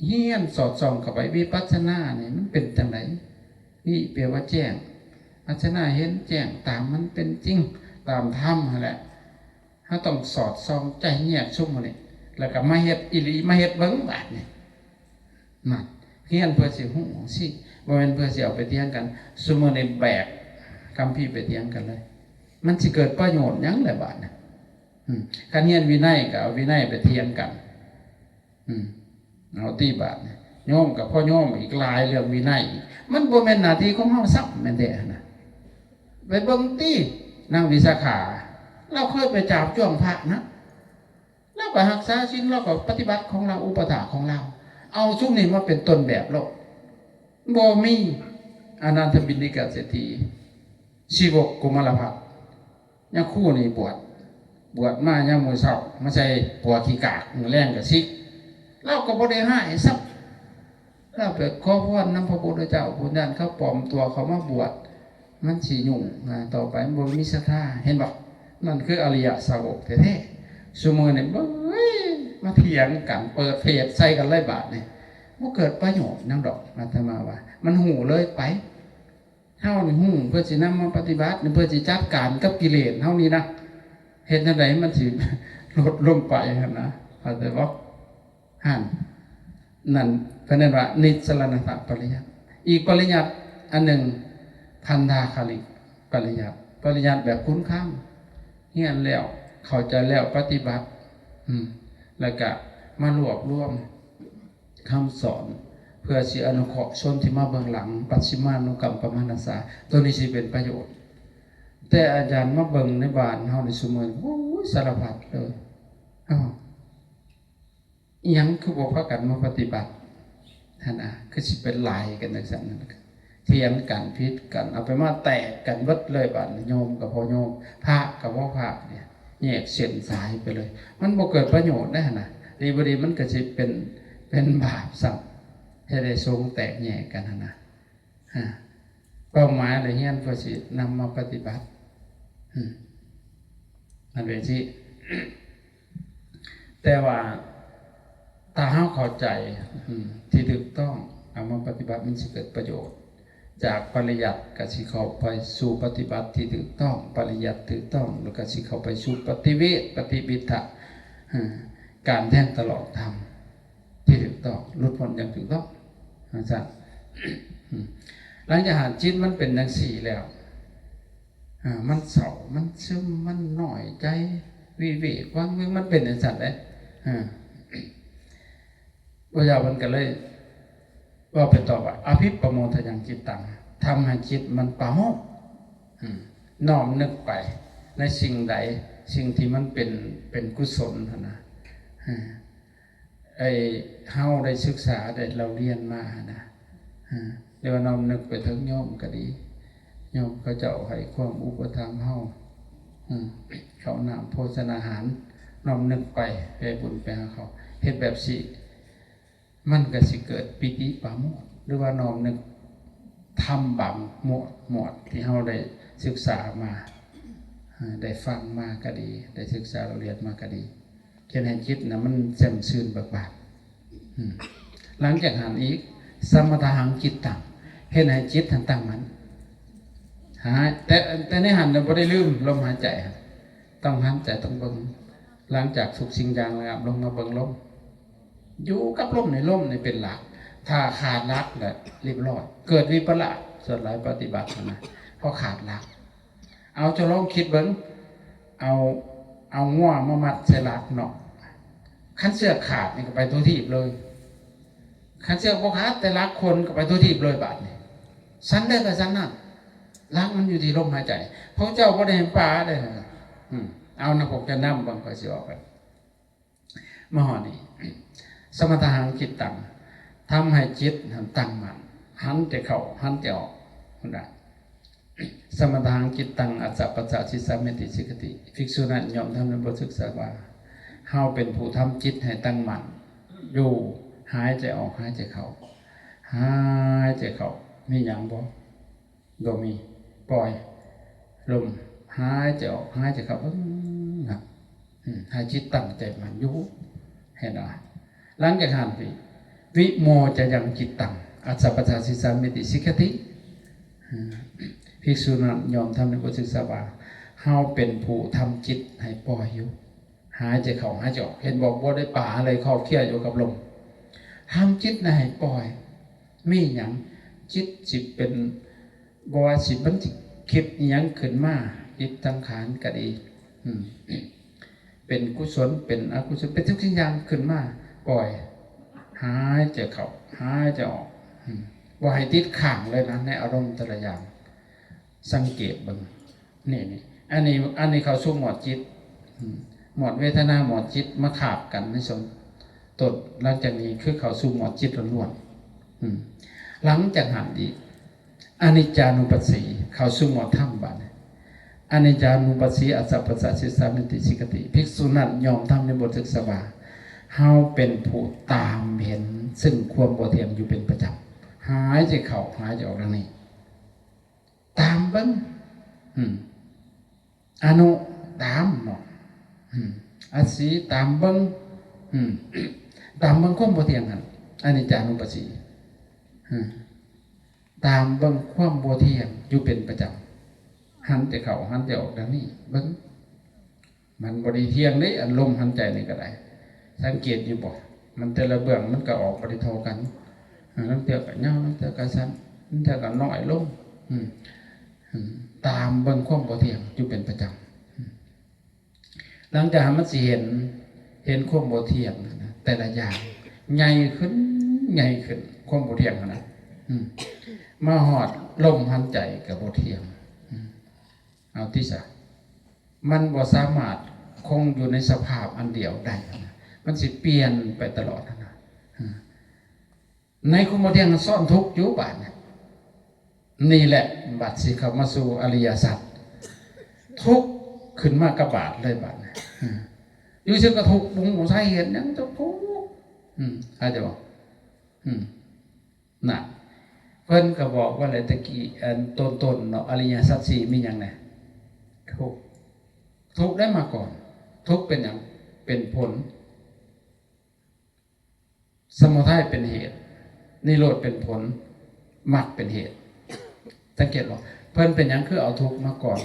เฮี้ยนสอดส่องเข้าไปวิปัสสนาเนี่ยมันเป็นจังไดวิแปลว่าแจ้งปัสสนาเห็นแจ้งตามมันเป็นจริงตามธรรมนั่นแหละถ้าต้องสอดส่องใจแยกซุ่มมาเนี่ยแล้วก็มาเฮ็ดอิริมาเฮ็ดเบิ่งบาดเนี่ยนั่นเฮี้ยนเพื่อสิฮู้สิบ่แม่นเพื่อสิเอาไปเถียงกันซุมื้อในแบกคำพี่ไปเถียงกันเลยมันสิเกิดประโยชน์หยังแหละบาดเนี่ยการเฮี้ยนวินัยก็เอาวินัยไปเถียงกันเอาตีบาดเนี่ยโยมกับพ่อโยมอีกหลายเรื่องวินัยมันบ่แม่นหน้าที่ของเฮาซักแม่นแท้นะไปเบิ่งตินางวิสาขาเราเคยไปจับจ้วงพระนะเราก็รักษาศีลเราก็ปฏิบัติของเราอุปถากของเราเอาซุ่มนี้มาเป็นต้นแบบโลกบ่มีอนันทบิณฑิกเศรษฐีชีวกกุมารพักยังคู่นี่บวชมายังมือเศร้ามาใส่ปัวขี้กากมือแรงกับซิกเราก็บ่ได้ให้ซับเราไปขอพรนำพระพุทธเจ้าพุทธญาณเขาปลอมตัวเขามาบวชมันสิยุ่งต่อไปมันบ่มีศรัทธาเห็นบ่นั่นคืออริยสาวกแท้ๆซุมื้อนี้มาเถียงกันเปิดเพจใส่กันเลยบาดนี่บ่เกิดประโยชน์นั่งดอกอาตมาว่ามันหูเลยไปเฮานี่หูเพื่อสินำมาปฏิบัติเพื่อสิจัดการกับกิเลสเฮานี่นะเฮ็ดจังไดมันสิลดลงไปหั่นนะเข้าใจบ่หั่นนั่นเพราะนั้นว่านิสรณัตถปริยัติอีกปริยัติอันหนึ่งพันธาคาลิกปริยัติแบบคุ้นข้ามเฮียนแล้วเข้าใจแล้วปฏิบัติแล้วก็มารวบรวมคำสอนเพื่อสิอนุเคราะห์ชนที่มาเบื้องหลังปัจฉิมานุกรรมปมานัสสาตัวนี้สิเป็นประโยชน์แต่อาจารย์มาเบิ่งในบ้านเฮาในซุมื้อโอ้ยสารพัดเลยอิหยังคือบ่พากันมาปฏิบัติท่านคือสิเป็นหลายกันจังซั่นนั่นเถียงกันผิดกันเอาไปมาแตกกันเบิดเลยบาดโยมกับพ่อโยมพระกับพ่อพระเนี่ยแยกเส้นสายไปเลยมันบ่เกิดประโยชน์ได้น่ะดีบ่ดีมันก็สิเป็นบาปซ้ำให้ได้ทรงแตกแยกกันนะเป้าหมายอะไรเฮียนเพื่อสินำมาปฏิบัตินั่นเป็นที่แต่ว่าถ้าเราเข้าใจที่ถูกต้องเอามาปฏิบัติมันจะเกิดประโยชน์จากปริยัติก็สิเข้าไปสู่ปฏิบัติที่ถูกต้องปริยัติถูกต้องแล้วก็สิเข้าไปสู่ปฏิเวทปฏิบิทะการแทงตลอดธรรมที่ถูกต้องหลุดพ้นอย่างถูกต้องอาจารย์หลังจากหันจิตมันเป็นดังสี่แล้วมันเศร้ามันซึมมันหน่อยใจวิเวกว่างมันเป็นอย่างสัตว์เลยพระเจ้ามันก็เลยว่าไปต่อว่าอภิปโมทยังจิตตังทำให้จิตมันปะโมกน้อมนึกไปในสิ่งใดสิ่งที่มันเป็นกุศลนะเฮาได้ศึกษาได้เราเรียนมานะเดี๋ยวน้อมนึกไปถึงโยมก็ดีโยมเขาจะให้ความอุปถัมภ์เฮาเขานำโภชนาหารน้อมนึกไปไปบุญไปหาเขาเฮ็ดแบบสิมันก็สิเกิดปิติปราโมทย์หรือว่าน้อมนึกทำบังหมวดที่เฮาได้ศึกษามาได้ฟังมาก็ดีได้ศึกษาเราเรียนมาก็ดีเช่นให้จิตนะมันแจ่มชื่นเบิกบานหลังจากหันอีกสมถะหังจิตตังเห็นให้จิตตั้งมันแต่ในหันเราไม่ได้ลืมลมหายใจต้องหันใจต้องเบิ่งหลังจากสุขสิ่งอย่างระงับลงมาเบิ่งลม อยู่กับลมในลมในเป็นหลักถ้าขาดหลักแหละเรียบร้อยเกิดวิปลาสส่วนหลายปฏิบัตินะเพราะขาดหลักเอาจะลองคิดเบิ้งเอาง่วงมามัดใส่หลักเนาะขั้นเสื้อขาดนี่ก็ไปตัวทีบเลยขั้นเสื้อบ่ขาดแต่หลักคนก็ไปตัวทีบเลยบาดนี่สันได้กับสันนั่นหลักมันอยู่ที่ลมหายใจพระเจ้าก็ได้เห็นป่าได้เอานะผมจะนำบางข้อสิออกไปมหานี่สมถะหังจิตตังทำให้จิตตั้งมั่นหันจะเข้าหันจะออกได้สมถะหังจิตตังอัจฉปัจจสิสามิติสิกติภิกษุนั้นยอมทำในบทศึกษาว่าเฮาเป็นผู้ทำจิตให้ตั้งมั่นอยู่หายใจออกหายใจเข้าหายใจเข้ามีอย่างบ่มีปล่อยลมหายใจออกหายใจเข้าครับหายจิตตั้งใจมันอยู่เห็นไหมหลังจากนั้นวิโมจะยังจิตตังอัจฉปัจจสิสามิติสิกติภิกษุนั้นยอมทำในบทศึกษาว่าเฮาเป็นผู้ทำจิตให้ปล่อยอยู่หายใจเข้าหายใจออกเห็นบอกว่าได้ป่าอะไรเข้าเคี่ยอยู่กับลมทำจิตให้ปล่อยมีอย่างจิตสิเป็นบวสิบันจิคิดยังขึ้นมาจิตตั้งขานก็ดีเป็นกุศลเป็นอกุศลเป็นทุกสิ่งอย่างขึ้นมาปล่อยหายใจเข้าหายใจออกว่าให้ติดข้างเลยนะในอารมณ์แต่ละอย่างสังเกตบ้างนี่อันนี้เขาสู้หมอดจิตหมอดเวทนาหมอดจิตมาขาบกันในสมตดหลังจากนี้คือเขาสู้หมอดจิตล้วนหลังจากหันอีกอนิจจานุปัสสีเขาสู้หมอดถ้ำบัดอนิจจานุปัสสีอัสสะปัสสะสิสามิติสิกติภิกษุนั้นยอมทำในบทศึกษาว่าเฮาเป็นผู้ตามเห็นซึ่งความบ่เที่ยงอยู่เป็นประจำหายใจเข้าหายใจออกดังนี้ตามเบิ้งอนุตามเนาะอสีตามเบิ้งตามเบิ้งความบ่เที่ยงกันอนิจจานุปัสสีตามเบิ้งความบ่เที่ยงอยู่เป็นประจำหันใจเข้าหันใจออกดังนี้เบิ้งมันบ่ได้เที่ยงได้อารมณ์หันใจนี่ก็ได้สังเกตอยู่บ่มันแต่ละเบื้องมันก็ออกบ่ได้เท่ากันน้ำเตียกับเงาน้ำเตียกับสั้นน้ำเตียกับน้อยลงตามเบิ่งความบ่เที่ยงอยู่เป็นประจำหลังจากมันสิเห็นความบ่เที่ยงนะแต่ละอย่างใหญ่ขึ้นความบ่เที่ยงนะมาหอดลมหันใจกับบ่เที่ยงเอาที่สะมันบ่สามารถคงอยู่ในสภาพอันเดียวได้มันสิเปลี่ยนไปตลอดนะในความบ่เที่ยงซ่อนทุกข์อยู่บาดนี่แหละบัดสิเข้ามาสู่อริยสัจทุกข์ขึ้นมากระบาดเลยบาดอยู่ซึ่งก็ทุกข์บุ้งใส่เห็นยังจะทุกข์อาจจะบอกน่ะเพิ่นก็บอกว่าอะไรตะกี้อันต้นเนาะอริยสัจสี่มีอย่างไรทุกข์ได้มาก่อนทุกข์เป็นอย่างเป็นผลสมุทัยเป็นเหตุนิโรธเป็นผลมรรคเป็นเหตุสังเกตว่าเพิ่นเป็นอย่างคือเอาทุกข์มาก่อน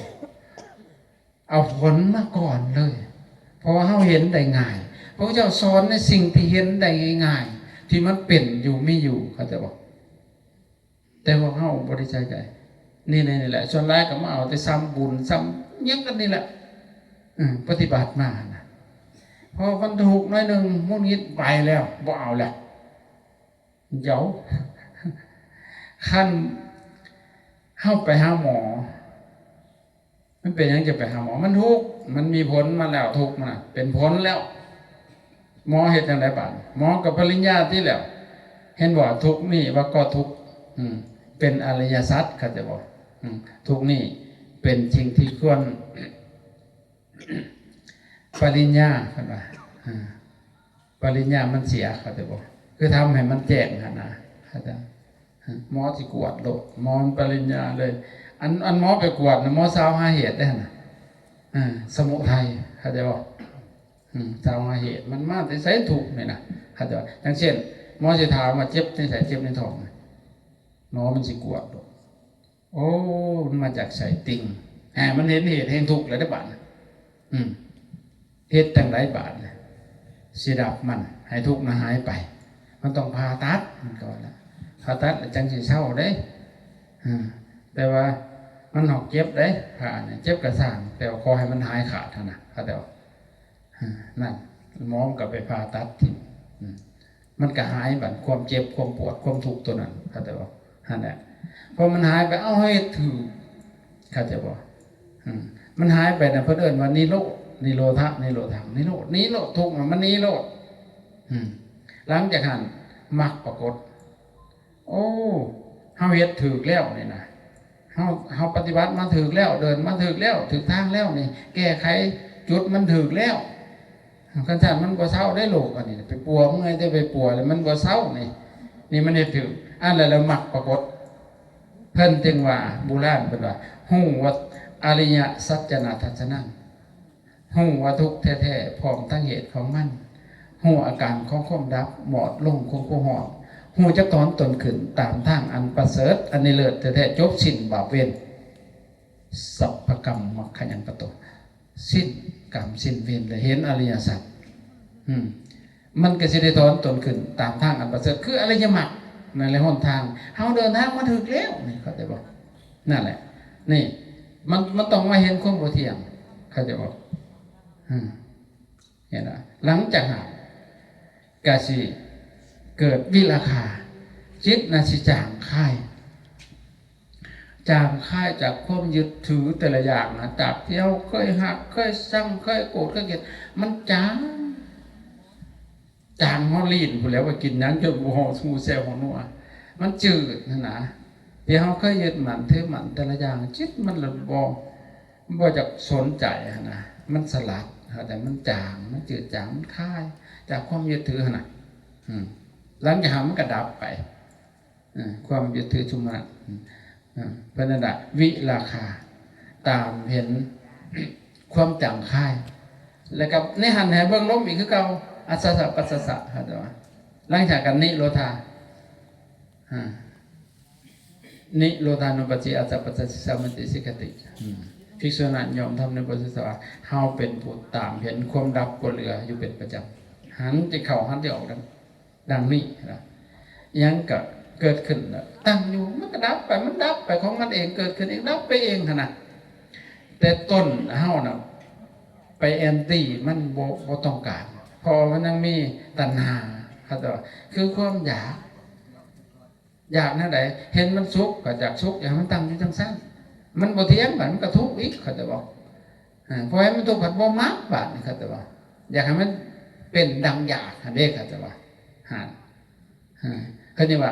เอาผลมาก่อนเลยเพราะว่าเฮาเห็นได้ง่ายพระเจ้าสอนในสิ่งที่เห็นได้ง่ายๆที่มันเป็นอยู่ไม่อยู่เขาจะบอกแต่ว่าเฮาบ่ได้ใจนี่แหละส่วนหลายก็มาเอาแต่ซ้ำบุญซ้ำยังกันนี่แหละปฏิบัติมานะพอมันถูกน้อยนึงมุนงิดไปแล้วบ่เอาแล้วเดี๋ยวขั้นเข้าไปหาหมอมันเป็นยังจะไปหาหมอมันทุกข์มันมีผลมาแล้วทุกข์มันเป็นผลแล้วหมอเห็นอย่างไรบ้างหมอกับปริญญาที่แล้วเห็นว่าทุกข์นี่ว่าก็ทุกข์เป็นอริยสัจเขาจะบอกทุกข์นี่เป็นสิ่งที่ควรปริญญาเขาว่าปริญญามันเสียเขาจะบอกคือทำให้มันแจ้งนะเขาจะหมอที่กวดโลดหมอปริญญาเลยอันหมอไปกวดนะหมอสาวหาเหตุได้นะสมุทัยเขาจะบอกสาวหาเหตุมันมาแต่ใส่ถูกเลยนะเขาจะอย่างเช่นหมอจะถามว่าเจ็บในสายเจ็บในท้องหมอมันสิกวดโอ้มันมาจากสายติ่งมันเห็นเหตุเห็นทุกข์เลยได้บาทเหตุต่างหลายบาทสิดับมัน ให้ทุกข์หายไปมันต้องผ่าตัดมันก่อนละผ่าตัดจังสิเศร้าเด้แต่ว่ามันหอกเจ็บเด้ผ่าเนี่ยเจ็บกระสั่งแต่ว่าขอให้มันหายขาดเท่านั้นเข้าใจบ่นั่นหมอกับไปผ่าตัดทิ้งมันก็หายบัดความเจ็บความปวดความทุกข์ตัวนั้นเข้าใจบ่นั่นแหละพอมันหายไปเอาให้ถือเข้าใจบ่มันหายไปนะเพิ่นเอิ้นว่านิโรธนิโรธะนิโรธังนิโรธนิโรธทุกข์มันนิโรธหลังจากนั้นมรรคปรากฏโอ้เฮาเฮ็ดถูกแล้วนี่นะเฮาปฏิบัติมาถูกแล้วเดินมาถูกแล้วถูกทางแล้วนี่แก้ไขจุดมันถูกแล้วคันซั่นมันบ่เศร้าได้โลกอันนี้ไปปัวมึงไงได้ไปปัวแล้วมันบ่เศร้านี่มันเฮ็ดถูกอันแล้วมรรคปรากฏเพิ่นจึงว่าโบราณเพิ่นว่าฮู้ว่าอริยสัจนาทัศนังฮู้ว่าทุกข์แท้ๆพร้อมทั้งเหตุของมันฮู้อาการของความดับหมดลงคงหอดฮู้จักถอนตนขึ้นตามทางอันประเสริฐอันนิเลิศแท้ๆจบสิ้นบาปเวรสัพพกรรมมรรคยังปโตสิ้นกรรมสิ้นเวรเลยเห็นอริยสัจมันก็สิได้ถอนตนขึ้นตามทางอันประเสริฐคืออริยมรรคนั่นแหละหนทางเฮาเดินทางมาถึงแล้วนี่เข้าใจบ่นั่นแหละนี่มันต้องมาเห็นความบ่เที่ยงเข้าใจบ่เห็นไหมหลังจากนั้นก็สิเกิดวิราคะจิตน่ะสิจางคายจากความยึดถือแต่ละอย่างนะจากที่เราเคยหักเคยสั่งเคยโกรธเคยเกลียดมันจางฮอลีนพูดแล้วว่ากินนั้นจนบ่ฮอดหูแซวของนัวมันจืดนะที่เราเคยยึดมั่นถือมั่นแต่ละอย่างจิตมันละบ่จักสนใจนะมันสลัดแต่มันจางมันจืดจางมันคายจากความยึดถือนะหลังจากมันก็ดับไปความยึดถือชุมนะเพราะนั่นแหละวิราคาตามเห็นความจางคายแล้วกับในหันแห่เบื้องลมอีกคือเก่าอัสสะปัสสะฮะเดี๋ยวหลังจากกันนิโรธานิโรธานุปัสสิอัสสะปัสสะสัมมติสิกติภิกษุนั้นยอมทำในบทสวดเฮาเป็นผู้ตามเห็นความดับก็เหลืออยู่เป็นประจำหันจะเข้าหันจะออกดังนี้นะยังก็เกิดขึ้นตั้งอยู่มันก็ดับไปมันดับไปของมันเองเกิดขึ้นเองดับไปเองขนาดแต่ต้นเฮาน่ะไปแอนตี้มันบ่ต้องการพอมันยังมีตัณหาครับคือความอยากนั่นแหละเห็นมันสุขก็อยากสุขอย่างมันตั้งอยู่จังซั่นมันบ่เที่ยงบัดมันก็ทุกข์อีกเขาจะบอกพอให้มันทุกข์ผัดบ่มักบาดนี่เขาจะบอกอยากให้มันเป็นดังอยากอันนี้เขาจะว่าเขาจะว่า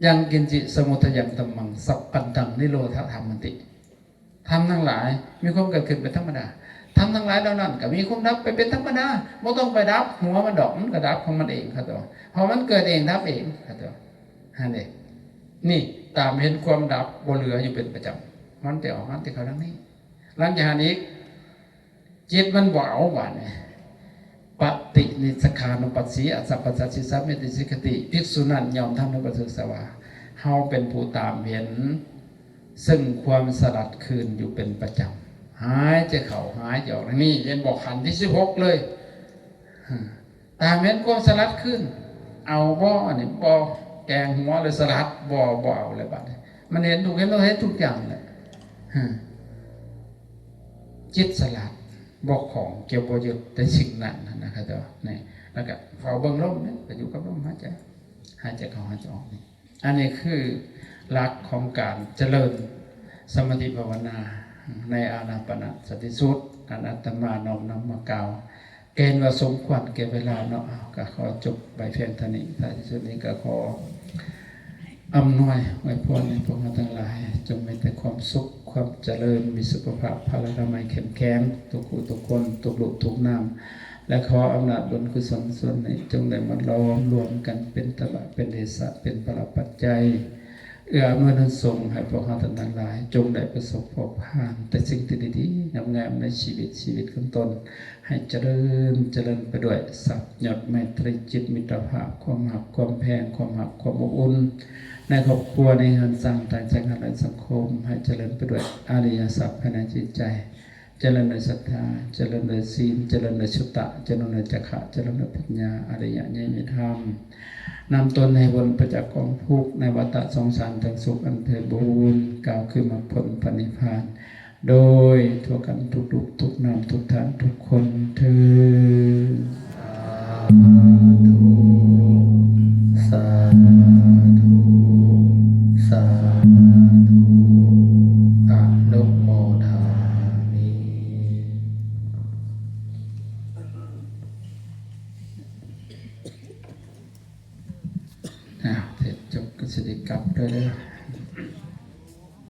ยังกินจิสมุทยัมตัมมังสัพพันธังนิโรธธรรมติทำทั้งหลายมีความเกิดขึ้นเป็นธรรมดาทำทั้งหลายเหล่านั้นก็มีความดับไปเป็นธรรมดาไม่ต้องไปดับหัวมันดอกมันก็ดับของมันเองครับตัวพอมันเกิดเองดับเองครับตัวนี่นี่ตามเห็นความดับบ่เหลืออยู่เป็นประจำมันแต่ออกมันแต่เขาทั้งนี้หลังจากนี้จิตมันบ่เอาหวานปฏินิสขานุปัสสีอสัพพสัสสิสัมเมติสิกติภิกษุนั้นยอมทำในประเสริฐสวาเฮาเป็นผู้ตามเห็นซึ่งความสลัดคืนอยู่เป็นประจำหายใจเข้าหายใจออกนี่เย็นบอกขันที่16เลยตามเห็นความสลัดคืนเอาบ่นี่บ่แกงหัวเลยสลัดบ่เอาเลยบัดนี้มันเห็นถูกเห็นเราเห็นทุกอย่างเลยจิตสลัดบอกของเกี่ยวกับยึดแต่สิ่งนั้นนะครับตัวนี่แล้วก็เฝ้าเบิ่งลมนี่ก็อยู่กับลมหายใจเข้าหายใจออกนี่อันนี้คือหลักของการเจริญสมาธิภาวนาในอานาปานสติสูตรอนัตตมานอมนำมากล่าวเกณฑ์ว่าสมควรเก็บเวลาเนาะก็ขอจบไปเพียงเท่านี้ท้ายที่สุดนี้ก็ขออำนวยไว้พรในพวกเราทั้งหลายจงมีแต่ความสุขความเจริญมีสุขภาพพลานามัยเข้มแข็งทุกผู้ทุกคนทุกลูกทุกนามและขออำนาจบุญกุศลส่วนนี้จงได้มาล้อมรวมกันเป็นตบะเป็นเดชะเป็นพลปัจจัยเอื้ออำนวยนุส่งให้พวกเราทั้งหลายจงได้ประสบพบผ่านแต่สิ่งที่ดีๆงามๆในชีวิตของตนให้เจริญไปด้วยสัพยอดไมตรีจิตมิตรภาพความหักความแพงความหักความอบอุ่นในครอบครัวในงานสร้างต่างจากงานและสังคมให้เจริญไปด้วยอริยสัพภายในจิตใจ เจริญในศรัทธาเจริญในศีลเจริญในสุตตะเจริญในจักขะเจริญในปัญญาอริยญาณธรรมนำตนให้พ้นประจากกองทุกข์ในวัฏสงสารทั้งสุขอันไพบูรณ์กล่าวคือมรรคผลปณิพพานโดยทั่วกันทุกรูปทุกนามทุกท่านทุกคนเถิดสาธุสาธุอนุโมทามิเสร็จจบก็สิได้กลับด้วยเด้อ